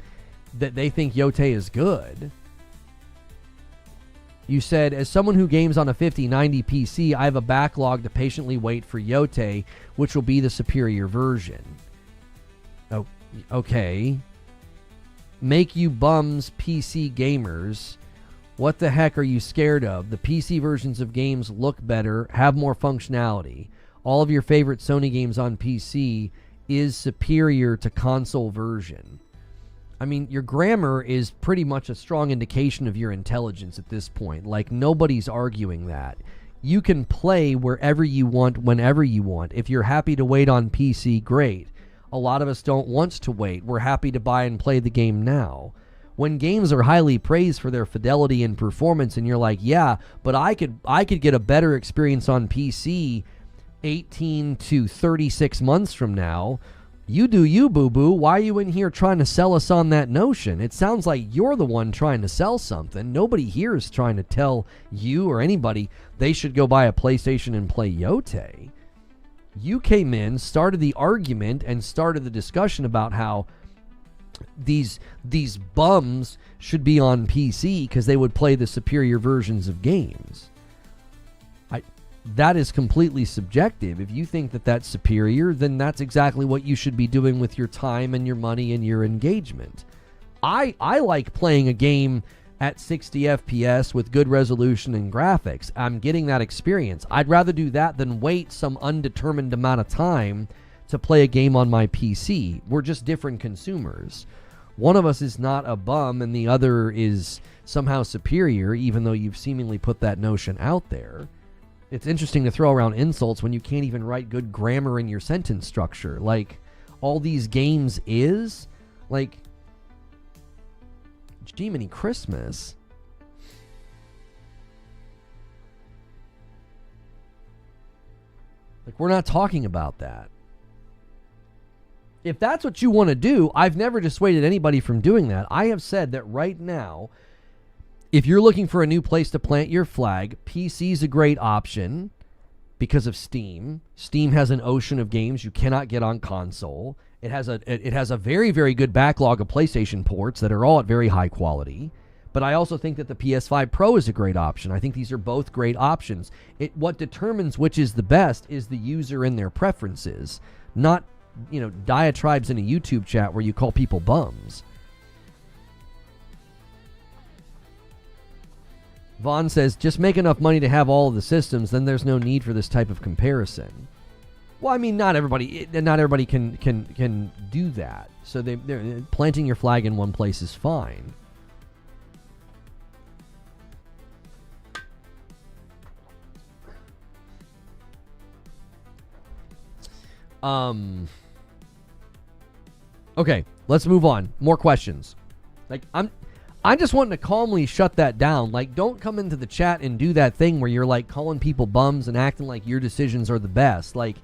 that they think Yote is good. You said, as someone who games on a 5090 PC, I have a backlog to patiently wait for Yote, which will be the superior version. Oh, okay. Make you bums PC gamers. What the heck are you scared of? The PC versions of games look better, have more functionality. All of your favorite Sony games on PC is superior to console version. I mean, your grammar is pretty much a strong indication of your intelligence at this point. Like, nobody's arguing that. You can play wherever you want, whenever you want. If you're happy to wait on PC, great. A lot of us don't want to wait. We're happy to buy and play the game now. When games are highly praised for their fidelity and performance, and you're like, yeah, but I could get a better experience on PC 18 to 36 months from now. You do you, boo-boo. Why are you in here trying to sell us on that notion? It sounds like you're the one trying to sell something. Nobody here is trying to tell you or anybody they should go buy a PlayStation and play Yote. You came in, started the argument, and started the discussion about how these bums should be on PC because they would play the superior versions of games. That is completely subjective. If you think that that's superior, then that's exactly what you should be doing with your time and your money and your engagement. I like playing a game at 60 FPS with good resolution and graphics. I'm getting that experience. I'd rather do that than wait some undetermined amount of time to play a game on my PC. We're just different consumers. One of us is not a bum and the other is somehow superior, even though you've seemingly put that notion out there. It's interesting to throw around insults when you can't even write good grammar in your sentence structure. Like, all these games is? Like, Jiminy Christmas. Like, we're not talking about that. If that's what you want to do, I've never dissuaded anybody from doing that. I have said that right now, if you're looking for a new place to plant your flag, PC is a great option because of Steam. Steam has an ocean of games you cannot get on console. It has a very, very good backlog of PlayStation ports that are all at very high quality. But I also think that the PS5 Pro is a great option. I think these are both great options. What determines which is the best is the user and their preferences, not, diatribes in a YouTube chat where you call people bums. Vaughn says, just make enough money to have all of the systems, then there's no need for this type of comparison. Well, I mean, not everybody can do that. So they're planting your flag in one place is fine. Okay, let's move on. More questions. Like, I'm just wanting to calmly shut that down. Like, don't come into the chat and do that thing where you're like calling people bums and acting like your decisions are the best. Like,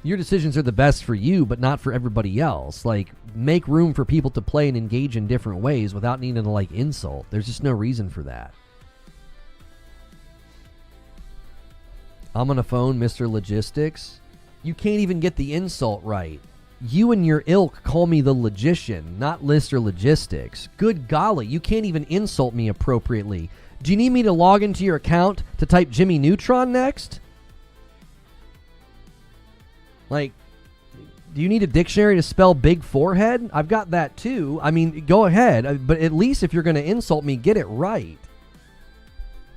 your decisions are the best for you, but not for everybody else. Like, make room for people to play and engage in different ways without needing to, like, insult. There's just no reason for that. I'm on a phone, Mr. Logistics. You can't even get the insult right. You and your ilk call me the logician, not Mr. Logistics. Good golly, you can't even insult me appropriately. Do you need me to log into your account to type Jimmy Neutron next? Like, do you need a dictionary to spell big forehead? I've got that too. I mean, go ahead. But at least if you're going to insult me, get it right.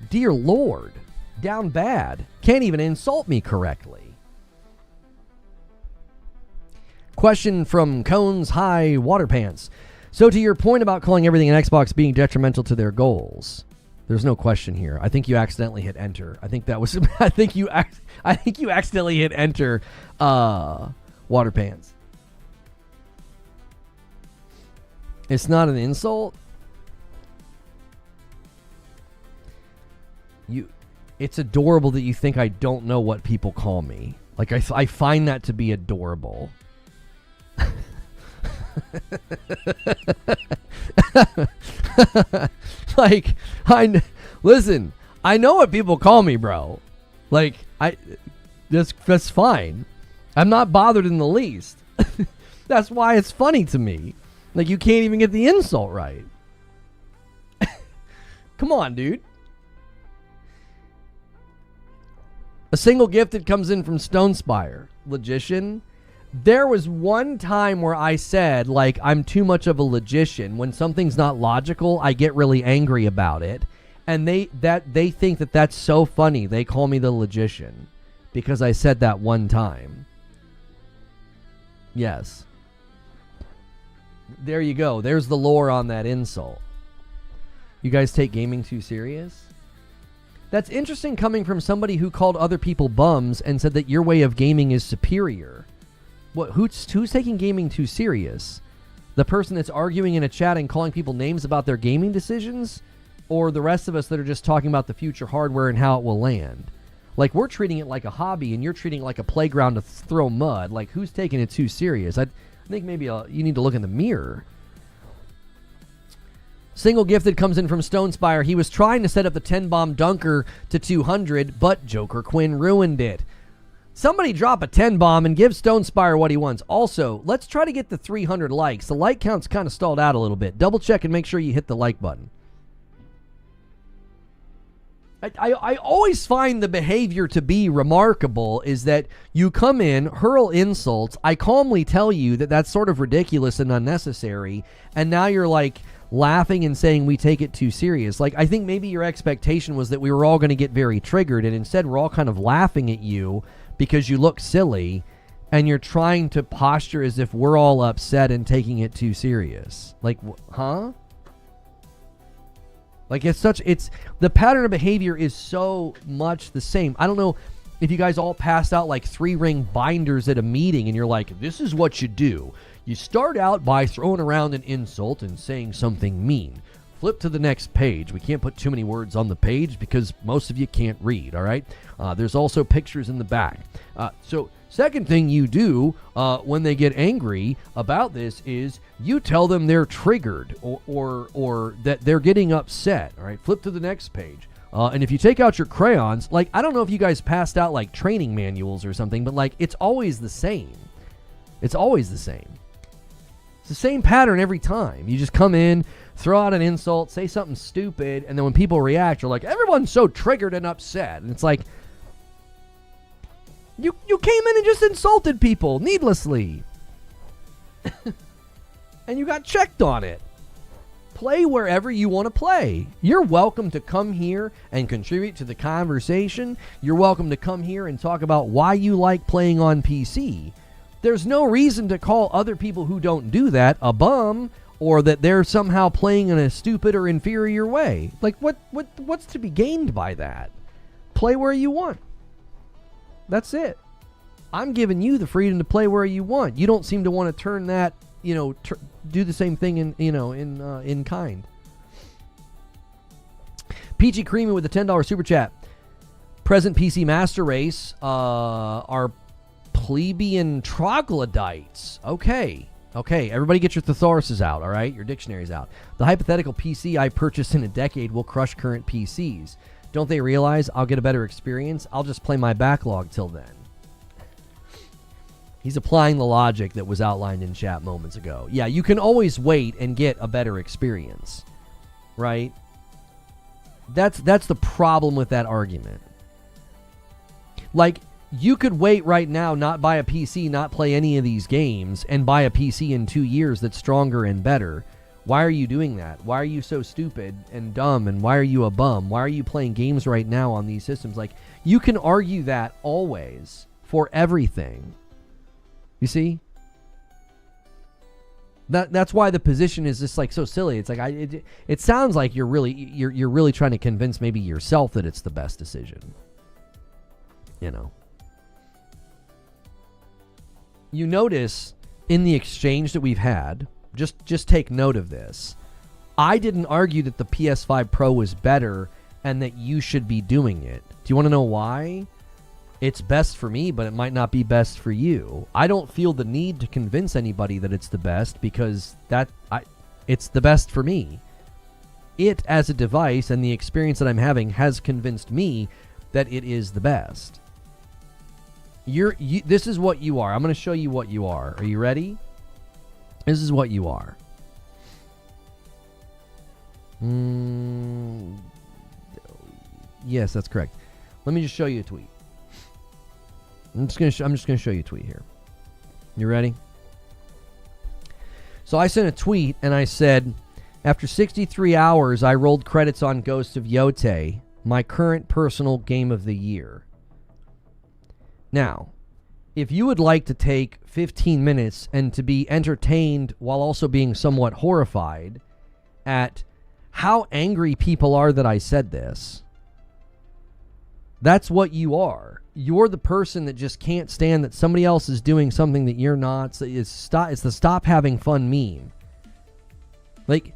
Dear Lord. Down bad. Can't even insult me correctly. Question from Cones High Water Pants. So to your point about calling everything in Xbox being detrimental to their goals, there's no question here. I think you accidentally hit enter. I think that was. I think you accidentally hit enter. Water Pants. It's not an insult. It's adorable that you think I don't know what people call me. Like, I find that to be adorable. Like, listen, I know what people call me, bro. Like, that's fine. I'm not bothered in the least. That's why it's funny to me. Like, you can't even get the insult right. Come on, dude. A single gift that comes in from Stonespire. Logician. There was one time where I said, like, I'm too much of a logician. When something's not logical, I get really angry about it. And they think that that's so funny. They call me the logician because I said that one time. Yes. There you go. There's the lore on that insult. You guys take gaming too serious? That's interesting coming from somebody who called other people bums and said that your way of gaming is superior. What? Who's taking gaming too serious? The person that's arguing in a chat and calling people names about their gaming decisions? Or the rest of us that are just talking about the future hardware and how it will land? Like, we're treating it like a hobby and you're treating it like a playground to throw mud. Like, who's taking it too serious? I think maybe you need to look in the mirror. Single gift that comes in from Stonespire. He was trying to set up the 10-bomb dunker to 200, but Joker Quinn ruined it. Somebody drop a 10-bomb and give Stonespire what he wants. Also, let's try to get the 300 likes. The like count's kind of stalled out a little bit. Double check and make sure you hit the like button. I always find the behavior to be remarkable is that you come in, hurl insults, I calmly tell you that that's sort of ridiculous and unnecessary, and now you're like laughing and saying we take it too serious. Like, I think maybe your expectation was that we were all going to get very triggered, and instead we're all kind of laughing at you because you look silly, and you're trying to posture as if we're all upset and taking it too serious. Like, huh? Like, it's the pattern of behavior is so much the same. I don't know if you guys all passed out like 3-ring binders at a meeting and you're like, this is what you do. You start out by throwing around an insult and saying something mean. Flip to the next page. We can't put too many words on the page because most of you can't read, all right? There's also pictures in the back. So second thing you do when they get angry about this is you tell them they're triggered or that they're getting upset, all right? Flip to the next page. And if you take out your crayons, like, I don't know if you guys passed out like training manuals or something, but like, it's always the same. It's always the same. It's the same pattern every time. You just come in, throw out an insult, say something stupid, and then when people react, you're like, everyone's so triggered and upset. And it's like, you came in and just insulted people needlessly. And you got checked on it. Play wherever you want to play. You're welcome to come here and contribute to the conversation. You're welcome to come here and talk about why you like playing on PC. There's no reason to call other people who don't do that a bum or that they're somehow playing in a stupid or inferior way. Like, what's to be gained by that? Play where you want. That's it. I'm giving you the freedom to play where you want. You don't seem to want to turn that, do the same thing in kind. Peachy Creamy with a $10 super chat. Present PC Master Race are plebeian troglodytes. Okay, everybody get your thesauruses out, all right? Your dictionaries out. The hypothetical PC I purchased in a decade will crush current PCs. Don't they realize I'll get a better experience? I'll just play my backlog till then. He's applying the logic that was outlined in chat moments ago. Yeah, you can always wait and get a better experience, right? That's the problem with that argument. Like, you could wait right now, not buy a PC, not play any of these games, and buy a PC in 2 years that's stronger and better. Why are you doing that? Why are you so stupid and dumb? And why are you a bum? Why are you playing games right now on these systems? Like, you can argue that always for everything. You see? That's why the position is just like so silly. It's like it sounds like you're really trying to convince maybe yourself that it's the best decision. You know. You notice in the exchange that we've had, just take note of this. I didn't argue that the PS5 Pro was better and that you should be doing it. Do you want to know why? It's best for me, but it might not be best for you. I don't feel the need to convince anybody that it's the best because it's the best for me. It, as a device, and the experience that I'm having has convinced me that it is the best. This is what you are. I'm going to show you what you are. Are you ready? This is what you are. Yes, that's correct. Let me just show you a tweet. I'm just gonna show you a tweet here. You ready? So I sent a tweet and I said, after 63 hours, I rolled credits on Ghost of Yotei, my current personal game of the year. Now, if you would like to take 15 minutes and to be entertained while also being somewhat horrified at how angry people are that I said this, that's what you are. You're the person that just can't stand that somebody else is doing something that you're not. It's the stop having fun meme. Like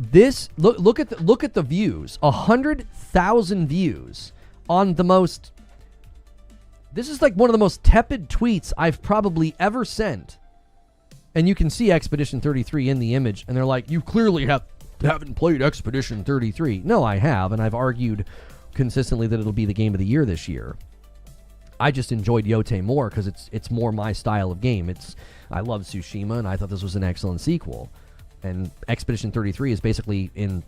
this, look at the views. 100,000 views on the most. This is like one of the most tepid tweets I've probably ever sent. And you can see Expedition 33 in the image, and they're like, "You clearly haven't played Expedition 33." No, I have, and I've argued consistently that it'll be the game of the year this year. I just enjoyed Yotei more because it's more my style of game. I love Tsushima, and I thought this was an excellent sequel. And Expedition 33 is basically in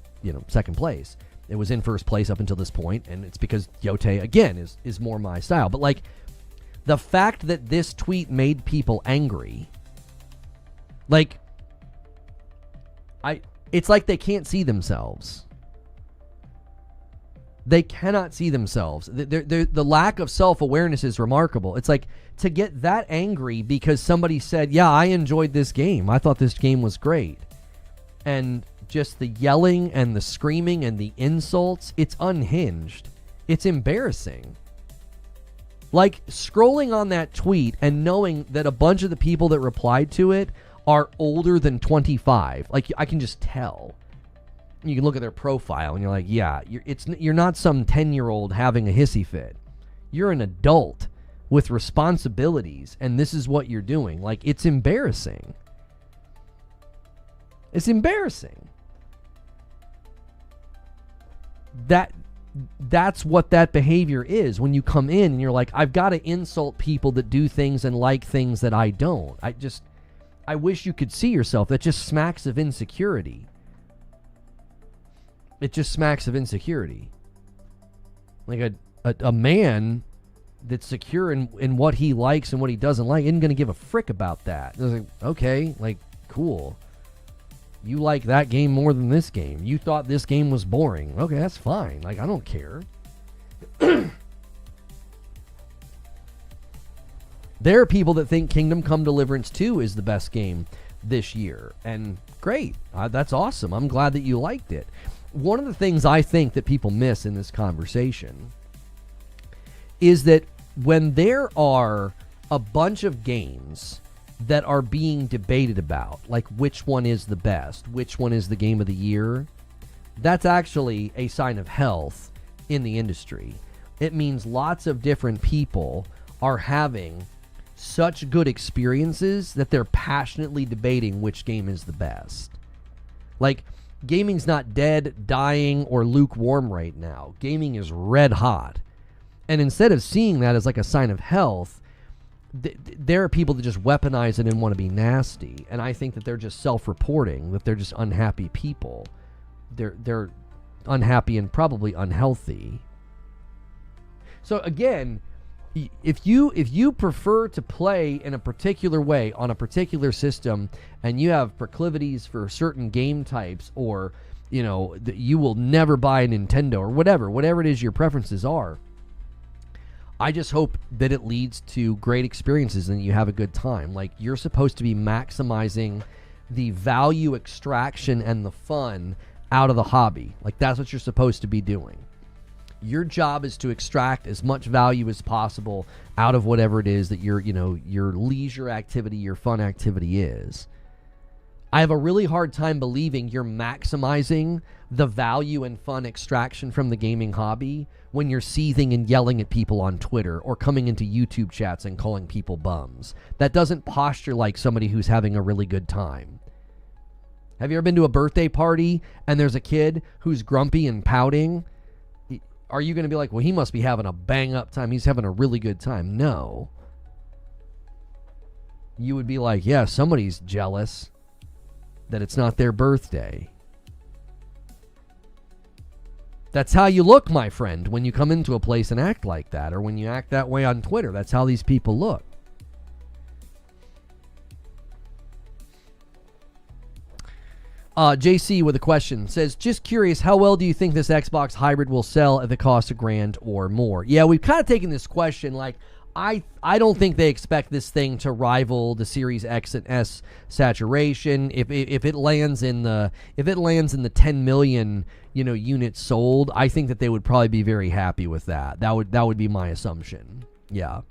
second place. It was in first place up until this point, and it's because Yotei again is more my style. But like the fact that this tweet made people angry, like it's like they can't see themselves. They cannot see themselves. The lack of self-awareness is remarkable. It's like to get that angry because somebody said, yeah, I enjoyed this game. I thought this game was great. And just the yelling and the screaming and the insults, it's unhinged. It's embarrassing. Like scrolling on that tweet and knowing that a bunch of the people that replied to it are older than 25. Like I can just tell. You can look at their profile and you're like, yeah, you're not some 10-year-old having a hissy fit. You're an adult with responsibilities, and this is what you're doing. Like, it's embarrassing. It's embarrassing. That's what that behavior is when you come in and you're like, I've got to insult people that do things and like things that I don't. I wish you could see yourself. That just smacks of insecurity. It just smacks of insecurity. Like a man that's secure in what he likes and what he doesn't like isn't going to give a frick about that. It's like, okay, like, cool. You like that game more than this game. You thought this game was boring. Okay, that's fine. Like, I don't care. There are people that think Kingdom Come Deliverance 2 is the best game this year. And great. That's awesome. I'm glad that you liked it. One of the things I think that people miss in this conversation is that when there are a bunch of games that are being debated about, like which one is the best, which one is the game of the year, that's actually a sign of health in the industry. It means lots of different people are having such good experiences that they're passionately debating which game is the best. Like, gaming's not dead, dying, or lukewarm right now. Gaming is red hot. And instead of seeing that as like a sign of health, there are people that just weaponize it and want to be nasty. And I think that they're just self-reporting, that they're just unhappy people. They're unhappy and probably unhealthy. So again, if you prefer to play in a particular way on a particular system, and you have proclivities for certain game types, or you will never buy a Nintendo or whatever it is your preferences are, I just hope that it leads to great experiences and you have a good time. Like, you're supposed to be maximizing the value extraction and the fun out of the hobby. Like, that's what you're supposed to be doing. Your job is to extract as much value as possible out of whatever it is that your leisure activity, your fun activity is. I have a really hard time believing you're maximizing the value and fun extraction from the gaming hobby when you're seething and yelling at people on Twitter or coming into YouTube chats and calling people bums. That doesn't posture like somebody who's having a really good time. Have you ever been to a birthday party and there's a kid who's grumpy and pouting? Are you going to be like, well, he must be having a bang-up time. He's having a really good time. No. You would be like, yeah, somebody's jealous that it's not their birthday. That's how you look, my friend, when you come into a place and act like that, or when you act that way on Twitter. That's how these people look. JC with a question says, just curious, how well do you think this Xbox hybrid will sell if it costs $1,000 or more? Yeah, we've kind of taken this question like, I don't think they expect this thing to rival the Series X and S saturation. If it lands in the 10 million units sold, I think that they would probably be very happy with that. That would be my assumption. Yeah.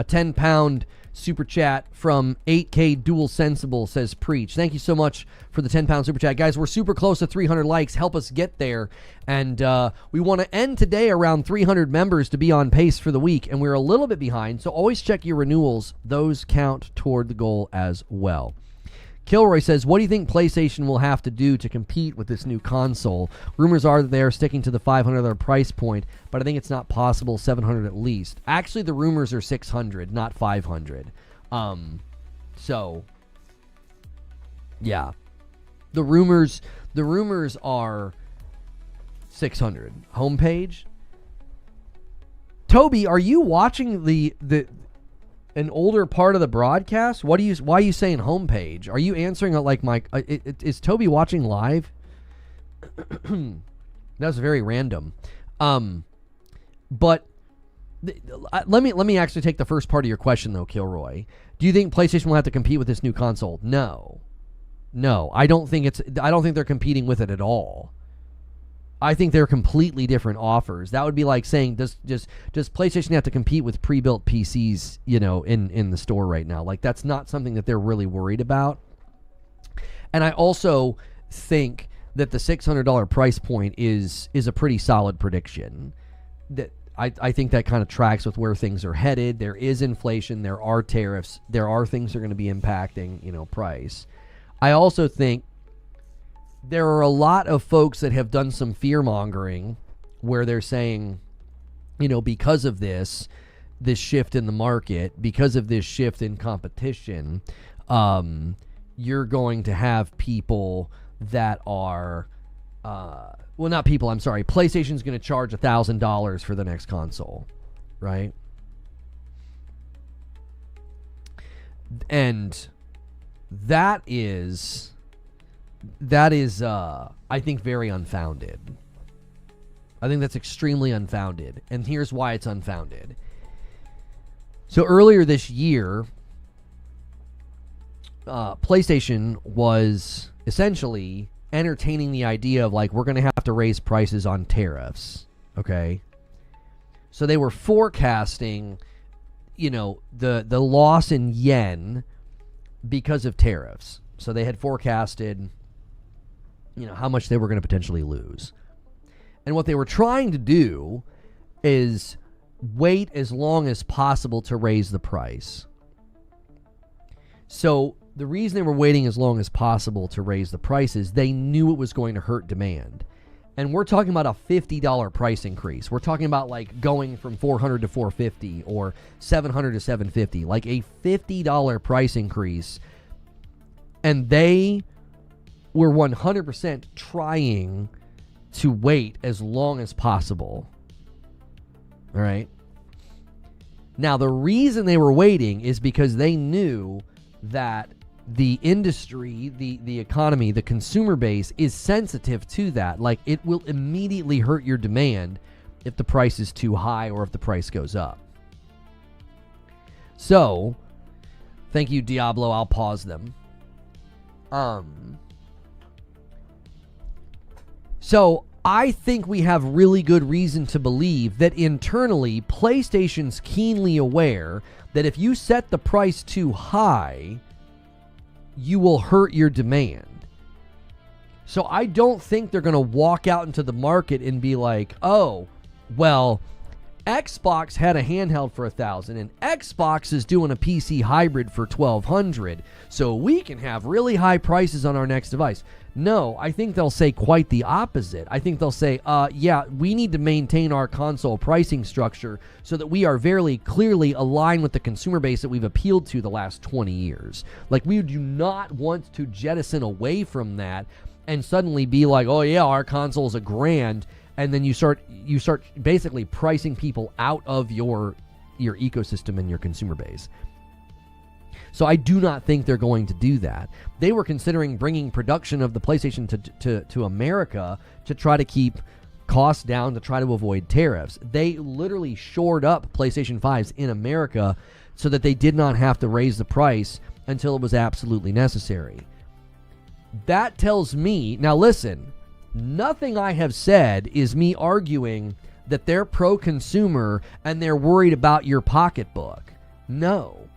A 10-pound super chat from 8K Dual Sensible says, preach. Thank you so much for the 10-pound super chat. Guys, we're super close to 300 likes. Help us get there. And we want to end today around 300 members to be on pace for the week. And we're a little bit behind, so always check your renewals. Those count toward the goal as well. Kilroy says, what do you think PlayStation will have to do to compete with this new console? Rumors are that they are sticking to the $500 price point, but I think it's not possible. $700 at least. Actually, the rumors are $600, not $500. So, yeah. The rumors are $600. Homepage? Toby, are you watching an older part of the broadcast? Why are you saying homepage? Are you answering like my? Is Toby watching live? That's very random. But let me actually take the first part of your question though, Kilroy. Do you think PlayStation will have to compete with this new console? No, I don't think they're competing with it at all. I think they're completely different offers. That would be like saying, does PlayStation have to compete with pre-built PCs, in the store right now? Like, that's not something that they're really worried about. And I also think that the $600 price point is a pretty solid prediction. That I think that kind of tracks with where things are headed. There is inflation. There are tariffs. There are things that are going to be impacting, price. I also think there are a lot of folks that have done some fear-mongering where they're saying, because of this shift in the market, because of this shift in competition, you're going to have people that are, not people, I'm sorry, PlayStation's going to charge $1,000 for the next console, right? And that is I think very unfounded. I think that's extremely unfounded, and here's why it's unfounded. So earlier this year, PlayStation was essentially entertaining the idea of like, we're going to have to raise prices on tariffs, okay? So they were forecasting, the loss in yen because of tariffs. So they had forecasted how much they were going to potentially lose. And what they were trying to do is wait as long as possible to raise the price. So the reason they were waiting as long as possible to raise the price is they knew it was going to hurt demand. And we're talking about a $50 price increase. We're talking about like going from $400 to $450 or $700 to $750, like a $50 price increase. And they we're 100% trying to wait as long as possible. All right. Now, the reason they were waiting is because they knew that the industry, the economy, the consumer base is sensitive to that. Like, it will immediately hurt your demand if the price is too high or if the price goes up. So, thank you, Diablo. I'll pause them. So, I think we have really good reason to believe that internally, PlayStation's keenly aware that if you set the price too high, you will hurt your demand. So I don't think they're going to walk out into the market and be like, oh, well, Xbox had a handheld for $1,000 and Xbox is doing a PC hybrid for $1,200, so we can have really high prices on our next device. No, I think they'll say quite the opposite. I think they'll say, yeah, we need to maintain our console pricing structure so that we are very clearly aligned with the consumer base that we've appealed to the last 20 years. Like, we do not want to jettison away from that and suddenly be like, oh yeah, our console's $1,000, and then you start basically pricing people out of your ecosystem and your consumer base. So I do not think they're going to do that. They were considering bringing production of the PlayStation to America to try to keep costs down, to try to avoid tariffs. They literally shored up PlayStation 5s in America so that they did not have to raise the price until it was absolutely necessary. That tells me, now listen, nothing I have said is me arguing that they're pro-consumer and they're worried about your pocketbook. No.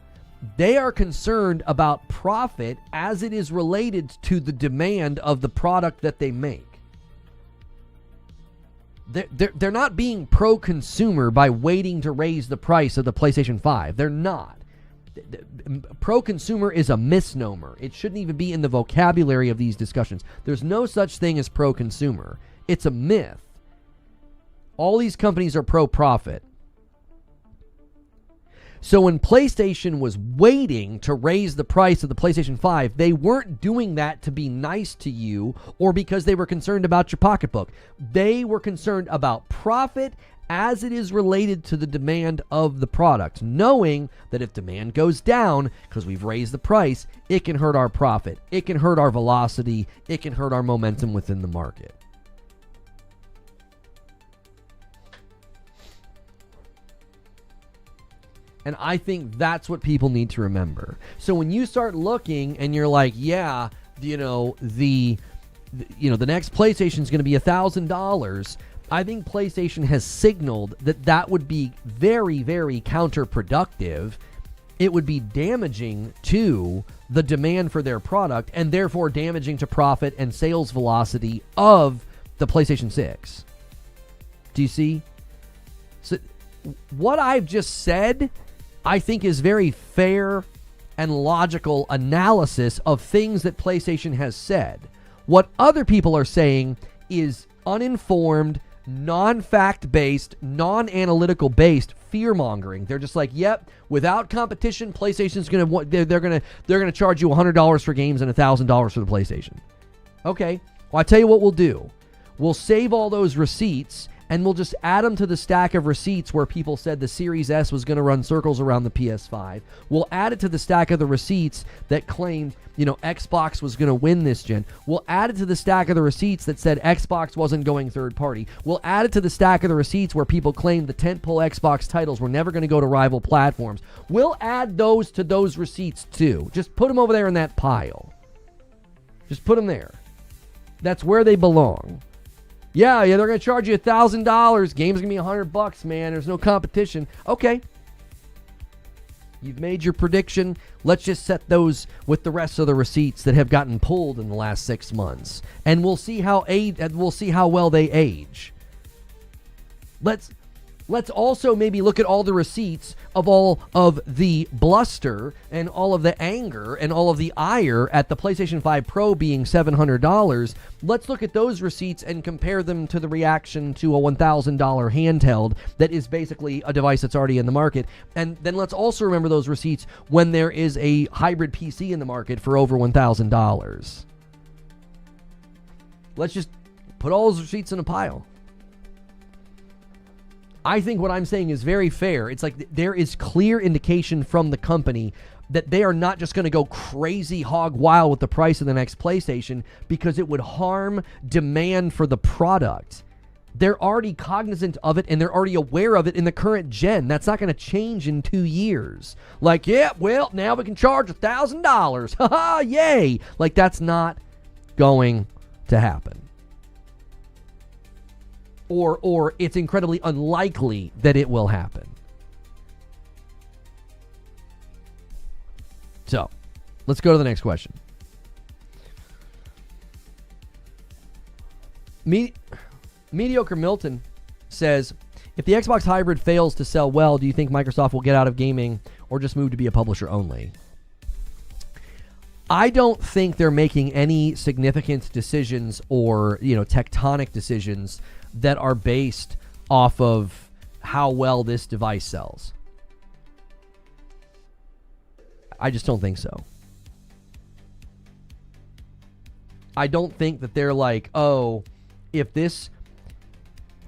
They are concerned about profit as it is related to the demand of the product that they make. They're not being pro-consumer by waiting to raise the price of the PlayStation 5. They're not. Pro-consumer is a misnomer. It shouldn't even be in the vocabulary of these discussions. There's no such thing as pro-consumer. It's a myth. All these companies are pro-profit. So when PlayStation was waiting to raise the price of the PlayStation 5, they weren't doing that to be nice to you or because they were concerned about your pocketbook. They were concerned about profit as it is related to the demand of the product, knowing that if demand goes down because we've raised the price, it can hurt our profit, it can hurt our velocity, it can hurt our momentum within the market. And I think that's what people need to remember. So when you start looking and you're like, yeah, the next PlayStation is going to be $1,000, I think PlayStation has signaled that would be very, very counterproductive. It would be damaging to the demand for their product and therefore damaging to profit and sales velocity of the PlayStation 6. Do you see? So what I've just said, I think, is very fair and logical analysis of things that PlayStation has said. What other people are saying is uninformed, non-fact-based, non-analytical based fear-mongering. They're just like, yep, without competition, PlayStation's they're gonna charge you $100 for games and $1,000 for the PlayStation. Okay, well, I tell you what we'll do. We'll save all those receipts and we'll just add them to the stack of receipts where people said the Series S was going to run circles around the PS5. We'll add it to the stack of the receipts that claimed, Xbox was going to win this gen. We'll add it to the stack of the receipts that said Xbox wasn't going third party. We'll add it to the stack of the receipts where people claimed the tentpole Xbox titles were never going to go to rival platforms. We'll add those to those receipts too. Just put them over there in that pile. Just put them there. That's where they belong. Yeah, they're going to charge you $1,000. Game's going to be $100, man. There's no competition. Okay. You've made your prediction. Let's just set those with the rest of the receipts that have gotten pulled in the last 6 months. And we'll see how well they age. Let's also maybe look at all the receipts of all of the bluster and all of the anger and all of the ire at the PlayStation 5 Pro being $700. Let's look at those receipts and compare them to the reaction to a $1,000 handheld that is basically a device that's already in the market. And then let's also remember those receipts when there is a hybrid PC in the market for over $1,000. Let's just put all those receipts in a pile. I think what I'm saying is very fair. It's like there is clear indication from the company that they are not just going to go crazy hog wild with the price of the next PlayStation because it would harm demand for the product. They're already cognizant of it and they're already aware of it in the current gen. That's not going to change in 2 years. Like, yeah, well, now we can charge $1,000. Haha, yay. Like, that's not going to happen. Or it's incredibly unlikely that it will happen. So, let's go to the next question. Mediocre Milton says, if the Xbox Hybrid fails to sell well, do you think Microsoft will get out of gaming or just move to be a publisher only? I don't think they're making any significant decisions or, tectonic decisions that are based off of how well this device sells. I just don't think so. I don't think that they're like, oh, if this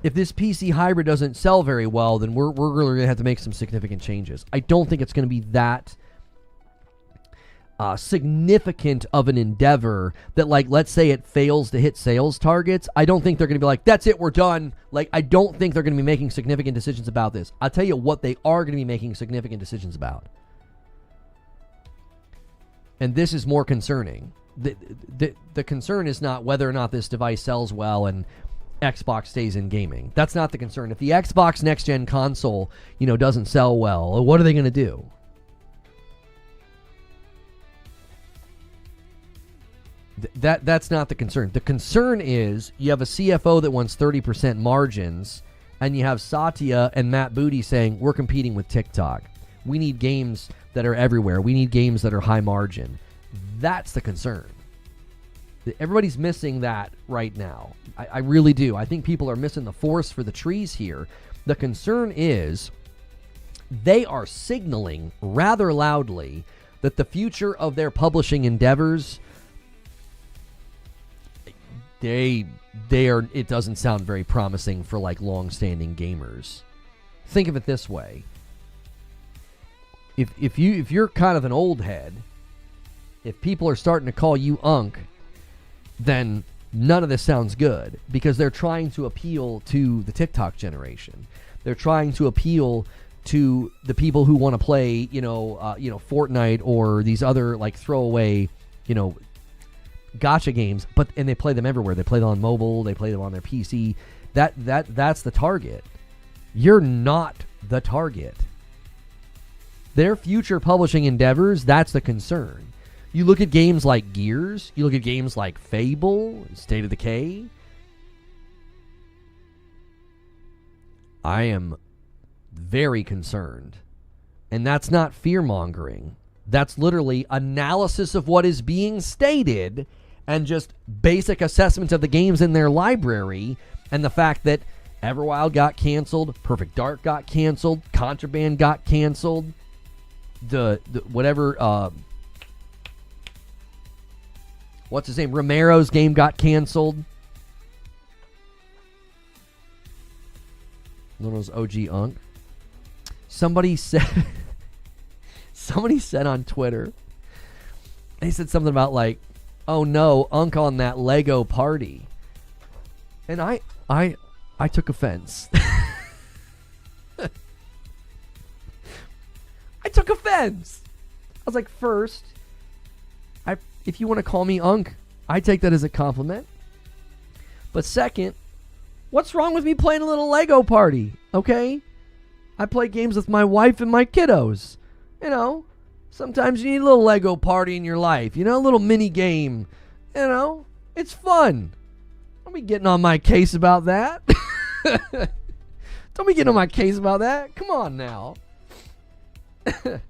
PC hybrid doesn't sell very well, then we're really going to have to make some significant changes. I don't think it's going to be that significant of an endeavor that, like, let's say it fails to hit sales targets. I don't think they're going to be like, that's it, we're done. Like, I don't think they're going to be making significant decisions about this. I'll tell you what they are going to be making significant decisions about. And this is more concerning. The concern is not whether or not this device sells well and Xbox stays in gaming. That's not the concern. If the Xbox next-gen console, doesn't sell well, what are they going to do? That's not the concern. The concern is you have a CFO that wants 30% margins, and you have Satya and Matt Booty saying, we're competing with TikTok. We need games that are everywhere. We need games that are high margin. That's the concern. Everybody's missing that right now. I really do. I think people are missing the forest for the trees here. The concern is they are signaling rather loudly that the future of their publishing endeavors, they are. It doesn't sound very promising for like long-standing gamers. Think of it this way: if you're kind of an old head, if people are starting to call you Unc, then none of this sounds good because they're trying to appeal to the TikTok generation. They're trying to appeal to the people who want to play, Fortnite or these other like throwaway, gacha games, and they play them everywhere. They play them on mobile, they play them on their PC. That's the target. You're not the target. Their future publishing endeavors, that's the concern. You look at games like Gears, you look at games like Fable, State of Decay. I am very concerned. And that's not fear-mongering. That's literally analysis of what is being stated and just basic assessment of the games in their library and the fact that Everwild got canceled, Perfect Dark got canceled, Contraband got canceled, what's his name? Romero's game got canceled. One of those OG Unk. Somebody said on Twitter, they said something about like, oh no, Unk on that Lego party. And I took offense. I took offense. I was like, first, if you want to call me Unk, I take that as a compliment. But second, what's wrong with me playing a little Lego party? Okay? I play games with my wife and my kiddos. Sometimes you need a little Lego party in your life. A little mini game. It's fun. Don't be getting on my case about that. Don't be getting on my case about that. Come on now. Come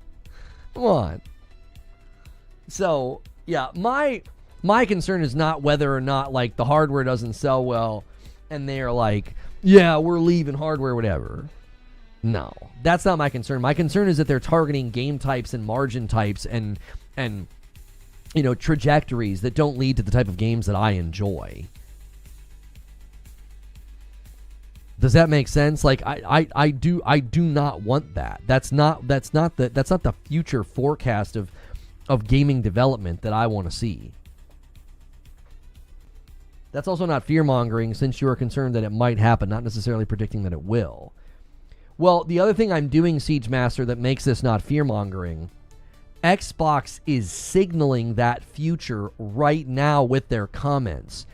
on. So, yeah, my concern is not whether or not, like, the hardware doesn't sell well and they're like, yeah, we're leaving hardware, whatever. No, that's not my concern. My concern is that they're targeting game types and margin types and trajectories that don't lead to the type of games that I enjoy. Does that make sense? Like I do not want that. That's not the future forecast of gaming development that I want to see. That's also not fear-mongering, since you are concerned that it might happen, not necessarily predicting that it will. Well, the other thing I'm doing, Siege Master, that makes this not fear-mongering, Xbox is signaling that future right now with their comments.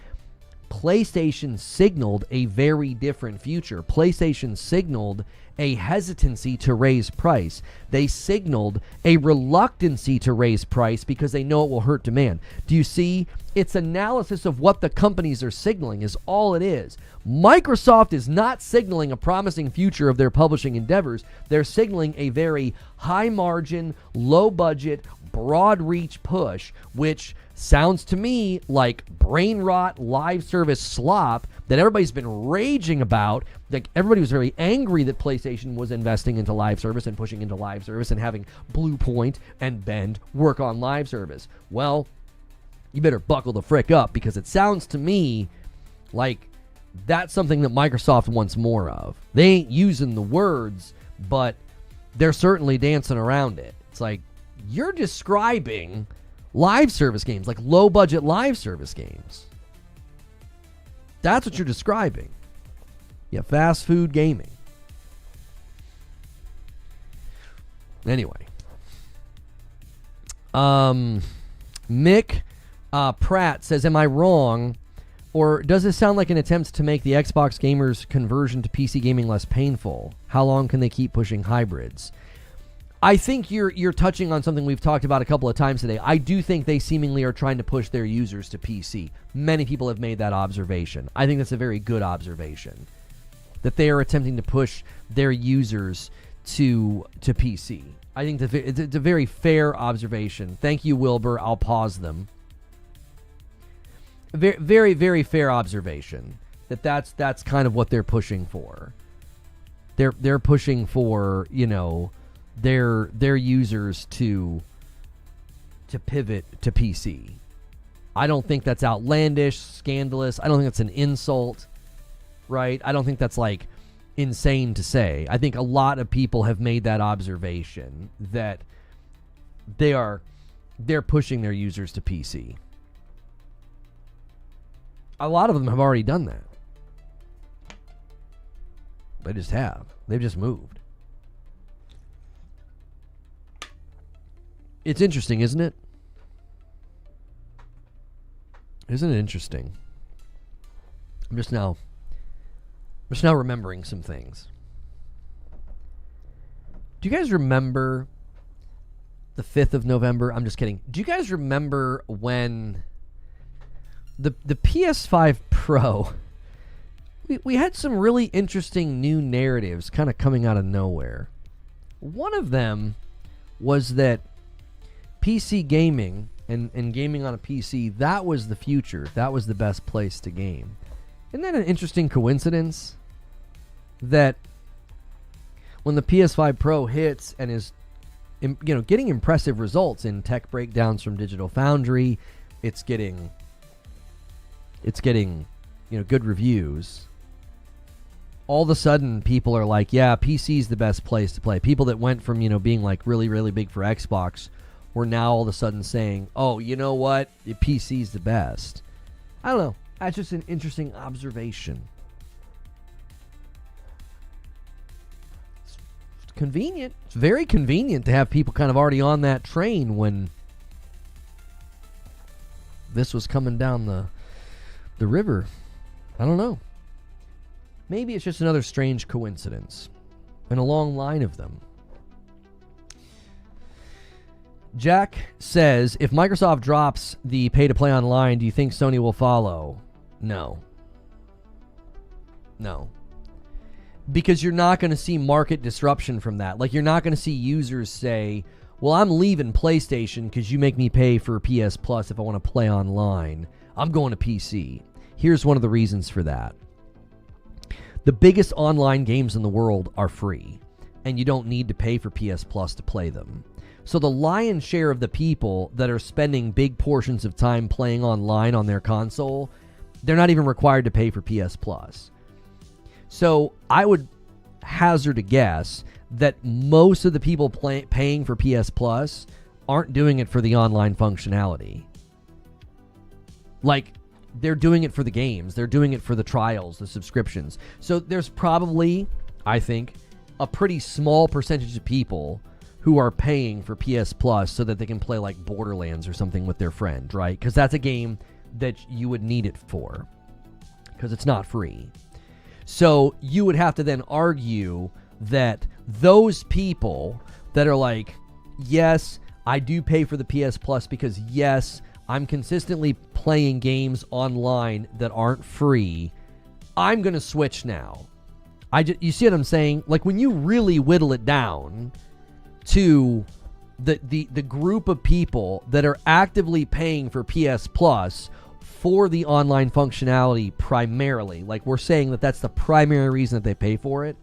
PlayStation signaled a very different future. PlayStation signaled a hesitancy to raise price. They signaled a reluctancy to raise price because they know it will hurt demand. Do you see? It's analysis of what the companies are signaling is all it is. Microsoft is not signaling a promising future of their publishing endeavors. They're signaling a very high margin, low budget, broad reach push, which sounds to me like brain rot live service slop that everybody's been raging about. Like, everybody was very angry that PlayStation was investing into live service and pushing into live service and having Blue Point and Bend work on live service. Well, you better buckle the frick up, because it sounds to me like that's something that Microsoft wants more of. They ain't using the words, but they're certainly dancing around it. It's like, you're describing live service games, like low-budget live service games. That's what you're describing. Yeah, fast food gaming. Anyway. Mick Pratt says, am I wrong, or does this sound like an attempt to make the Xbox gamers' conversion to PC gaming less painful? How long can they keep pushing hybrids? I think you're touching on something we've talked about a couple of times today. I do think they seemingly are trying to push their users to PC. Many people have made that observation. I think that's a very good observation, that they are attempting to push their users to PC. I think it's a very fair observation. Thank you, Wilbur. I'll pause them. Very, very, very fair observation. That's kind of what they're pushing for. They're pushing for, you know, their users to pivot to PC. I don't think that's outlandish, scandalous. I don't think that's an insult, right? I don't think that's like insane to say. I think a lot of people have made that observation that they're pushing their users to PC. A lot of them have already done that. They just have. They've just moved. It's interesting, isn't it? Isn't it interesting? I'm just now remembering some things. Do you guys remember the 5th of November? I'm just kidding. Do you guys remember when the PS5 Pro, we had some really interesting new narratives kind of coming out of nowhere. One of them was that PC gaming and gaming on a PC, that was the future. That was the best place to game. Isn't that an interesting coincidence? That when the PS5 Pro hits and is, you know, getting impressive results in tech breakdowns from Digital Foundry, it's getting, you know, good reviews. All of a sudden, people are like, yeah, PC's the best place to play. People that went from, you know, being like really, really big for Xbox were now all of a sudden saying, oh, you know what? The PC's the best. I don't know. That's just an interesting observation. It's convenient. It's very convenient to have people kind of already on that train when this was coming down the river. I don't know. Maybe it's just another strange coincidence and a long line of them. Jack says, if Microsoft drops the pay-to-play online, do you think Sony will follow? No. Because you're not going to see market disruption from that. Like, you're not going to see users say, well, I'm leaving PlayStation because you make me pay for PS Plus if I want to play online. I'm going to PC. Here's one of the reasons for that. The biggest online games in the world are free, and you don't need to pay for PS Plus to play them. So the lion's share of the people that are spending big portions of time playing online on their console, they're not even required to pay for PS Plus. So I would hazard a guess that most of the people paying for PS Plus aren't doing it for the online functionality. Like, they're doing it for the games. They're doing it for the trials, the subscriptions. So there's probably, I think, a pretty small percentage of people who are paying for PS Plus so that they can play like Borderlands or something with their friend, right? Because that's a game that you would need it for, because it's not free. So you would have to then argue that those people that are like, yes, I do pay for the PS Plus because, yes, I'm consistently playing games online that aren't free, I'm going to switch now. You see what I'm saying? Like, when you really whittle it down to the group of people that are actively paying for PS Plus for the online functionality primarily, like we're saying that that's the primary reason that they pay for it,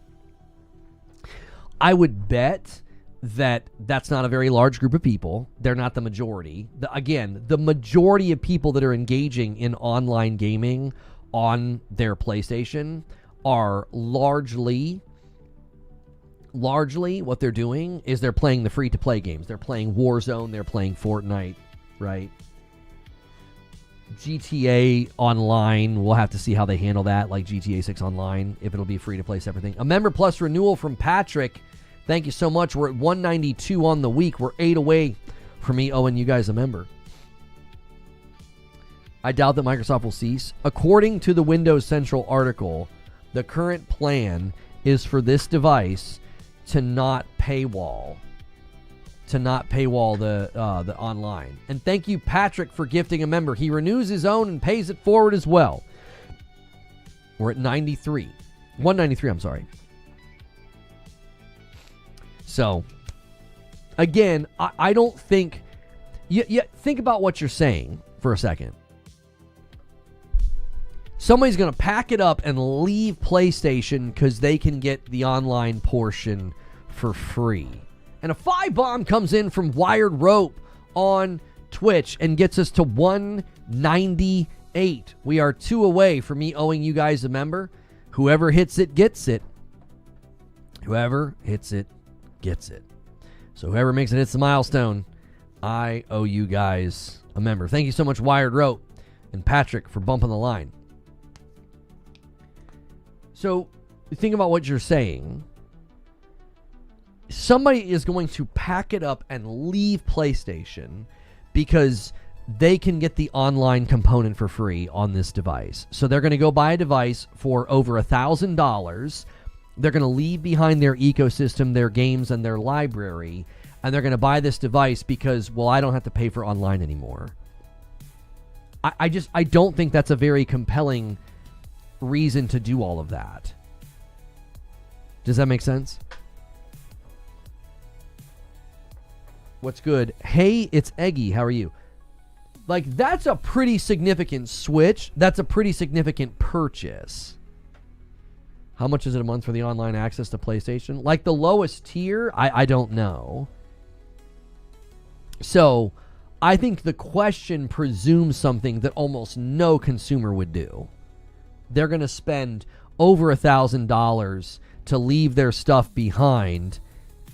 I would bet that that's not a very large group of people. They're not the majority. Again, the majority of people that are engaging in online gaming on their PlayStation are largely what they're doing is they're playing the free-to-play games. They're playing Warzone. They're playing Fortnite, right? GTA Online, we'll have to see how they handle that, like GTA 6 Online, if it'll be free-to-play separate thing. A Member Plus renewal from Patrick. Thank you so much. We're at 192 on the week. We're 8 away from me owing you guys a member. I doubt that Microsoft will cease. According to the Windows Central article, the current plan is for this device to not paywall the online. And thank you, Patrick, for gifting a member. He renews his own and pays it forward as well. We're at 193, I'm sorry. So, again, I don't think... think about what you're saying for a second. Somebody's going to pack it up and leave PlayStation because they can get the online portion for free. And a 5-bomb comes in from Wired Rope on Twitch and gets us to 198. We are 2 away from me owing you guys a member. Whoever hits it gets it. Whoever hits it gets it. So whoever makes it hits the milestone, I owe you guys a member. Thank you so much, Wired Rope and Patrick, for bumping the line. So think about what you're saying. Somebody is going to pack it up and leave PlayStation because they can get the online component for free on this device. So they're going to go buy a device for over $1,000. They're going to leave behind their ecosystem, their games, and their library, and they're going to buy this device because, well, I don't have to pay for online anymore. I don't think that's a very compelling reason to do all of that. Does that make sense? What's good? Hey, it's Eggy. How are you? Like, that's a pretty significant switch. That's a pretty significant purchase. How much is it a month for the online access to PlayStation? Like, the lowest tier, I don't know. So, I think the question presumes something that almost no consumer would do. They're going to spend over $1,000 to leave their stuff behind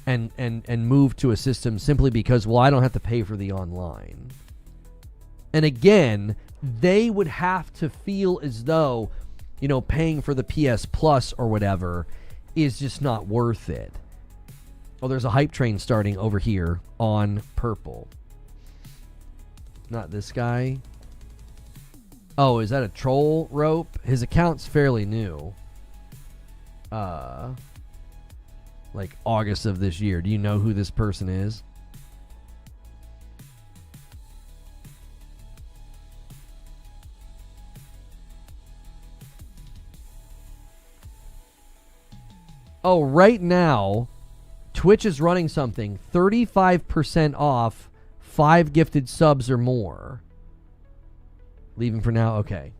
and move to a system simply because, well, I don't have to pay for the online. And again, they would have to feel as though, you know, paying for the PS Plus or whatever is just not worth it. Oh, there's a hype train starting over here on purple. Not this guy. Oh, is that a troll rope? His account's fairly new. Like August of this year. Do you know who this person is? Oh, right now, Twitch is running something 35% off 5 gifted subs or more. Leaving for now? Okay.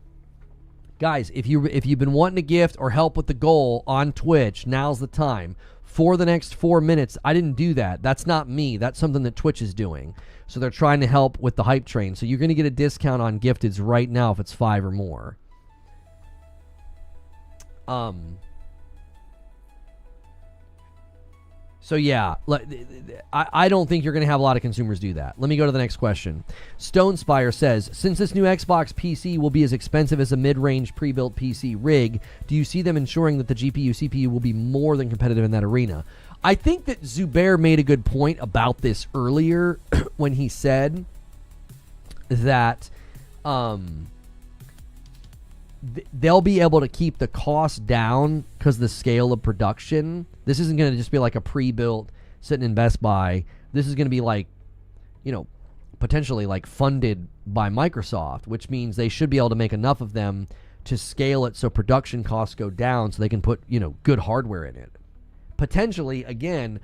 Guys, if you've been wanting to gift or help with the goal on Twitch, now's the time. For the next 4 minutes, I didn't do that. That's not me. That's something that Twitch is doing. So they're trying to help with the hype train. So you're going to get a discount on gifteds right now if it's 5 or more. So yeah, I don't think you're going to have a lot of consumers do that. Let me go to the next question. Stonespire says, since this new Xbox PC will be as expensive as a mid-range pre-built PC rig, do you see them ensuring that the GPU CPU will be more than competitive in that arena? I think that Zubair made a good point about this earlier when he said that they'll be able to keep the cost down because the scale of production. This isn't going to just be like a pre-built sitting in Best Buy. This is going to be like, potentially like funded by Microsoft, which means they should be able to make enough of them to scale it so production costs go down so they can put, good hardware in it. Potentially, again,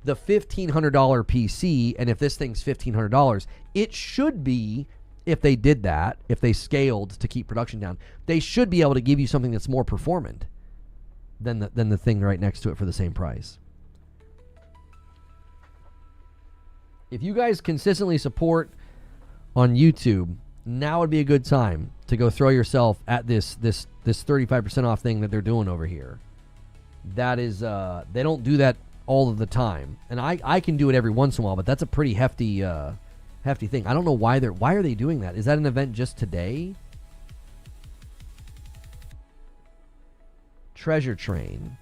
the $1,500 PC, and if this thing's $1,500, it should be, if they did that, if they scaled to keep production down, they should be able to give you something that's more performant than the thing right next to it for the same price. If you guys consistently support on YouTube, now would be a good time to go throw yourself at this 35% off thing that they're doing over here. That is, they don't do that all of the time, and I can do it every once in a while, but that's a pretty hefty thing. I don't know why are they doing that? Is that an event just today? Treasure Train.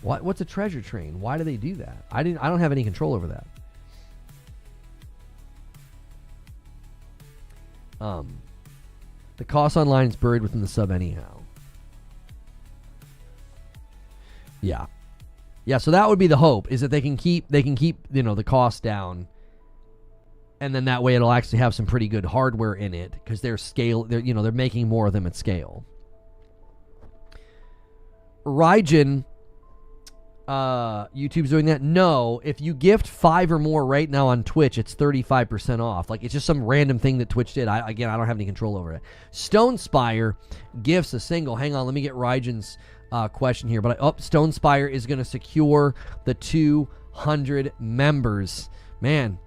What's a treasure train? Why do they do that? I don't have any control over that. The cost online is buried within the sub anyhow. Yeah. So that would be the hope, is that they can keep the cost down. And then that way it'll actually have some pretty good hardware in it because they're making more of them at scale. Raijin, YouTube's doing that? No. If you gift 5 or more right now on Twitch, it's 35% off. Like, it's just some random thing that Twitch did. I don't have any control over it. Stonespire gifts a single. Hang on, let me get Raijin's question here. But Stonespire is going to secure the 200 members. Man,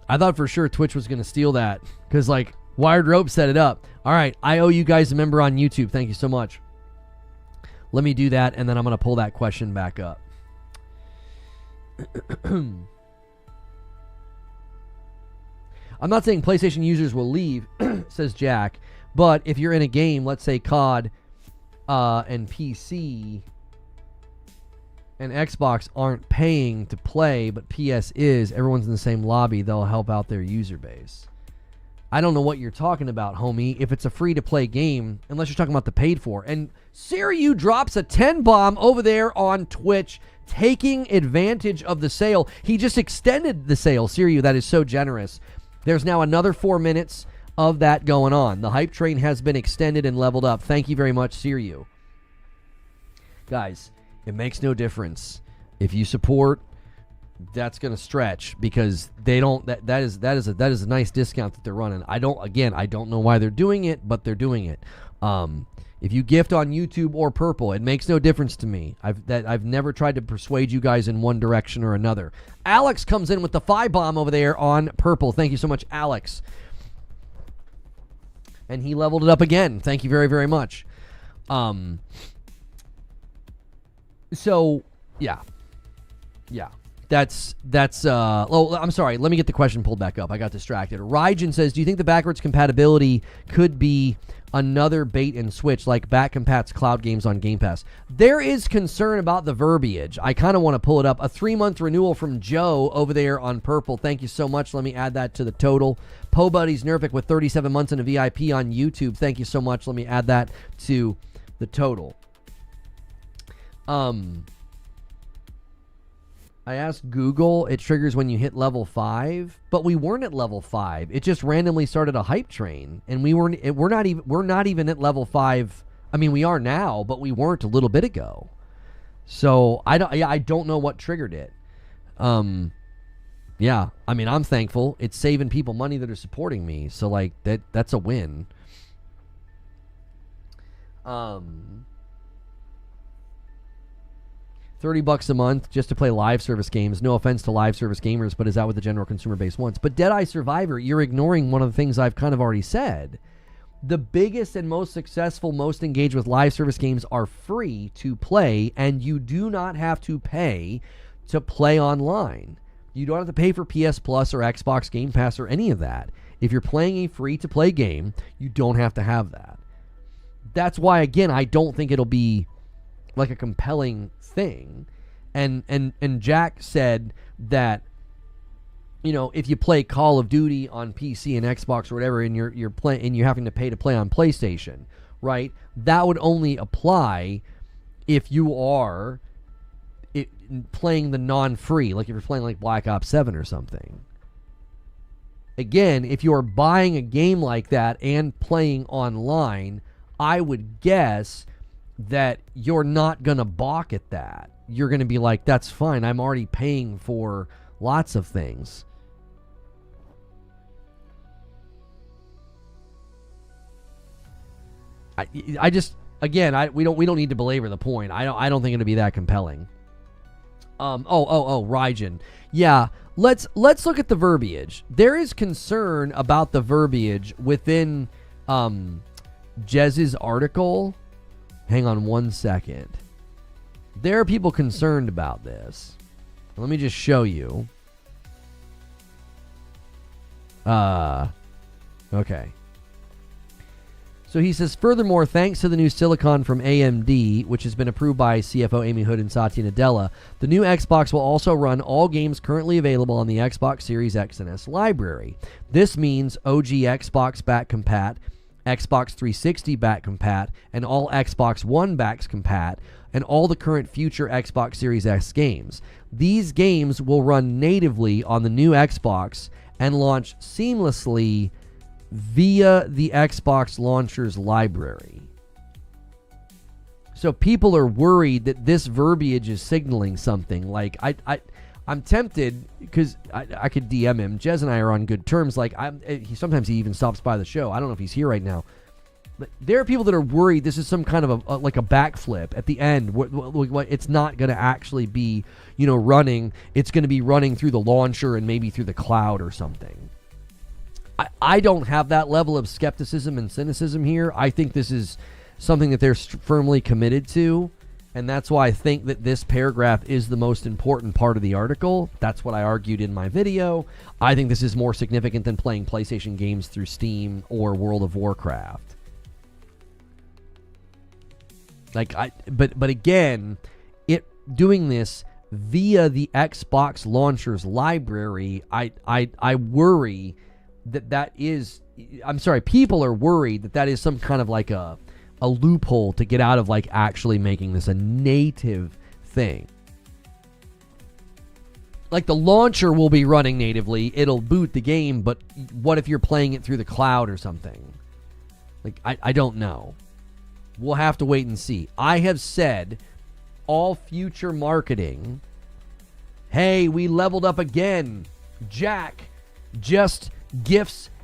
I thought for sure Twitch was going to steal that because, Wired Rope set it up. All right, I owe you guys a member on YouTube. Thank you so much. Let me do that, and then I'm going to pull that question back up. I'm not saying PlayStation users will leave, says Jack, but if you're in a game, let's say COD and PC and Xbox aren't paying to play, but PS is, everyone's in the same lobby, they'll help out their user base. I don't know what you're talking about, homie. If it's a free-to-play game, unless you're talking about the paid for. And Siriu drops a 10 bomb over there on Twitch, taking advantage of the sale. He just extended the sale. Siriu, that is so generous. There's now another 4 minutes of that going on. The hype train has been extended and leveled up. Thank you very much, Siriu. Guys, it makes no difference. If you support, that's going to stretch because they don't. That is a nice discount that they're running. I don't know why they're doing it, but they're doing it. If you gift on YouTube or Purple, it makes no difference to me. I've never tried to persuade you guys in one direction or another. Alex comes in with the 5 bomb over there on Purple. Thank you so much, Alex. And he leveled it up again. Thank you very, very much. So yeah. That's I'm sorry. Let me get the question pulled back up. I got distracted. Raijin says, do you think the backwards compatibility could be another bait and switch like back-compats cloud games on Game Pass? There is concern about the verbiage. I kind of want to pull it up. A 3-month renewal from Joe over there on Purple. Thank you so much. Let me add that to the total. Po Buddies Nervic with 37 months in a VIP on YouTube. Thank you so much. Let me add that to the total. I asked Google, it triggers when you hit level 5, but we weren't at level 5. It just randomly started a hype train, and we're not even at level 5. I mean, we are now, but we weren't a little bit ago. So I don't know what triggered it. Yeah, I mean, I'm thankful. It's saving people money that are supporting me. So that's a win. $30 a month just to play live service games. No offense to live service gamers, but is that what the general consumer base wants? But Deadeye Survivor, you're ignoring one of the things I've kind of already said. The biggest and most successful, most engaged with live service games are free to play, and you do not have to pay to play online. You don't have to pay for PS Plus or Xbox Game Pass or any of that. If you're playing a free-to-play game, you don't have to have that. That's why, again, I don't think it'll be like a compelling thing. And Jack said that, you know, if you play Call of Duty on PC and Xbox or whatever, and you're playing and you're having to pay on PlayStation, right? That would only apply if you are playing the non-free, like if you're playing like Black Ops 7 or something. Again, if you are buying a game like that and playing online, I would guess that you're not going to balk at that. You're going to be like, that's fine. I'm already paying for lots of things. I just, again, we don't need to belabor the point. I don't think it'll be that compelling. Raijin. Yeah, let's look at the verbiage. There is concern about the verbiage within Jez's article. Hang on one second. There are people concerned about this. Let me just show you. Okay. So he says, furthermore, thanks to the new silicon from AMD, which has been approved by CFO Amy Hood and Satya Nadella, the new Xbox will also run all games currently available on the Xbox Series X and S library. This means OG Xbox back compat, Xbox 360 back compat, and all Xbox One backs compat, and all the current future Xbox Series X games. These games will run natively on the new Xbox and launch seamlessly via the Xbox launcher's library. So people are worried that this verbiage is signaling something. Like, I'm tempted, because I could DM him. Jez and I are on good terms. Like, sometimes he even stops by the show. I don't know if he's here right now. But there are people that are worried this is some kind of a backflip at the end. What it's not going to actually be, running. It's going to be running through the launcher and maybe through the cloud or something. I don't have that level of skepticism and cynicism here. I think this is something that they're firmly committed to, and that's why I think that this paragraph is the most important part of the article. That's what I argued in my video. I think this is more significant than playing PlayStation games through Steam or World of Warcraft. But again, doing this via the Xbox launcher's library, I worry that is, I'm sorry, people are worried that is some kind of like a loophole to get out of like actually making this a native thing. Like, the launcher will be running natively, it'll boot the game, but what if you're playing it through the cloud or something? Like, I don't know. We'll have to wait and see. I have said all future marketing, hey, we leveled up again. Jack just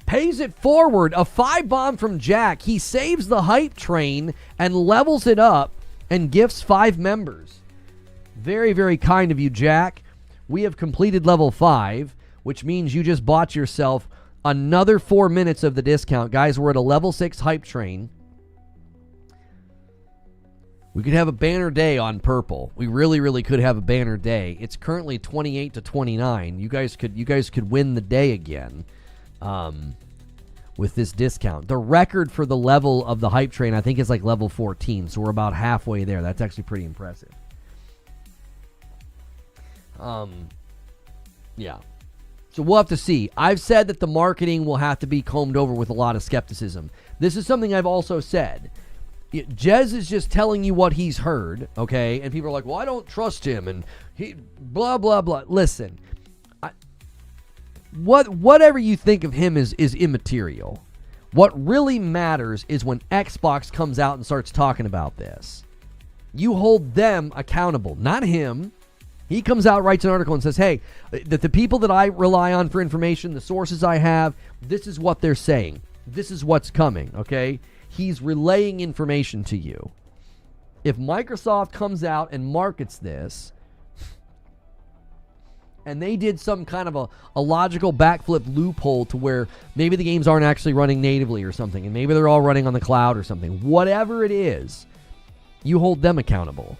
pays it forward. A 5-bomb from Jack. He saves the hype train and levels it up and gifts 5 members. Very, very kind of you, Jack. We have completed level 5, which means you just bought yourself another 4 minutes of the discount. Guys, we're at a level 6 hype train. We could have a banner day on purple. We really, really could have a banner day. It's currently 28 to 29. You guys could win the day again. With this discount. The record for the level of the hype train, I think, is like level 14, so we're about halfway there. That's actually pretty impressive. Yeah. So we'll have to see. I've said that the marketing will have to be combed over with a lot of skepticism. This is something I've also said. Jez is just telling you what he's heard, okay? And people are like, well, I don't trust him, and he blah, blah, blah. Listen, whatever you think of him is immaterial. What really matters is when Xbox comes out and starts talking about this. You hold them accountable, not him. He comes out, writes an article, and says, hey, the people that I rely on for information, the sources I have, this is what they're saying. This is what's coming, okay? He's relaying information to you. If Microsoft comes out and markets this, and they did some kind of a logical backflip loophole to where maybe the games aren't actually running natively or something, and maybe they're all running on the cloud or something. Whatever it is, you hold them accountable.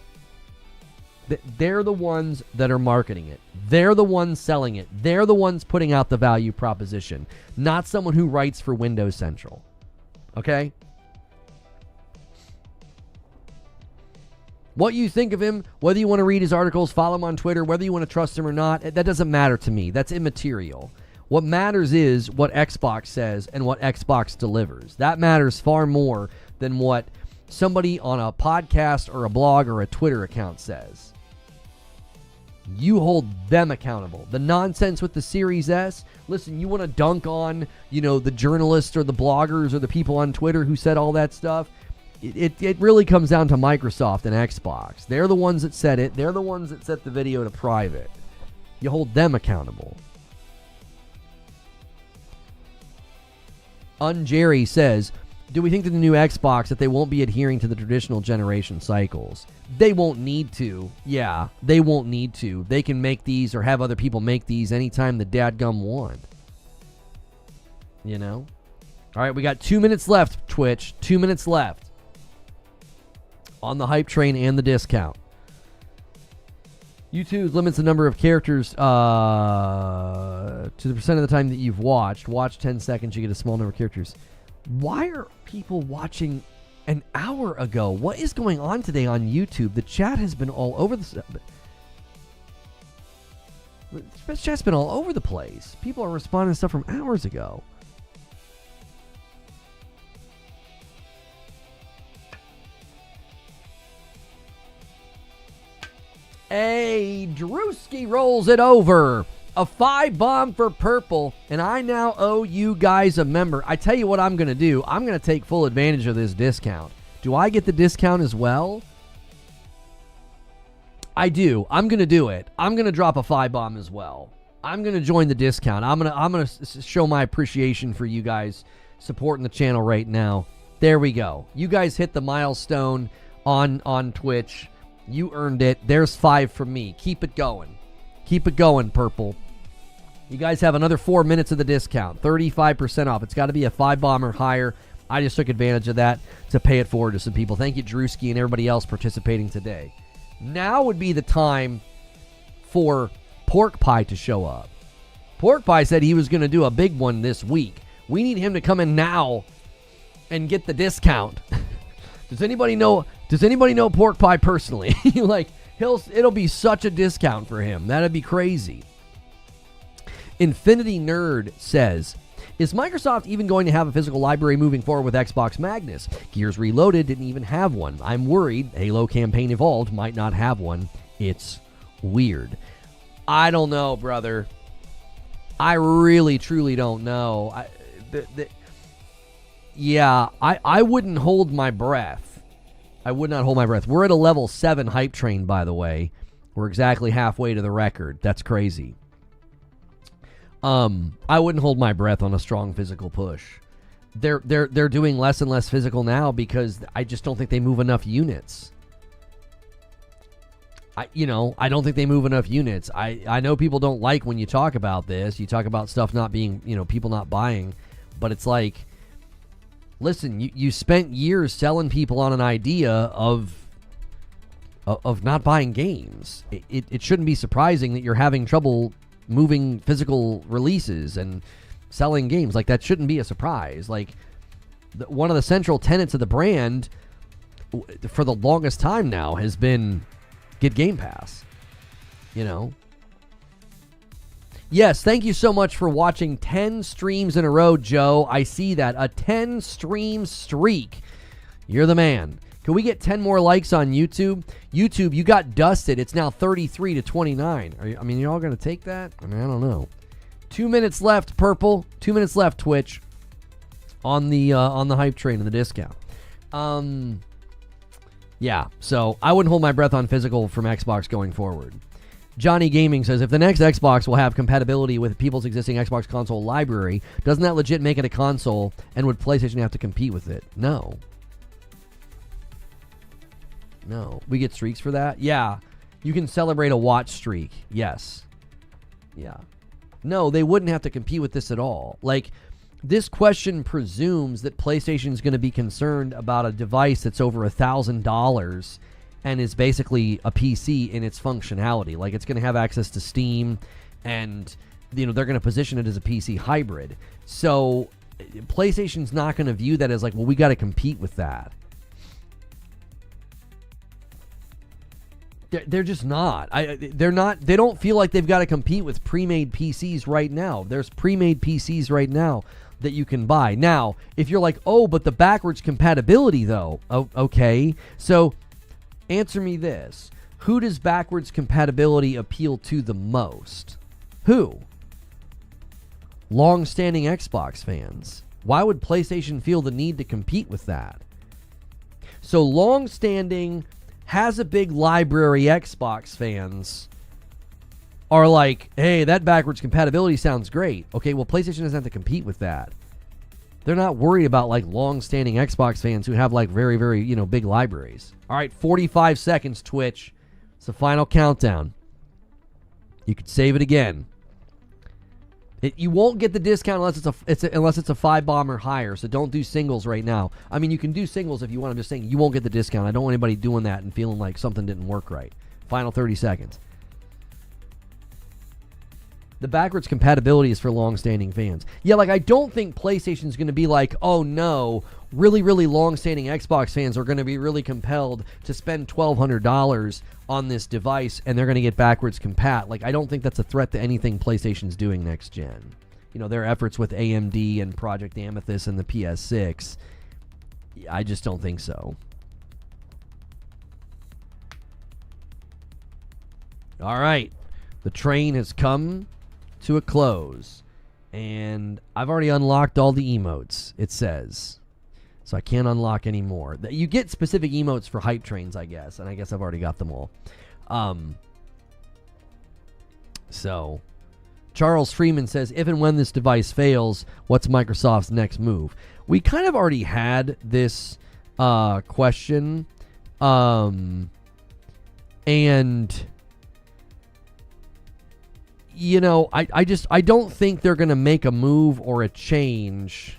They're the ones that are marketing it. They're the ones selling it. They're the ones putting out the value proposition, not someone who writes for Windows Central. Okay? What you think of him, whether you want to read his articles, follow him on Twitter, whether you want to trust him or not, that doesn't matter to me. That's immaterial. What matters is what Xbox says and what Xbox delivers. That matters far more than what somebody on a podcast or a blog or a Twitter account says. You hold them accountable. The nonsense with the Series S, listen, you want to dunk on, the journalists or the bloggers or the people on Twitter who said all that stuff. It really comes down to Microsoft and Xbox. They're the ones that said it. They're the ones that set the video to private. You hold them accountable. Jerry says, do we think that the new Xbox, that they won't be adhering to the traditional generation cycles? They won't need to. Yeah, they won't need to. They can make these or have other people make these anytime the dadgum want. All right, we got 2 minutes left, Twitch. 2 minutes left on the hype train and the discount. YouTube limits the number of characters to the percent of the time that you've watched. Watch 10 seconds, you get a small number of characters. Why are people watching an hour ago? What is going on today on YouTube? The chat has been all over the chat's been all over the place. People are responding to stuff from hours ago. Hey, Drewski rolls it over. A 5-bomb for purple, and I now owe you guys a member. I tell you what I'm going to do. I'm going to take full advantage of this discount. Do I get the discount as well? I do. I'm going to do it. I'm going to drop a 5-bomb as well. I'm going to join the discount. I'm going to show my appreciation for you guys supporting the channel right now. There we go. You guys hit the milestone on Twitch. You earned it. There's 5 from me. Keep it going. Keep it going, Purple. You guys have another 4 minutes of the discount. 35% off. It's got to be a 5-bomb or higher. I just took advantage of that to pay it forward to some people. Thank you, Drewski, and everybody else participating today. Now would be the time for Pork Pie to show up. Pork Pie said he was going to do a big one this week. We need him to come in now and get the discount. Does anybody know Pork Pie personally? It'll be such a discount for him. That'd be crazy. Infinity Nerd says, is Microsoft even going to have a physical library moving forward with Xbox Magnus? Gears Reloaded didn't even have one. I'm worried Halo Campaign Evolved might not have one. It's weird. I don't know, brother. I really, truly don't know. I wouldn't hold my breath. I would not hold my breath. We're at a level 7 hype train, by the way. We're exactly halfway to the record. That's crazy. I wouldn't hold my breath on a strong physical push. They're doing less and less physical now because I just don't think they move enough units. I don't think they move enough units. I know people don't like when you talk about this. You talk about stuff not being, people not buying, but it's like, listen, you spent years selling people on an idea of not buying games. It shouldn't be surprising that you're having trouble moving physical releases and selling games. Like, that shouldn't be a surprise. Like, one of the central tenets of the brand for the longest time now has been get Game Pass. Yes, thank you so much for watching 10 streams in a row, Joe. I see that. A 10-stream streak. You're the man. Can we get 10 more likes on YouTube? YouTube, you got dusted. It's now 33 to 29. You're all going to take that? I don't know. 2 minutes left, Purple. 2 minutes left, Twitch. On the hype train and the discount. Yeah, so I wouldn't hold my breath on physical from Xbox going forward. Johnny Gaming says, if the next Xbox will have compatibility with people's existing Xbox console library, doesn't that legit make it a console, and would PlayStation have to compete with it? No. We get streaks for that? Yeah. You can celebrate a watch streak. Yes. Yeah. No, they wouldn't have to compete with this at all. Like, this question presumes that PlayStation is going to be concerned about a device that's over $1,000 and is basically a PC in its functionality. Like, it's going to have access to Steam, and they're going to position it as a PC hybrid. So PlayStation's not going to view that as like, well, we got to compete with that. They're just not. They're not. They don't feel like they've got to compete with pre-made PCs right now. There's pre-made PCs right now that you can buy. Now, if you're like, oh, but the backwards compatibility though. Oh, okay. So answer me this. Who does backwards compatibility appeal to the most? Who? Long-standing Xbox fans. Why would PlayStation feel the need to compete with that? So long-standing, has a big library Xbox fans are like, hey, that backwards compatibility sounds great. Okay, well, PlayStation doesn't have to compete with that. They're not worried about like long-standing Xbox fans who have like very, very, big libraries. All right, 45 seconds, Twitch. It's the final countdown. You could save it again. You won't get the discount unless it's a 5-bomb or higher, so don't do singles right now. I mean, you can do singles if you want. I'm just saying you won't get the discount. I don't want anybody doing that and feeling like something didn't work right. Final 30 seconds. The backwards compatibility is for long-standing fans. Yeah, like I don't think PlayStation's going to be like, oh no, really, really long-standing Xbox fans are going to be really compelled to spend $1,200 on this device and they're going to get backwards compat. Like, I don't think that's a threat to anything PlayStation's doing next gen. Their efforts with AMD and Project Amethyst and the PS6, I just don't think so. All right. The train has come to a close, and I've already unlocked all the emotes, it says. So I can't unlock any more. You get specific emotes for hype trains, I guess, and I guess I've already got them all. So Charles Freeman says, if and when this device fails, what's Microsoft's next move? We kind of already had this question, and I don't think they're going to make a move or a change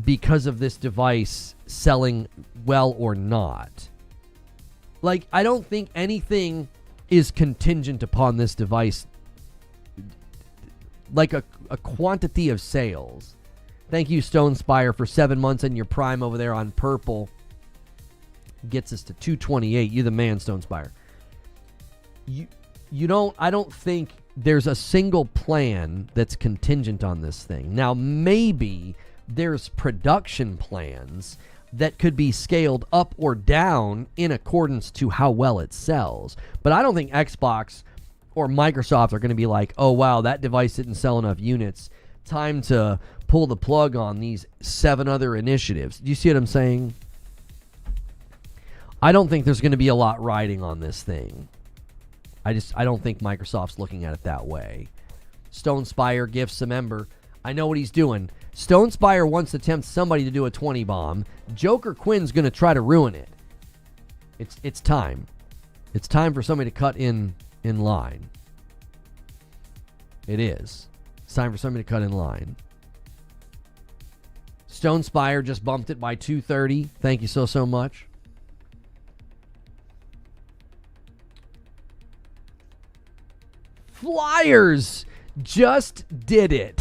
because of this device selling well or not. Like, I don't think anything is contingent upon this device, like a quantity of sales. Thank you, Stone Spire, for 7 months in your prime over there on purple. Gets us to 228. You the man, Stone Spire. I don't think there's a single plan that's contingent on this thing. Now, maybe there's production plans that could be scaled up or down in accordance to how well it sells. But I don't think Xbox or Microsoft are going to be like, oh, wow, that device didn't sell enough units. Time to pull the plug on these 7 other initiatives. Do you see what I'm saying? I don't think there's going to be a lot riding on this thing. I don't think Microsoft's looking at it that way. Stone Spire gifts a member. I know what he's doing. Stone Spire wants to tempt somebody to do a 20 bomb. Joker Quinn's going to try to ruin it. It's time. It's time for somebody to cut in line. It is. It's time for somebody to cut in line. Stone Spire just bumped it by 230. Thank you so much. Flyers just did it.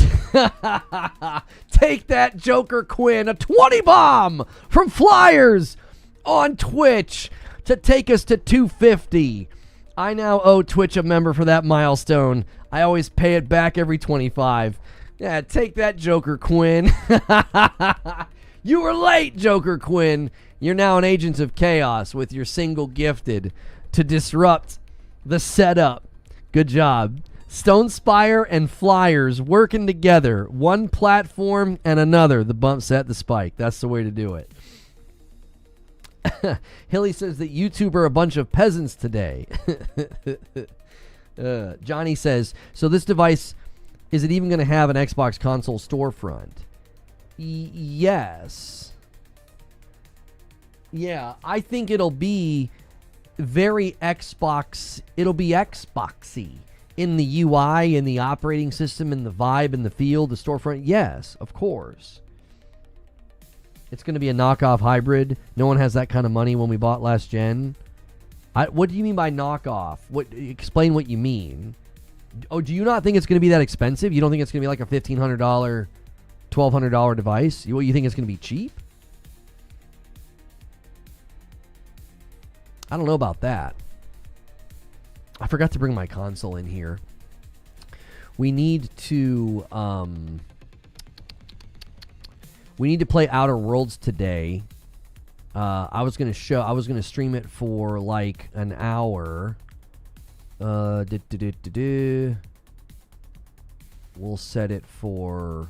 Take that, Joker Quinn. A 20 bomb from Flyers on Twitch to take us to 250. I now owe Twitch a member for that milestone. I always pay it back every 25. Yeah, take that, Joker Quinn. You were late, Joker Quinn. You're now an agent of chaos with your single gifted to disrupt the setup. Good job. Stone Spire and Flyers working together. One platform and another. The bump set, the spike. That's the way to do it. Hilly says that YouTube are a bunch of peasants today. Johnny says, so this device, is it even going to have an Xbox console storefront? Yes. Yeah, I think it'll be very Xbox. It'll be Xboxy in the UI, in the operating system, in the vibe, in the feel, the storefront. Yes, of course. It's going to be a knockoff hybrid. No one has that kind of money when we bought last gen. What do you mean by knockoff? Explain what you mean. Oh, do you not think it's going to be that expensive? You don't think it's going to be like a $1,500, $1,200 device? You think it's going to be cheap? I don't know about that. I forgot to bring my console in here. We need to play Outer Worlds today. I was gonna stream it for like an hour. We'll set it for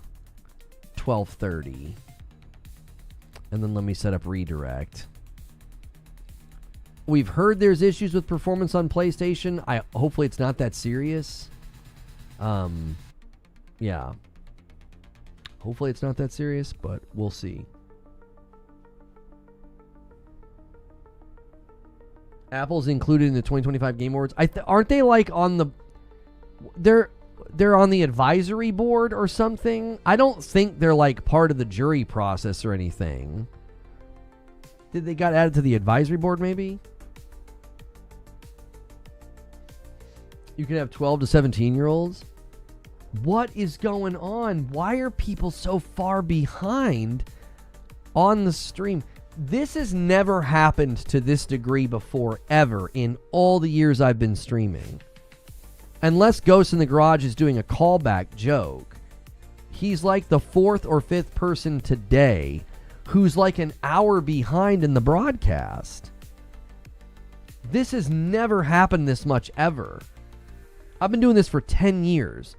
12:30, and then let me set up redirect. We've heard there's issues with performance on PlayStation. Hopefully it's not that serious. Yeah. Hopefully it's not that serious, but we'll see. Apple's included in the 2025 Game Awards. Aren't they like on the... They're on the advisory board or something? I don't think they're like part of the jury process or anything. Did they got added to the advisory board maybe? You can have 12 to 17-year-olds? What is going on? Why are people so far behind on the stream? This has never happened to this degree before, ever, in all the years I've been streaming. Unless Ghost in the Garage is doing a callback joke. He's like the 4th or 5th person today who's like an hour behind in the broadcast. This has never happened this much ever. I've been doing this for 10 years.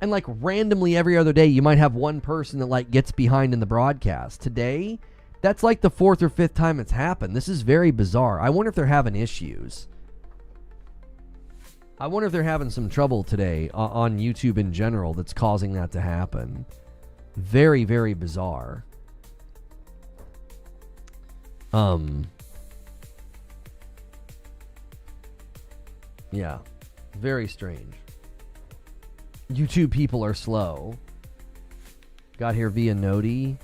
And like randomly every other day, you might have one person that like gets behind in the broadcast. Today, that's like the 4th or 5th time it's happened. This is very bizarre. I wonder if they're having issues. I wonder if they're having some trouble today on YouTube in general that's causing that to happen. Very, very bizarre. Yeah. Very strange. YouTube people are slow. Got here via Noti.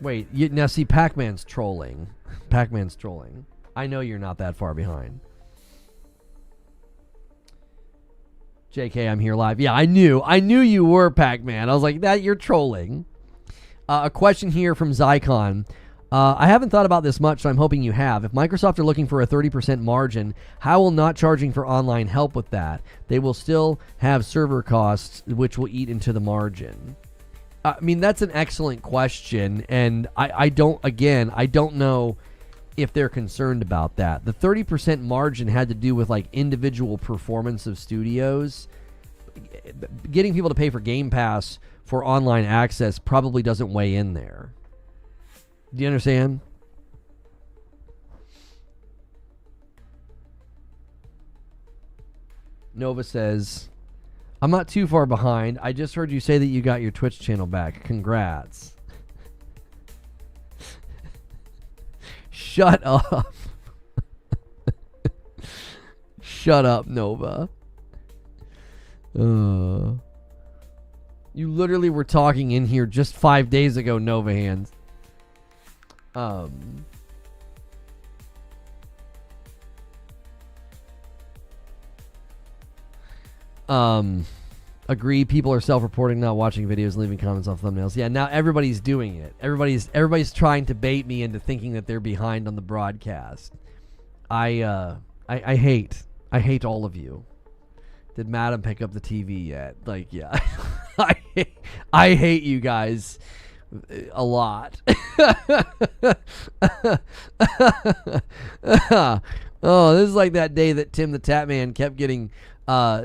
Wait, now see, Pac-Man's trolling. Pac-Man's trolling. I know you're not that far behind. JK, I'm here live. Yeah, I knew you were, Pac-Man. I was like, that you're trolling. A question here from Zycon. I haven't thought about this much, so I'm hoping you have. If Microsoft are looking for a 30% margin, how will not charging for online help with that? They will still have server costs, which will eat into the margin. I mean, that's an excellent question, and I don't know if they're concerned about that. The 30% margin had to do with like individual performance of studios. Getting people to pay for Game Pass for online access probably doesn't weigh in there. Do you understand? Nova says, I'm not too far behind. I just heard you say that you got your Twitch channel back. Congrats. Shut up. Shut up, Nova. You literally were talking in here just 5 days ago, Nova Hands. Agree. People are self-reporting, not watching videos, leaving comments on thumbnails. Yeah, now everybody's doing it. Everybody's trying to bait me into thinking that they're behind on the broadcast. I hate all of you. Did Madam pick up the TV yet? Like, yeah, I hate you guys a lot. Oh, this is like that day that Tim the Tatman kept getting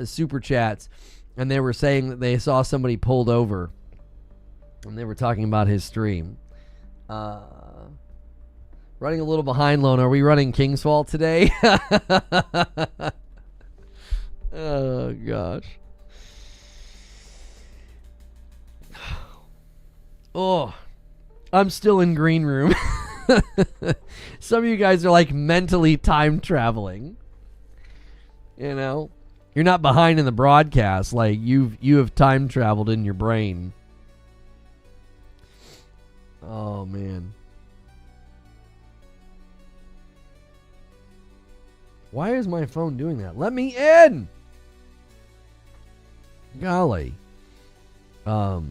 super chats, and they were saying that they saw somebody pulled over, and they were talking about his stream. Running a little behind, Lone. Are we running King's Fall today? Oh gosh. Oh, I'm still in green room. Some of you guys are like mentally time traveling. You know, you're not behind in the broadcast. Like you have time traveled in your brain. Oh man. Why is my phone doing that? Let me in! Golly. Y'all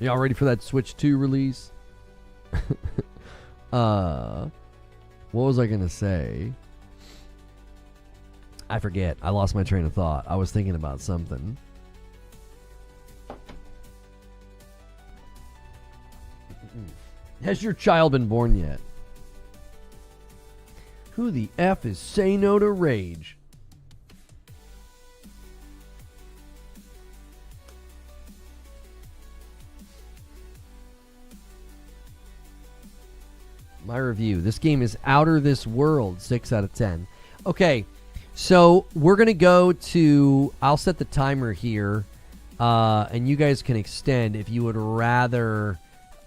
ready for that Switch 2 release? What was I going to say? I forget. I lost my train of thought. I was thinking about something. Has your child been born yet? Who the F is Say No to Rage? My review. This game is outer this world. 6 out of 10. Okay, so we're going to go to... I'll set the timer here, and you guys can extend if you would rather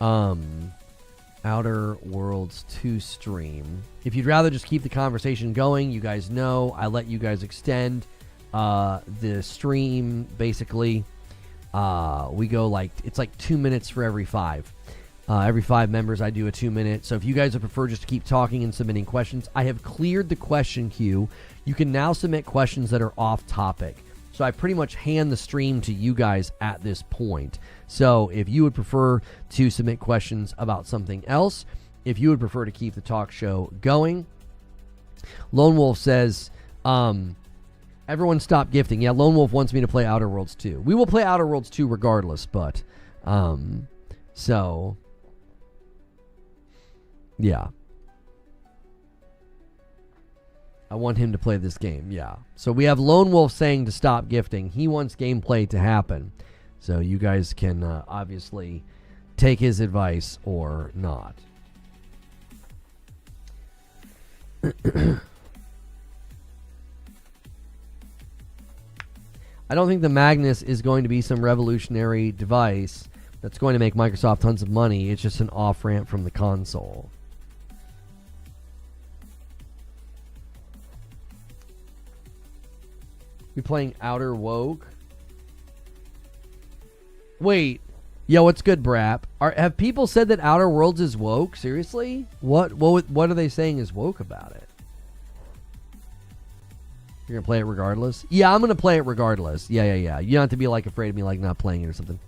Outer Worlds 2 stream. If you'd rather just keep the conversation going, you guys know I let you guys extend the stream, basically. We go like... It's like 2 minutes for every 5. Every 5 members, I do a 2-minute. So if you guys would prefer just to keep talking and submitting questions, I have cleared the question queue. You can now submit questions that are off topic. So I pretty much hand the stream to you guys at this point. So if you would prefer to submit questions about something else, if you would prefer to keep the talk show going. Lone Wolf says, everyone stop gifting. Yeah, Lone Wolf wants me to play Outer Worlds 2. We will play Outer Worlds 2 regardless, but, so... Yeah. I want him to play this game, yeah. So we have Lone Wolf saying to stop gifting. He wants gameplay to happen. So you guys can obviously take his advice or not. I don't think the Magnus is going to be some revolutionary device that's going to make Microsoft tons of money. It's just an off-ramp from the console. We playing Outer Woke? Wait. Yo, what's good, Brap? Have people said that Outer Worlds is woke? Seriously? What are they saying is woke about it? You're going to play it regardless? Yeah, I'm going to play it regardless. Yeah. You don't have to be like afraid of me like not playing it or something.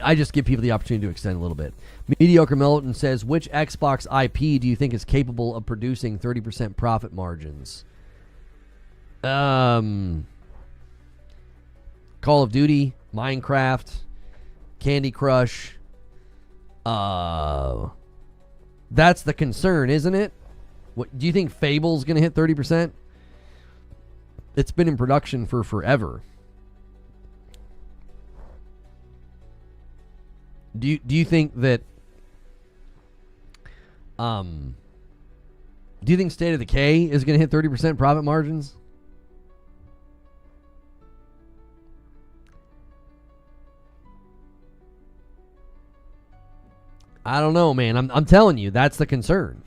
I just give people the opportunity to extend a little bit. Mediocre Militant says, which Xbox IP do you think is capable of producing 30% profit margins? Call of Duty, Minecraft, Candy Crush. That's the concern, isn't it? What do you think Fable's going to hit 30%? It's been in production for forever. Do you think that do you think State of Decay is going to hit 30% profit margins? I don't know, man. I'm telling you, that's the concern.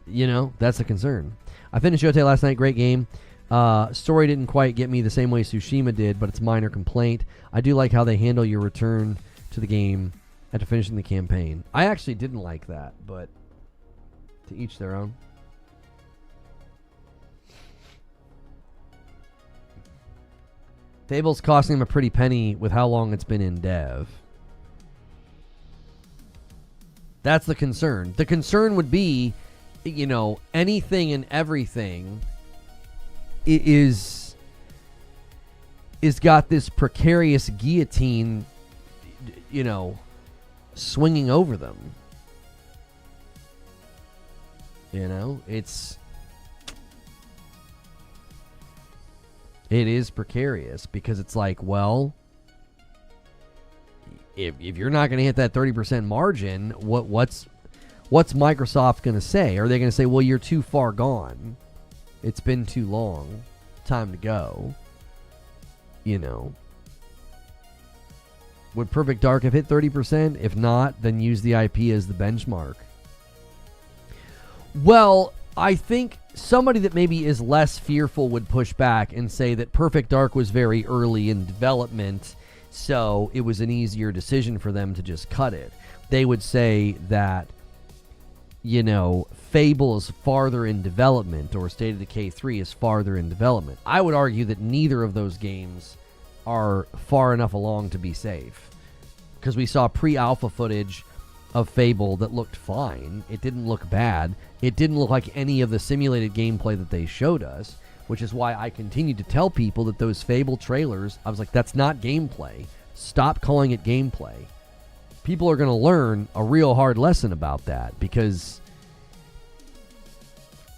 You know, that's the concern. I finished Yote last night. Great game. Story didn't quite get me the same way Tsushima did, but it's a minor complaint. I do like how they handle your return to the game after finishing the campaign. I actually didn't like that, but to each their own. Fable's costing him a pretty penny with how long it's been in dev. That's the concern. The concern would be, you know, anything and everything is got this precarious guillotine, you know, swinging over them. You know, it is precarious because it's like, well, if you're not going to hit that 30% margin, what's Microsoft going to say? Are they going to say, well, you're too far gone? It's been too long. Time to go. You know. Would Perfect Dark have hit 30%? If not, then use the IP as the benchmark. Well, I think somebody that maybe is less fearful would push back and say that Perfect Dark was very early in development So it was an easier decision for them to just cut it. They would say that, you know, Fable is farther in development, or State of Decay 3 is farther in development. I would argue that neither of those games are far enough along to be safe, because we saw pre-alpha footage of Fable that looked fine. It didn't look bad. It didn't look like any of the simulated gameplay that they showed us, which is why I continued to tell people that those Fable trailers, I was like, that's not gameplay. Stop calling it gameplay. People are going to learn a real hard lesson about that, because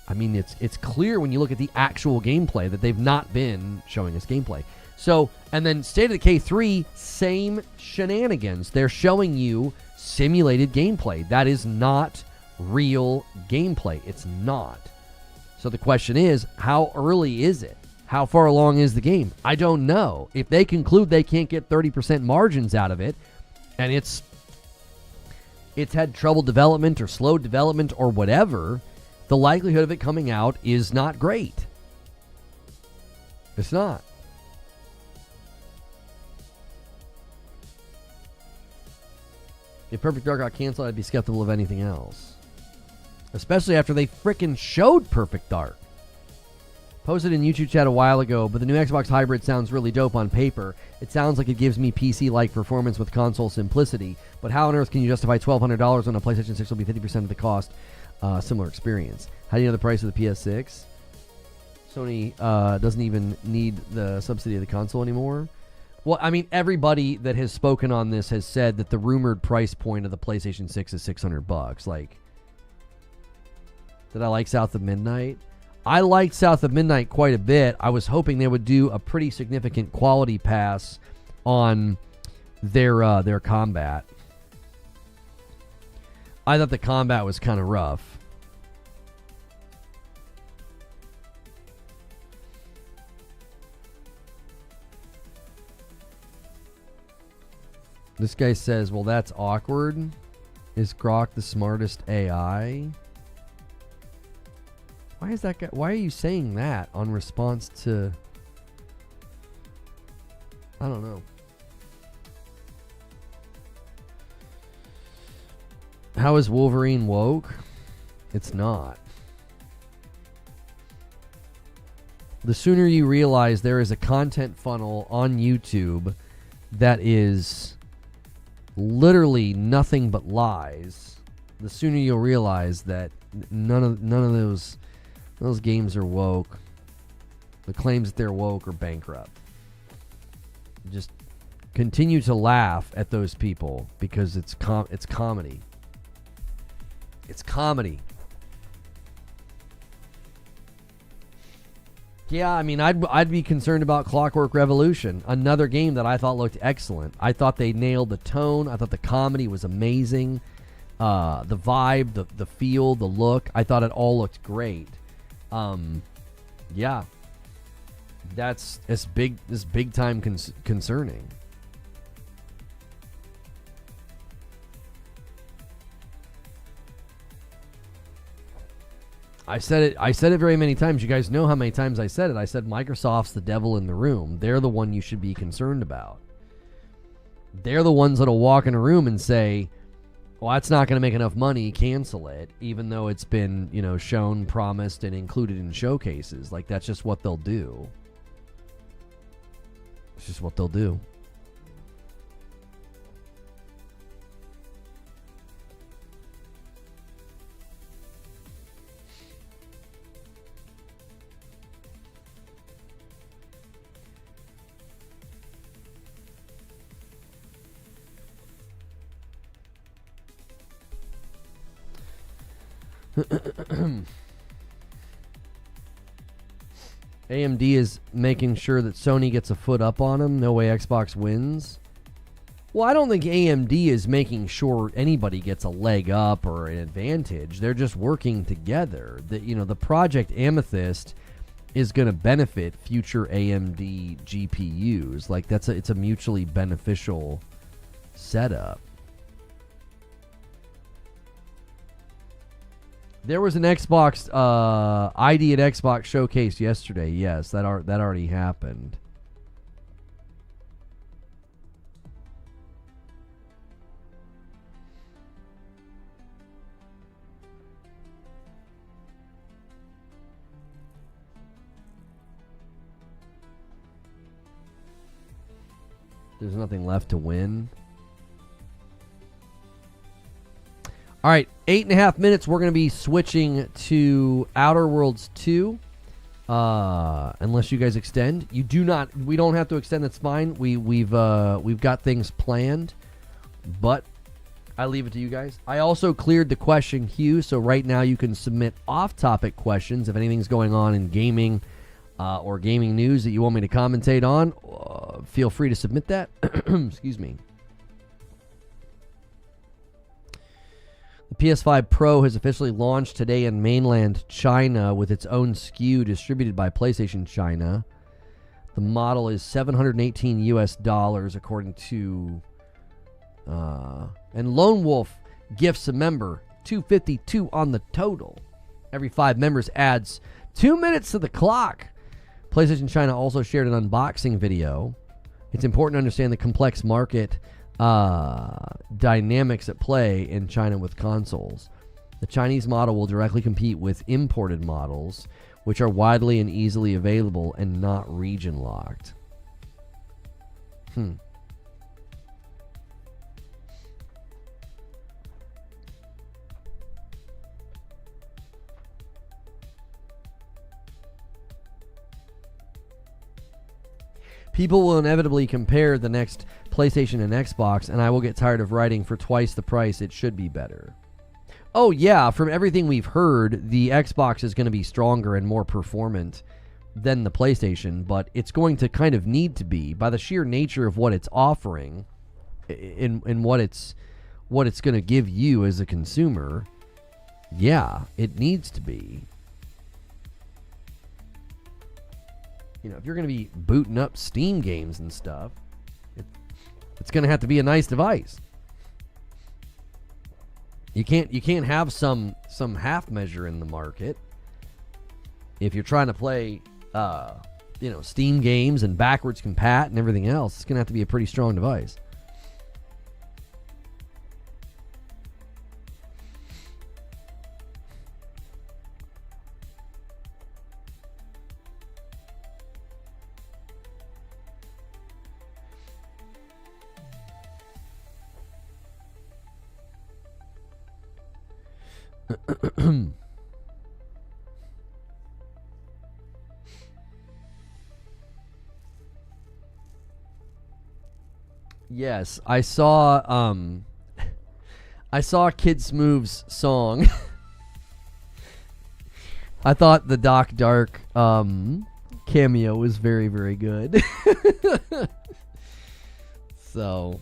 I mean, it's clear when you look at the actual gameplay that they've not been showing us gameplay. So, and then State of Decay 3, same shenanigans. They're showing you simulated gameplay. That is not real gameplay. It's not. So the question is, how early is it? How far along is the game? I don't know. If they conclude they can't get 30% margins out of it, and it's had trouble development or slow development or whatever, the likelihood of it coming out is not great. It's not. If Perfect Dark got canceled, I'd be skeptical of anything else. Especially after they frickin' showed Perfect Dark. Posted in YouTube chat a while ago, but the new Xbox Hybrid sounds really dope on paper. It sounds like it gives me PC-like performance with console simplicity, but how on earth can you justify $1,200 when a PlayStation 6 will be 50% of the cost? Similar experience. How do you know the price of the PS6? Sony doesn't even need the subsidy of the console anymore. Well, I mean, everybody that has spoken on this has said that the rumored price point of the PlayStation 6 is $600. Like, did I like South of Midnight? I liked South of Midnight quite a bit. I was hoping they would do a pretty significant quality pass on their combat. I thought the combat was kind of rough. This guy says, well, that's awkward. Is Grok the smartest AI? Why is that guy? Why are you saying that on response to? I don't know. How is Wolverine woke? It's not. The sooner you realize there is a content funnel on YouTube that is literally nothing but lies, the sooner you'll realize that none of those games are woke. The claims that they're woke are bankrupt. Just continue to laugh at those people because it's comedy. It's comedy. Yeah, I mean, I'd be concerned about Clockwork Revolution, another game that I thought looked excellent. I thought they nailed the tone. I thought the comedy was amazing. The vibe, the feel, the look. I thought it all looked great. Yeah, that's big time concerning. I said it very many times. You guys know how many times I said it. I said Microsoft's the devil in the room. They're the one you should be concerned about. They're the ones that'll walk in a room and say, well, that's not going to make enough money, cancel it, even though it's been, shown, promised, and included in showcases. Like, that's just what they'll do. It's just what they'll do. AMD is making sure that Sony gets a foot up on them. No way Xbox wins. Well, I don't think AMD is making sure anybody gets a leg up or an advantage. They're just working together. The Project Amethyst is going to benefit future AMD GPUs. Like, it's a mutually beneficial setup. There was an Xbox ID at Xbox showcase yesterday. Yes, that already happened. There's nothing left to win. All right, 8.5 minutes. We're going to be switching to Outer Worlds 2. Unless you guys extend. You do not. We don't have to extend. That's fine. We've got things planned, but I leave it to you guys. I also cleared the question queue, so right now you can submit off-topic questions if anything's going on in gaming or gaming news that you want me to commentate on. Feel free to submit that. Excuse me. The PS5 Pro has officially launched today in mainland China with its own SKU distributed by PlayStation China. The model is $718 US, according to... and Lone Wolf gifts a member $252 on the total. Every 5 members adds 2 minutes to the clock. PlayStation China also shared an unboxing video. It's important to understand the complex market dynamics at play in China with consoles. The Chinese model will directly compete with imported models, which are widely and easily available and not region locked. People will inevitably compare the next PlayStation and Xbox, and I will get tired of writing for twice the price. It should be better. Oh, yeah, from everything we've heard, the Xbox is going to be stronger and more performant than the PlayStation, but it's going to kind of need to be by the sheer nature of what it's offering in what it's going to give you as a consumer. Yeah, it needs to be. You know, if you're going to be booting up Steam games and stuff, it's going to have to be a nice device. You can't have some half measure in the market. If you're trying to play, Steam games and backwards compat and everything else, it's going to have to be a pretty strong device. Yes, I saw Kid Smooth's song. I thought the Doc Dark cameo was very, very good. So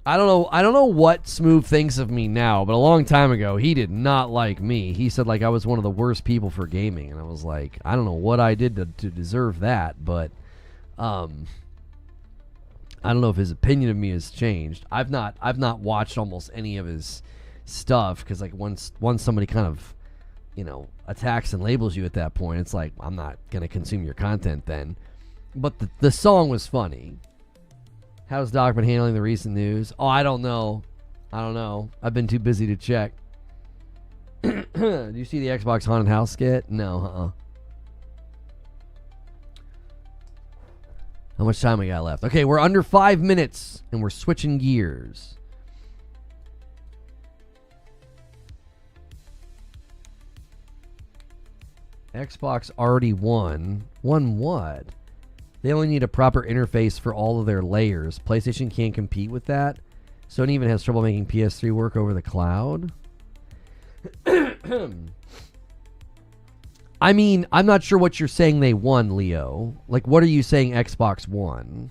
I don't know what Smooth thinks of me now, but a long time ago he did not like me. He said like I was one of the worst people for gaming, and I was like, I don't know what I did to deserve that, but I don't know if his opinion of me has changed. I've not watched almost any of his stuff because like once somebody kind of attacks and labels you at that point, it's like I'm not gonna consume your content then. But the song was funny. How's Doc been handling the recent news? Oh, I don't know. I've been too busy to check. Do you see the Xbox Haunted House skit? No, How much time we got left? Okay, we're under 5 minutes, and we're switching gears. Xbox already won. Won what? They only need a proper interface for all of their layers. PlayStation can't compete with that. Sony even has trouble making PS3 work over the cloud. I mean, I'm not sure what you're saying they won, Leo. Like, what are you saying Xbox won?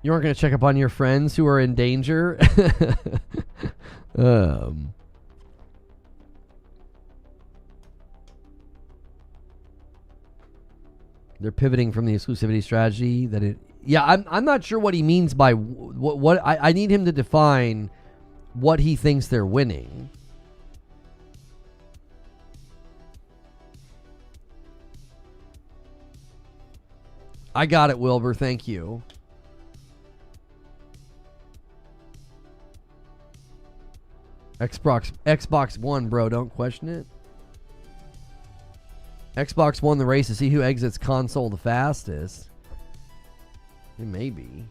You aren't going to check up on your friends who are in danger? They're pivoting from the exclusivity strategy that it... Yeah, I'm not sure what he means by... What I need him to define what he thinks they're winning. I got it, Wilbur. Thank you. Xbox One, bro. Don't question it. Xbox won the race to see who exits console the fastest. Maybe.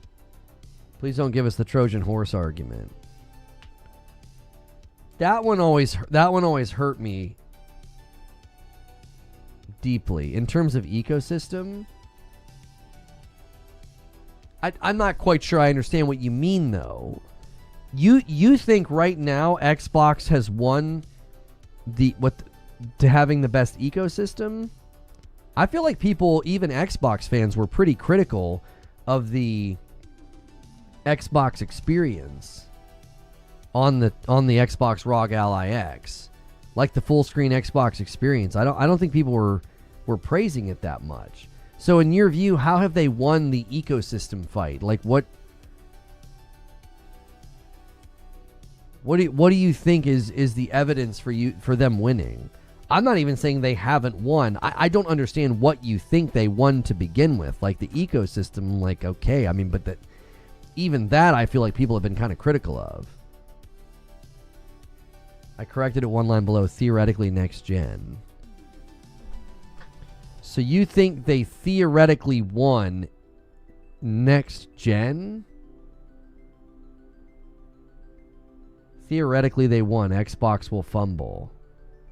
Please don't give us the Trojan horse argument. That one always hurt me deeply. In terms of ecosystem, I'm not quite sure I understand what you mean, though. You think right now Xbox has won to having the best ecosystem? I feel like people, even Xbox fans, were pretty critical of the Xbox experience on the Xbox ROG Ally X, like the full screen Xbox experience. I don't think people were praising it that much. So in your view, how have they won the ecosystem fight? Like what do you think is the evidence for them winning? I'm not even saying they haven't won. I don't understand what you think they won to begin with. Like the ecosystem, like, okay, I mean, but even that I feel like people have been kind of critical of. I corrected it one line below, theoretically next gen. So you think they theoretically won next gen? Theoretically they won. Xbox will fumble.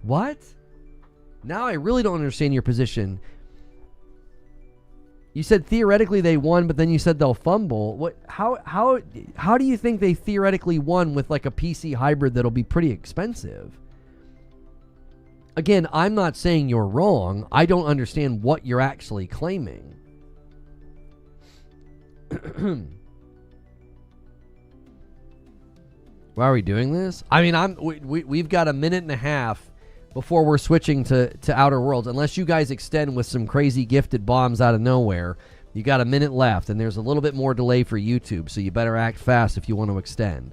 What? Now I really don't understand your position. You said theoretically they won, but then you said they'll fumble. What? How do you think they theoretically won with like a PC hybrid that'll be pretty expensive? Again, I'm not saying you're wrong. I don't understand what you're actually claiming. Why are we doing this? I mean, we've got a minute and a half before we're switching to Outer Worlds. Unless you guys extend with some crazy gifted bombs out of nowhere, you got a minute left, and there's a little bit more delay for YouTube, so you better act fast if you want to extend.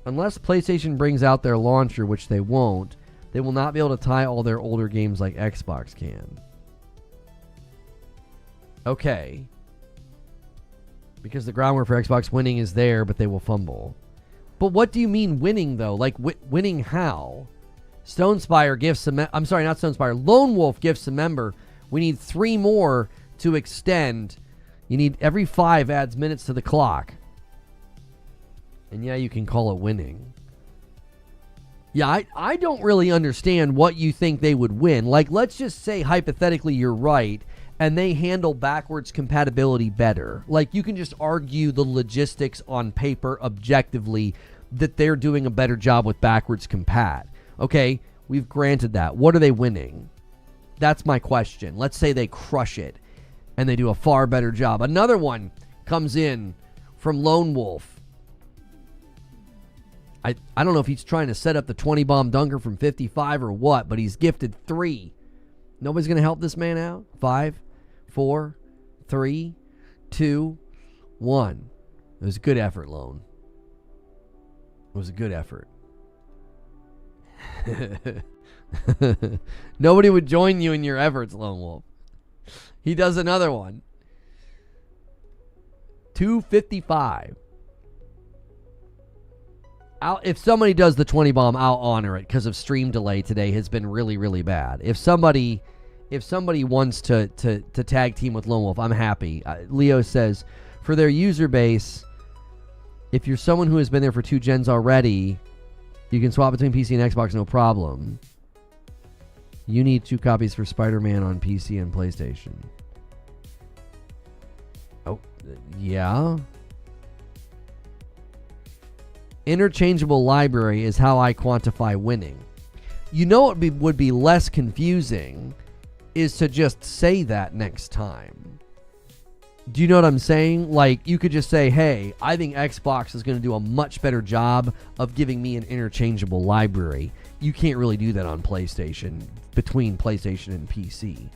Unless PlayStation brings out their launcher, which they won't, they will not be able to tie all their older games like Xbox can. Okay. Because the groundwork for Xbox winning is there, but they will fumble. But what do you mean winning, though? Like, winning how? Stonespire gifts a I'm sorry, not Stonespire. Lone Wolf gifts a member. We need 3 more to extend. You need every 5 adds minutes to the clock. And yeah, you can call it winning. Yeah, I don't really understand what you think they would win. Like, let's just say hypothetically you're right, and they handle backwards compatibility better. Like, you can just argue the logistics on paper objectively that they're doing a better job with backwards compat. Okay, we've granted that. What are they winning? That's my question. Let's say they crush it and they do a far better job. Another one comes in from Lone Wolf. I don't know if he's trying to set up the 20 bomb dunker from 55 or what, but he's gifted 3. Nobody's going to help this man out? 5, 4, 3, 2, 1. It was a good effort, Lone. It was a good effort. Nobody would join you in your efforts, Lone Wolf. He does another one. 255. If somebody does the 20 bomb, I'll honor it because of stream delay today has been really, really bad. If somebody wants to tag team with Lone Wolf, I'm happy. Leo says, for their user base, if you're someone who has been there for 2 gens already, you can swap between PC and Xbox, no problem. You need 2 copies for Spider-Man on PC and PlayStation. Oh, yeah. Interchangeable library is how I quantify winning. You know what would be less confusing is to just say that next time. Do you know what I'm saying? Like, you could just say, hey, I think Xbox is going to do a much better job of giving me an interchangeable library. You can't really do that on PlayStation, between PlayStation and PC.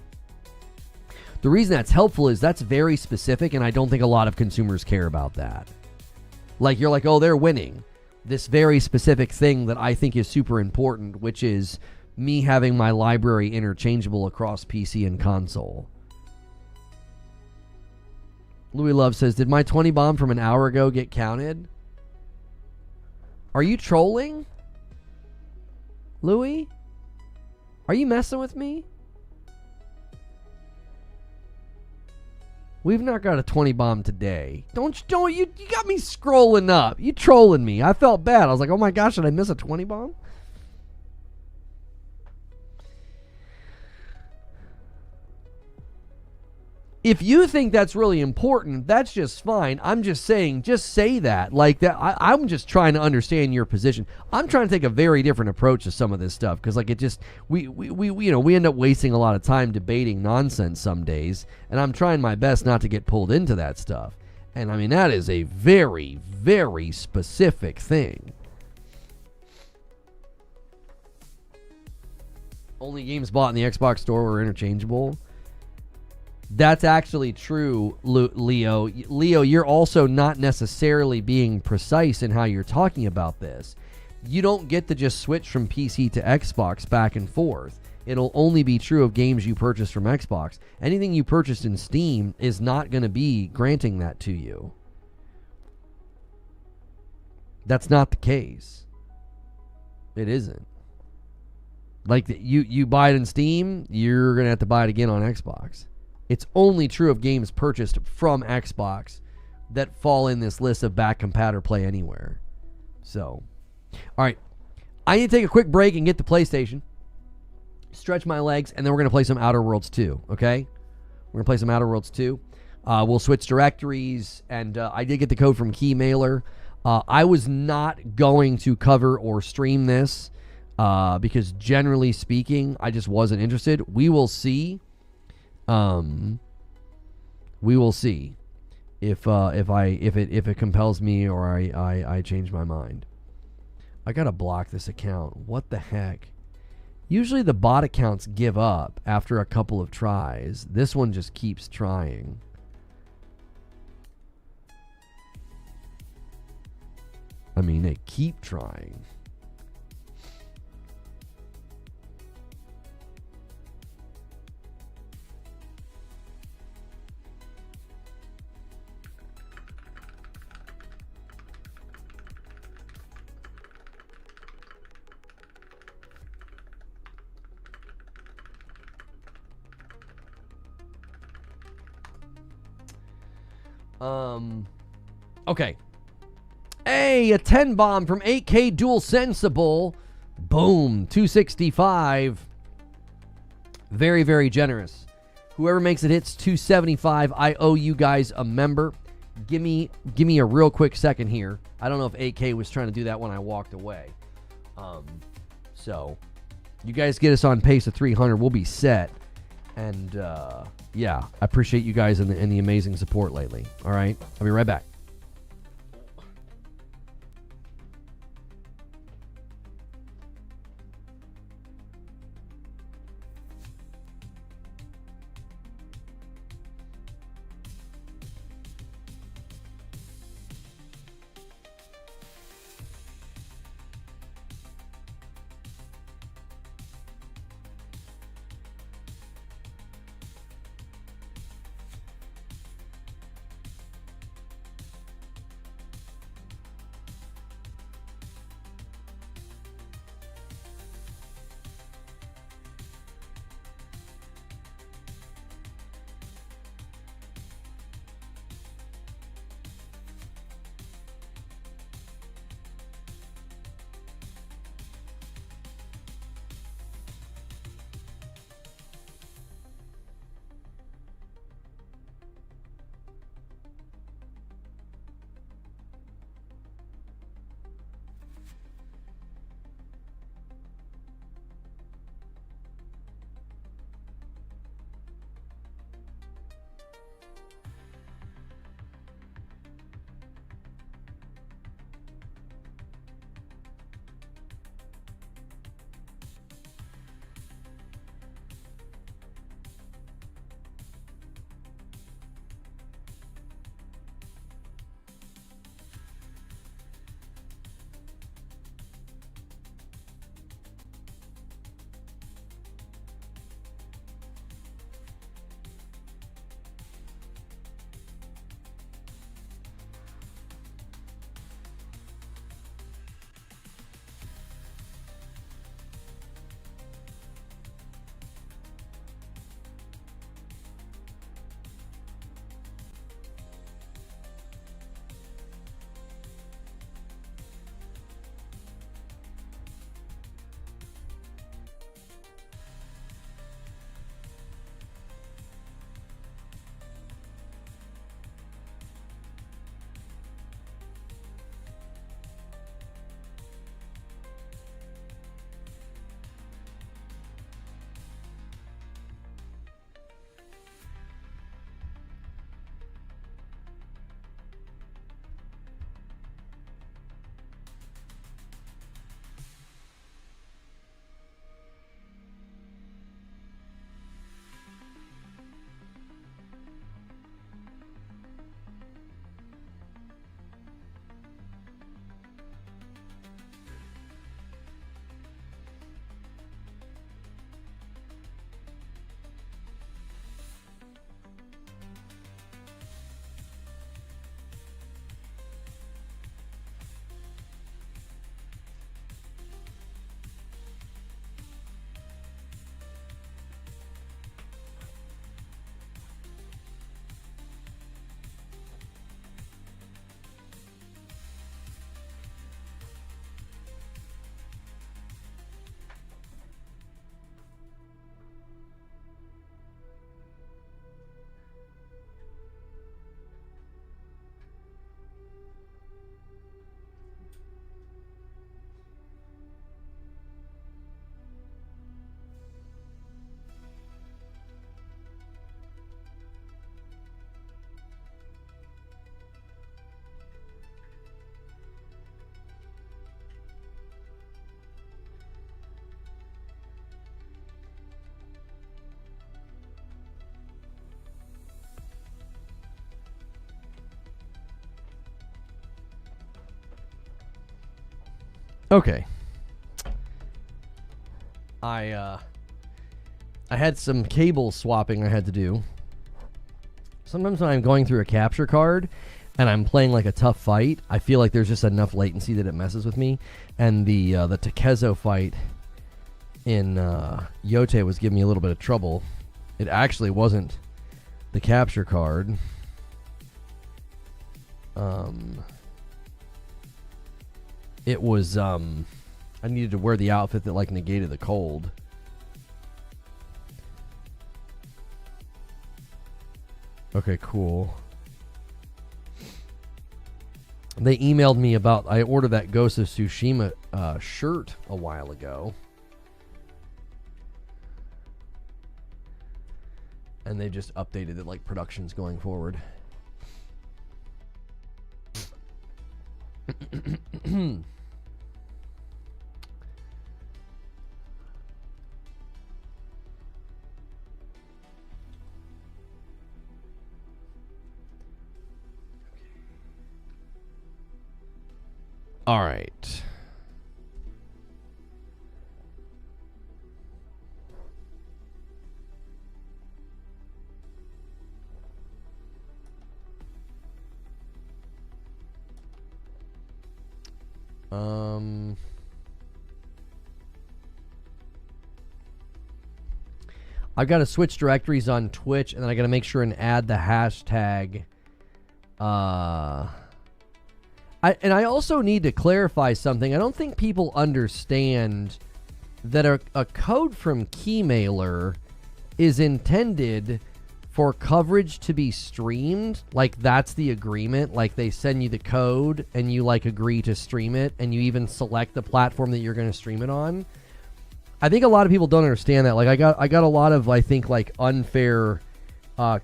The reason that's helpful is that's very specific, and I don't think a lot of consumers care about that. Like, you're like, oh, they're winning this very specific thing that I think is super important, which is me having my library interchangeable across PC and console. Louis Love says, did my 20 bomb from an hour ago get counted? Are you trolling? Louis? Are you messing with me? We've not got a 20 bomb today. Don't you got me scrolling up. You trolling me. I felt bad. I was like, oh my gosh, did I miss a 20 bomb? If you think that's really important, that's just fine. I'm just saying, just say that. Like that. I'm just trying to understand your position. I'm trying to take a very different approach to some of this stuff because, like, it just we end up wasting a lot of time debating nonsense some days, and I'm trying my best not to get pulled into that stuff. And I mean, that is a very, very specific thing. Only games bought in the Xbox store were interchangeable. That's actually true, Leo. Leo, you're also not necessarily being precise in how you're talking about this. You don't get to just switch from PC to Xbox back and forth. It'll only be true of games you purchase from Xbox. Anything you purchased in Steam is not going to be granting that to you. That's not the case. It isn't. Like, you buy it in Steam, you're going to have to buy it again on Xbox. It's only true of games purchased from Xbox that fall in this list of back compat or play anywhere. So, all right. I need to take a quick break and get to PlayStation, stretch my legs, and then we're going to play some Outer Worlds 2, okay? We're going to play some Outer Worlds 2. We'll switch directories, and I did get the code from Keymailer. I was not going to cover or stream this because, generally speaking, I just wasn't interested. We will see. We will see if it compels me or I change my mind. I gotta block this account. What the heck? Usually the bot accounts give up after a couple of tries. This one just keeps trying. I mean, they keep trying. Okay. Hey, a 10 bomb from 8K Dual Sensible. Boom, 265. Very, very generous. Whoever makes it hits 275, I owe you guys a member. Give me a real quick second here. I don't know if 8K was trying to do that when I walked away. So you guys get us on pace of 300, we'll be set. And yeah, I appreciate you guys and the amazing support lately. All right, I'll be right back. Okay. I had some cable swapping I had to do. Sometimes when I'm going through a capture card and I'm playing like a tough fight, I feel like there's just enough latency that it messes with me. And the Takezo fight in Yote was giving me a little bit of trouble. It actually wasn't the capture card. It was I needed to wear the outfit that like negated the cold. Okay, cool. They emailed me about, I ordered that Ghost of Tsushima shirt a while ago. And they just updated that like production's going forward. All right. I've got to switch directories on Twitch, and then I got to make sure and add the hashtag. I also need to clarify something. I don't think people understand that a code from Keymailer is intended for coverage to be streamed. Like, that's the agreement. Like, they send you the code, and you, like, agree to stream it, and you even select the platform that you're going to stream it on. I think a lot of people don't understand that. Like, I got a lot of, I think, like, unfair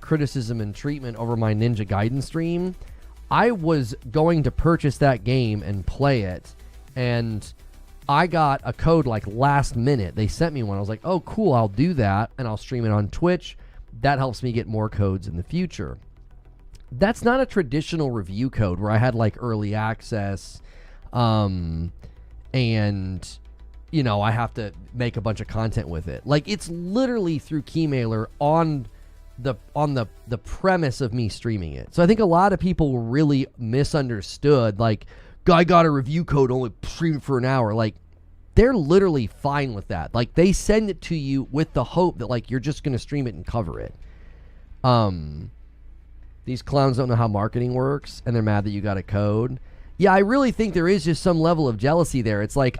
criticism and treatment over my Ninja Gaiden stream. I was going to purchase that game and play it, and I got a code like last minute. They sent me one. I was like, oh, cool, I'll do that, and I'll stream it on Twitch. That helps me get more codes in the future. That's not a traditional review code where I had like early access, and, you know, I have to make a bunch of content with it. Like, it's literally through Keymailer on the premise of me streaming it. So I think a lot of people really misunderstood, like, I got a review code, only stream it for an hour. Like, they're literally fine with that. Like, they send it to you with the hope that, like, you're just going to stream it and cover it. These clowns don't know how marketing works, and they're mad that you got a code. Yeah, I really think there is just some level of jealousy there. It's like,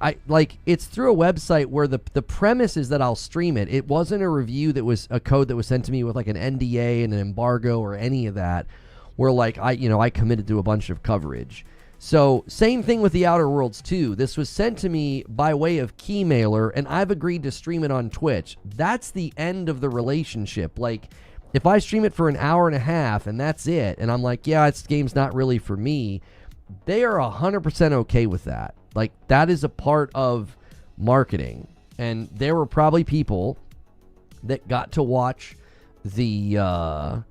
it's through a website where the premise is that I'll stream it. It wasn't a review that was a code that was sent to me with like an NDA and an embargo or any of that, where like I committed to a bunch of coverage. So same thing with the Outer Worlds 2. This was sent to me by way of Keymailer, and I've agreed to stream it on Twitch. That's the end of the relationship. Like, if I stream it for an hour and a half and that's it, and I'm like, yeah, this game's not really for me, they are 100% okay with that. Like, that is a part of marketing. And there were probably people that got to watch the Ninja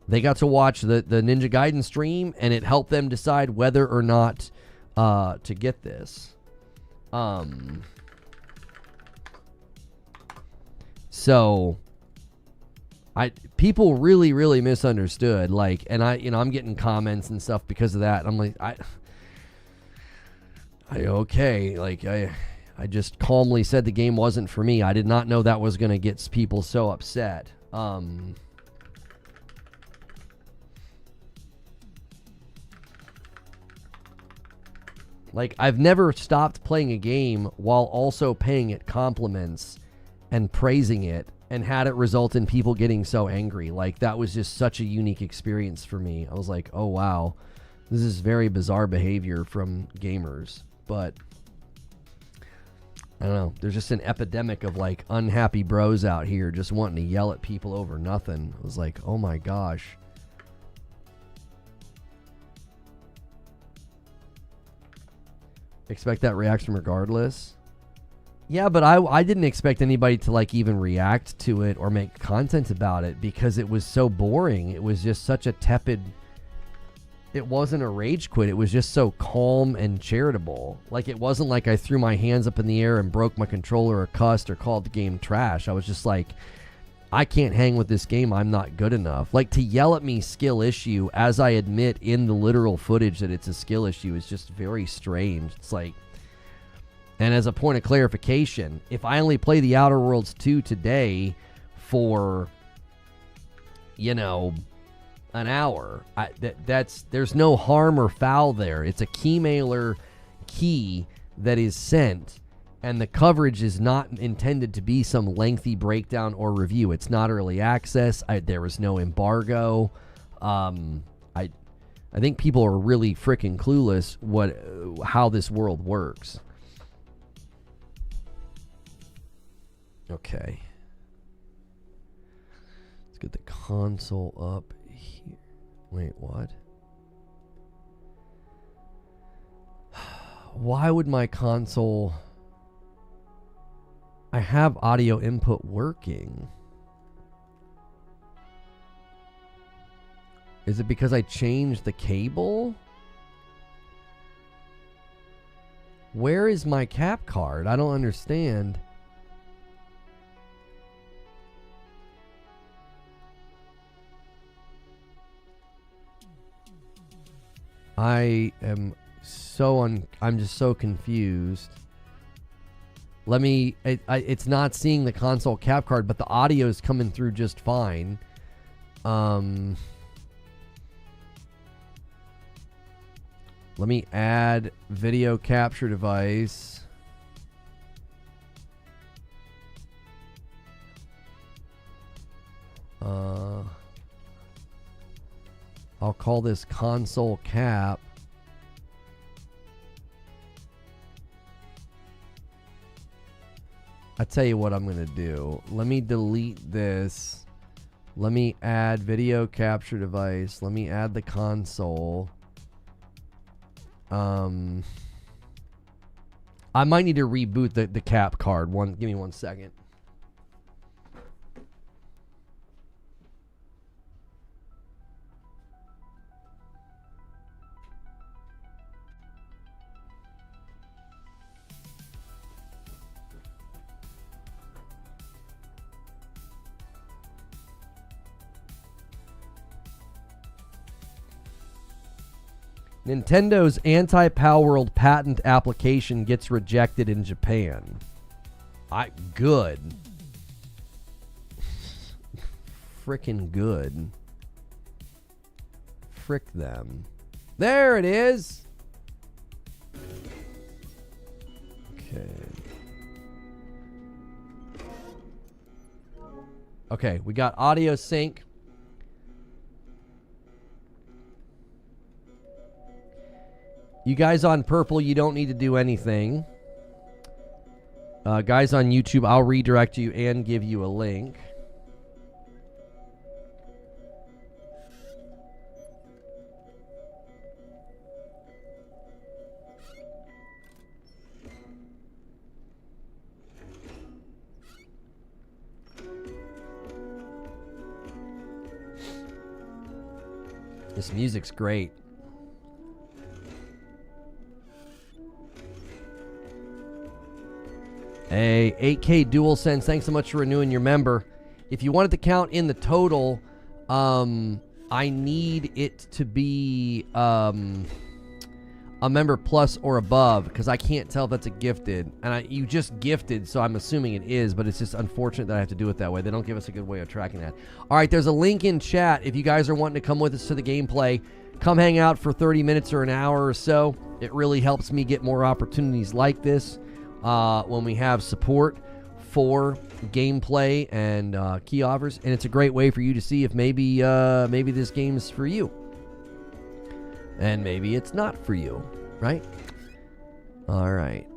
Gaiden stream, and it helped them decide whether or not to get this. So people really misunderstood, like, and I'm getting comments and stuff because of that. I'm like, okay, like, I just calmly said the game wasn't for me. I did not know that was going to get people so upset. Like, I've never stopped playing a game while also paying it compliments and praising it, and had it result in people getting so angry. Like, that was just such a unique experience for me. I was like, oh wow, this is very bizarre behavior from gamers. But I don't know, there's just an epidemic of like unhappy bros out here just wanting to yell at people over nothing. I was like, oh my gosh. Expect that reaction regardless. Yeah, but I didn't expect anybody to like even react to it or make content about it because it was so boring. It was just such a tepid it wasn't a rage quit. It was just so calm and charitable. Like, it wasn't like I threw my hands up in the air and broke my controller or cussed or called the game trash. I was just like, I can't hang with this game. I'm not good enough. Like, to yell at me skill issue, as I admit in the literal footage that it's a skill issue, is just very strange. It's like, and as a point of clarification, if I only play the Outer Worlds 2 today for, you know, an hour, there's no harm or foul there. It's a key mailer key that is sent, and the coverage is not intended to be some lengthy breakdown or review. It's not early access. There was no embargo. I think people are really freaking clueless how this world works. Okay. Let's get the console up here. Wait, what? Why would my console... I have audio input working. Is it because I changed the cable? Where is my cap card? I don't understand. I'm just so confused. Let me, it's not seeing the console cap card, but the audio is coming through just fine. Let me add video capture device. I'll call this console cap. I tell you what I'm going to do. Let me delete this. Let me add video capture device. Let me add the console. I might need to reboot the cap card. Give me 1 second. Nintendo's anti-Palworld patent application gets rejected in Japan. Good. Frickin' good. Frick them. There it is. Okay. Okay, we got audio sync. You guys on purple, you don't need to do anything. Guys on YouTube, I'll redirect you and give you a link. This music's great. Hey, 8K DualSense, thanks so much for renewing your member. If you wanted to count in the total, I need it to be a member plus or above, because I can't tell if that's a gifted. And you just gifted, so I'm assuming it is, but it's just unfortunate that I have to do it that way. They don't give us a good way of tracking that. All right, there's a link in chat. If you guys are wanting to come with us to the gameplay, come hang out for 30 minutes or an hour or so. It really helps me get more opportunities like this. When we have support for gameplay and key offers, and it's a great way for you to see if maybe this game is for you, and maybe it's not for you, right? All right.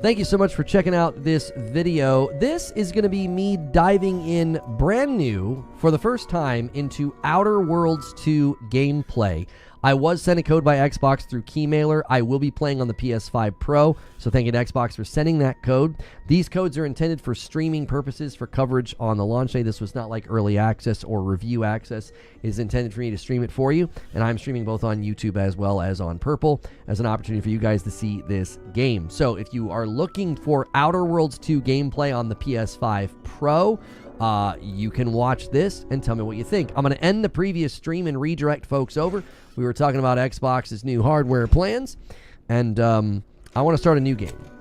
Thank you so much for checking out this video. This is going to be me diving in brand new for the first time into Outer Worlds 2 gameplay. I was sent a code by Xbox through Keymailer. I will be playing on the PS5 Pro, so thank you to Xbox for sending that code. These codes are intended for streaming purposes for coverage on the launch day. This was not like early access or review access. It is intended for me to stream it for you, and I'm streaming both on YouTube as well as on Purple as an opportunity for you guys to see this game. So if you are looking for Outer Worlds 2 gameplay on the PS5 Pro, you can watch this and tell me what you think. I'm going to end the previous stream and redirect folks over. We were talking about Xbox's new hardware plans, and I want to start a new game.